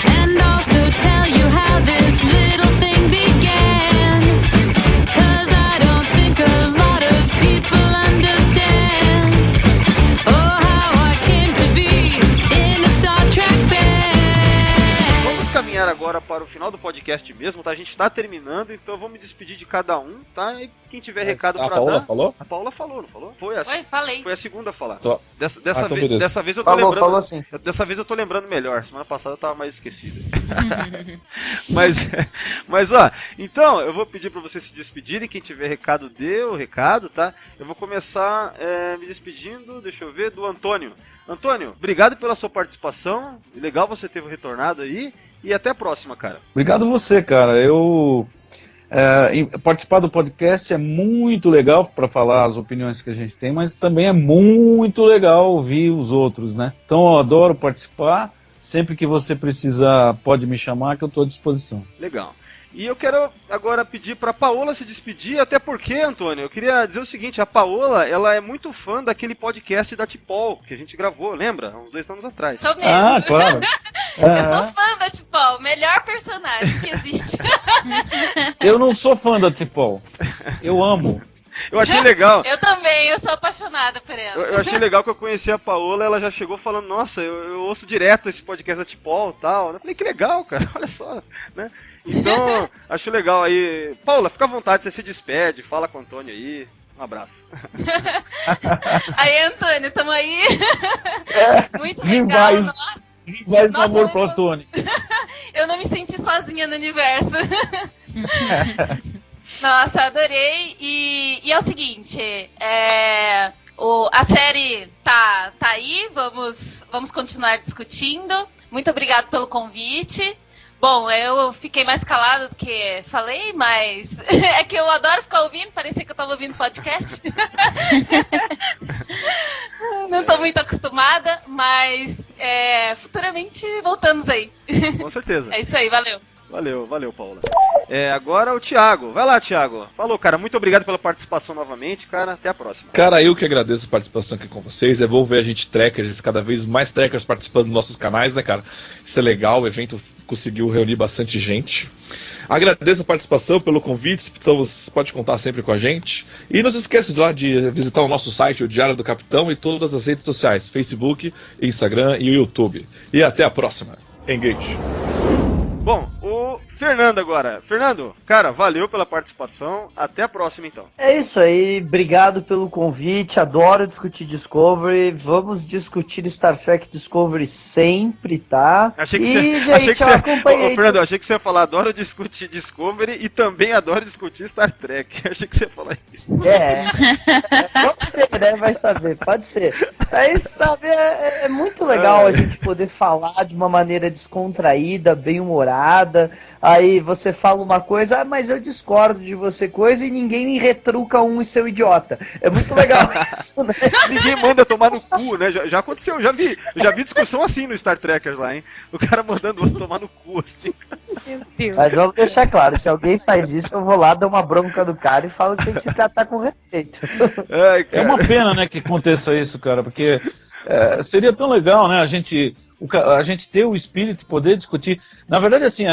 and also tell you how this little thing began, 'cause I don't think a lot of people understand, oh, how I came to be in a Star Trek band. Vamos caminhar agora para o final do podcast mesmo, tá? A gente está terminando, então eu vou me despedir de cada um, tá? E quem tiver recado para dar... A Paula falou? A Paula falou, não falou? Falei. Foi a segunda a falar. Dessa vez eu tô lembrando. Falou sim. Dessa vez eu tô lembrando melhor. Semana passada eu tava mais esquecido. mas ó, então eu vou pedir para vocês se despedirem. Quem tiver recado, dê o recado, tá? Eu vou começar me despedindo, deixa eu ver, do Antônio. Antônio, obrigado pela sua participação. Legal você ter retornado aí. E até a próxima, cara. Obrigado você, cara. Participar do podcast é muito legal para falar as opiniões que a gente tem, mas também é muito legal ouvir os outros, né? Então eu adoro participar. Sempre que você precisar, pode me chamar que eu estou à disposição. Legal. E eu quero agora pedir para a Paola se despedir, até porque, Antônio, eu queria dizer o seguinte, a Paola, ela é muito fã daquele podcast da T'Pol, que a gente gravou, lembra? Uns 2 anos atrás. Sou mesmo. Ah, claro. Eu sou fã da T'Pol, melhor personagem que existe. Eu não sou fã da T'Pol, eu amo. Eu achei legal. Eu também, eu sou apaixonada por ela. Eu achei legal que eu conheci a Paola, ela já chegou falando, nossa, eu ouço direto esse podcast da T'Pol e tal. Eu falei, que legal, cara, olha só, né? Então, acho legal aí. Paula, fica à vontade, você se despede, fala com o Antônio aí. Um abraço. Aí, Antônio, tamo aí. Muito legal. Mais amor pro Antônio. Eu não me senti sozinha no universo. Nossa, adorei. E é o seguinte, a série tá aí, vamos continuar discutindo. Muito obrigado pelo convite. Bom, eu fiquei mais calada do que falei, mas é que eu adoro ficar ouvindo, parecia que eu tava ouvindo podcast. Não tô muito acostumada, mas futuramente voltamos aí. Com certeza. É isso aí, valeu. Valeu, Paula. Agora o Thiago. Vai lá, Thiago. Falou, cara. Muito obrigado pela participação novamente, cara. Até a próxima. Cara, eu que agradeço a participação aqui com vocês. É bom ver a gente trackers, cada vez mais trackers participando dos nossos canais, né, cara? Isso é legal. O evento conseguiu reunir bastante gente. Agradeço a participação, pelo convite. Então você pode contar sempre com a gente. E não se esqueça de visitar o nosso site, o Diário do Capitão, e todas as redes sociais: Facebook, Instagram e YouTube. E até a próxima. Engage. Bom, o Fernando agora. Fernando, cara, valeu pela participação. Até a próxima, então. É isso aí. Obrigado pelo convite. Adoro discutir Discovery. Vamos discutir Star Trek Discovery sempre, tá? Fernando, achei que você ia falar adoro discutir Discovery e também adoro discutir Star Trek. Achei que você ia falar isso. Pode ser, né? Vai saber. Pode ser. Aí, sabe, é muito legal a gente poder falar de uma maneira descontraída, bem-humorada. Aí você fala uma coisa, mas eu discordo de você coisa, e ninguém me retruca e seu idiota. É muito legal isso, né? Ninguém manda tomar no cu, né? Já aconteceu, já vi discussão assim no Star Trekkers lá, hein? O cara mandando o outro tomar no cu, assim. Meu Deus. Mas vamos deixar claro, se alguém faz isso, eu vou lá dar uma bronca do cara e falo que tem que se tratar com respeito. É uma pena, né, que aconteça isso, cara, porque seria tão legal, né, a gente ter o espírito de poder discutir. Na verdade, assim,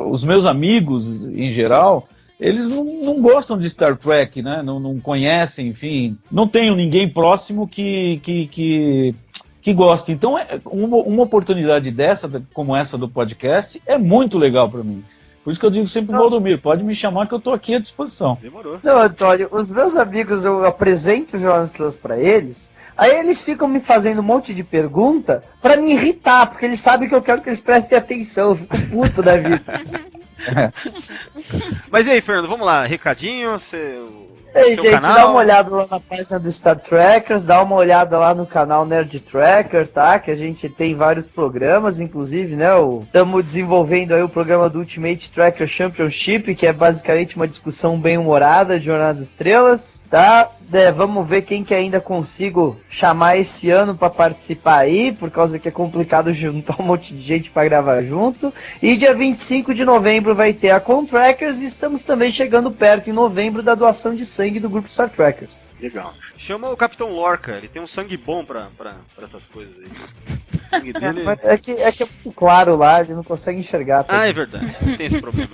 os meus amigos, em geral, eles não gostam de Star Trek, né? Não conhecem, enfim. Não tenho ninguém próximo que goste. Então, uma oportunidade como essa do podcast, é muito legal para mim. Por isso que eu digo sempre, Valdomiro, pode me chamar que eu tô aqui à disposição. Demorou. Não, Antônio, os meus amigos, eu apresento o Jonas Plus pra eles, aí eles ficam me fazendo um monte de pergunta pra me irritar, porque eles sabem que eu quero que eles prestem atenção, eu fico puto da vida. Mas e aí, Fernando, vamos lá, recadinho, Ei, gente, canal. Dá uma olhada lá na página do Star Trekkers, dá uma olhada lá no canal Nerd Tracker, tá? Que a gente tem vários programas, inclusive, né? Estamos desenvolvendo aí o programa do Ultimate Tracker Championship, que é basicamente uma discussão bem-humorada de Jornada das Estrelas, tá? Vamos ver quem que ainda consigo chamar esse ano para participar aí, por causa que é complicado juntar um monte de gente para gravar junto. E dia 25 de novembro vai ter a Contrackers, e estamos também chegando perto, em novembro, da doação de sangue do grupo Star Trekkers. Legal. Chama o Capitão Lorca, ele tem um sangue bom pra essas coisas aí. O sangue dele... é que é muito claro lá, ele não consegue enxergar. É verdade, tem esse problema.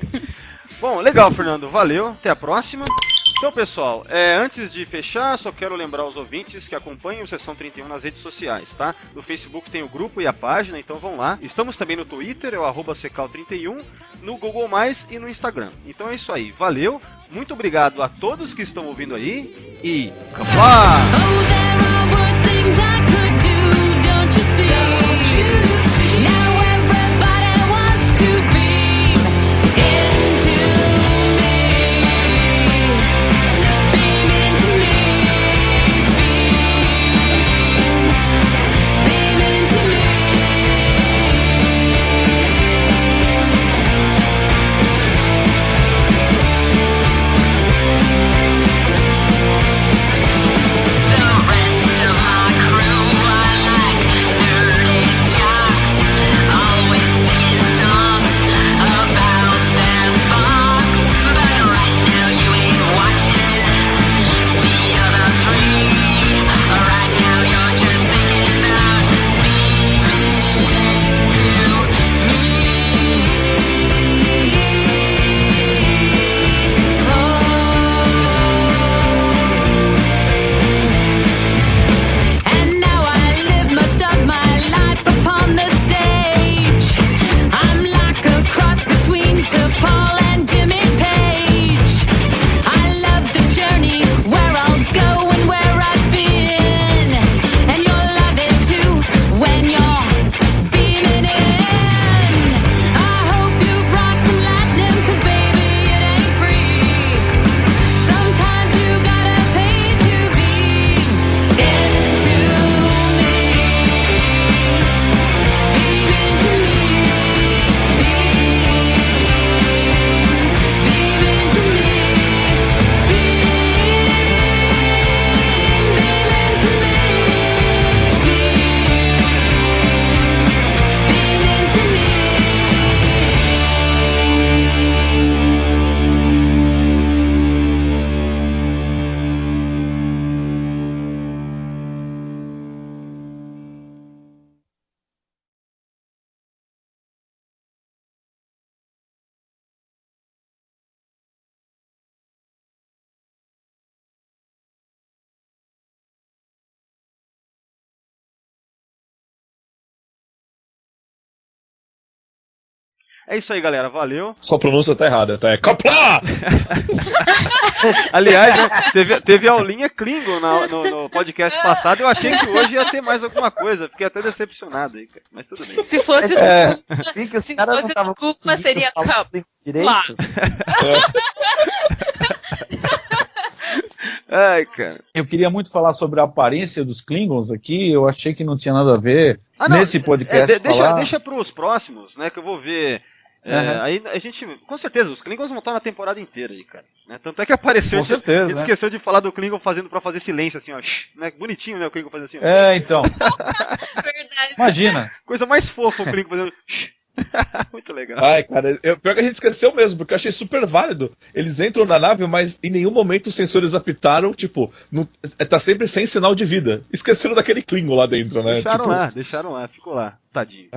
Bom, legal, Fernando, valeu, até a próxima. Então, pessoal, antes de fechar, só quero lembrar aos ouvintes que acompanhem o Sessão 31 nas redes sociais, tá? No Facebook tem o grupo e a página, então vão lá. Estamos também no Twitter, é o @secal31, no Google+, e no Instagram. Então é isso aí, valeu, muito obrigado a todos que estão ouvindo aí, e... No É isso aí, galera. Valeu. Sua pronúncia tá errada, tá? É Kapla! Aliás, né, teve aulinha Klingon no podcast passado. Eu achei que hoje ia ter mais alguma coisa. Fiquei até decepcionado aí, cara. Mas tudo bem. Se fosse se fosse o Kukma, seria Kapla. Direito? Ai, cara. Eu queria muito falar sobre a aparência dos Klingons aqui, eu achei que não tinha nada a ver nesse podcast. Deixa pros próximos, né, que eu vou ver. Aí a gente, com certeza, os Klingons vão estar na temporada inteira aí, cara. Né? Tanto é que apareceu, com certeza, a gente esqueceu de falar do Klingon pra fazer silêncio, assim, ó. Né? Bonitinho, né, o Klingon fazendo assim, ó. Então. Verdade. Imagina. Coisa mais fofa o Klingon fazendo... Muito legal. Ai, cara, pior que a gente esqueceu mesmo, porque eu achei super válido. Eles entram na nave, mas em nenhum momento os sensores apitaram, tipo, tá sempre sem sinal de vida. Esqueceram daquele Klingon lá dentro, né? Deixaram lá, ficou lá, tadinho.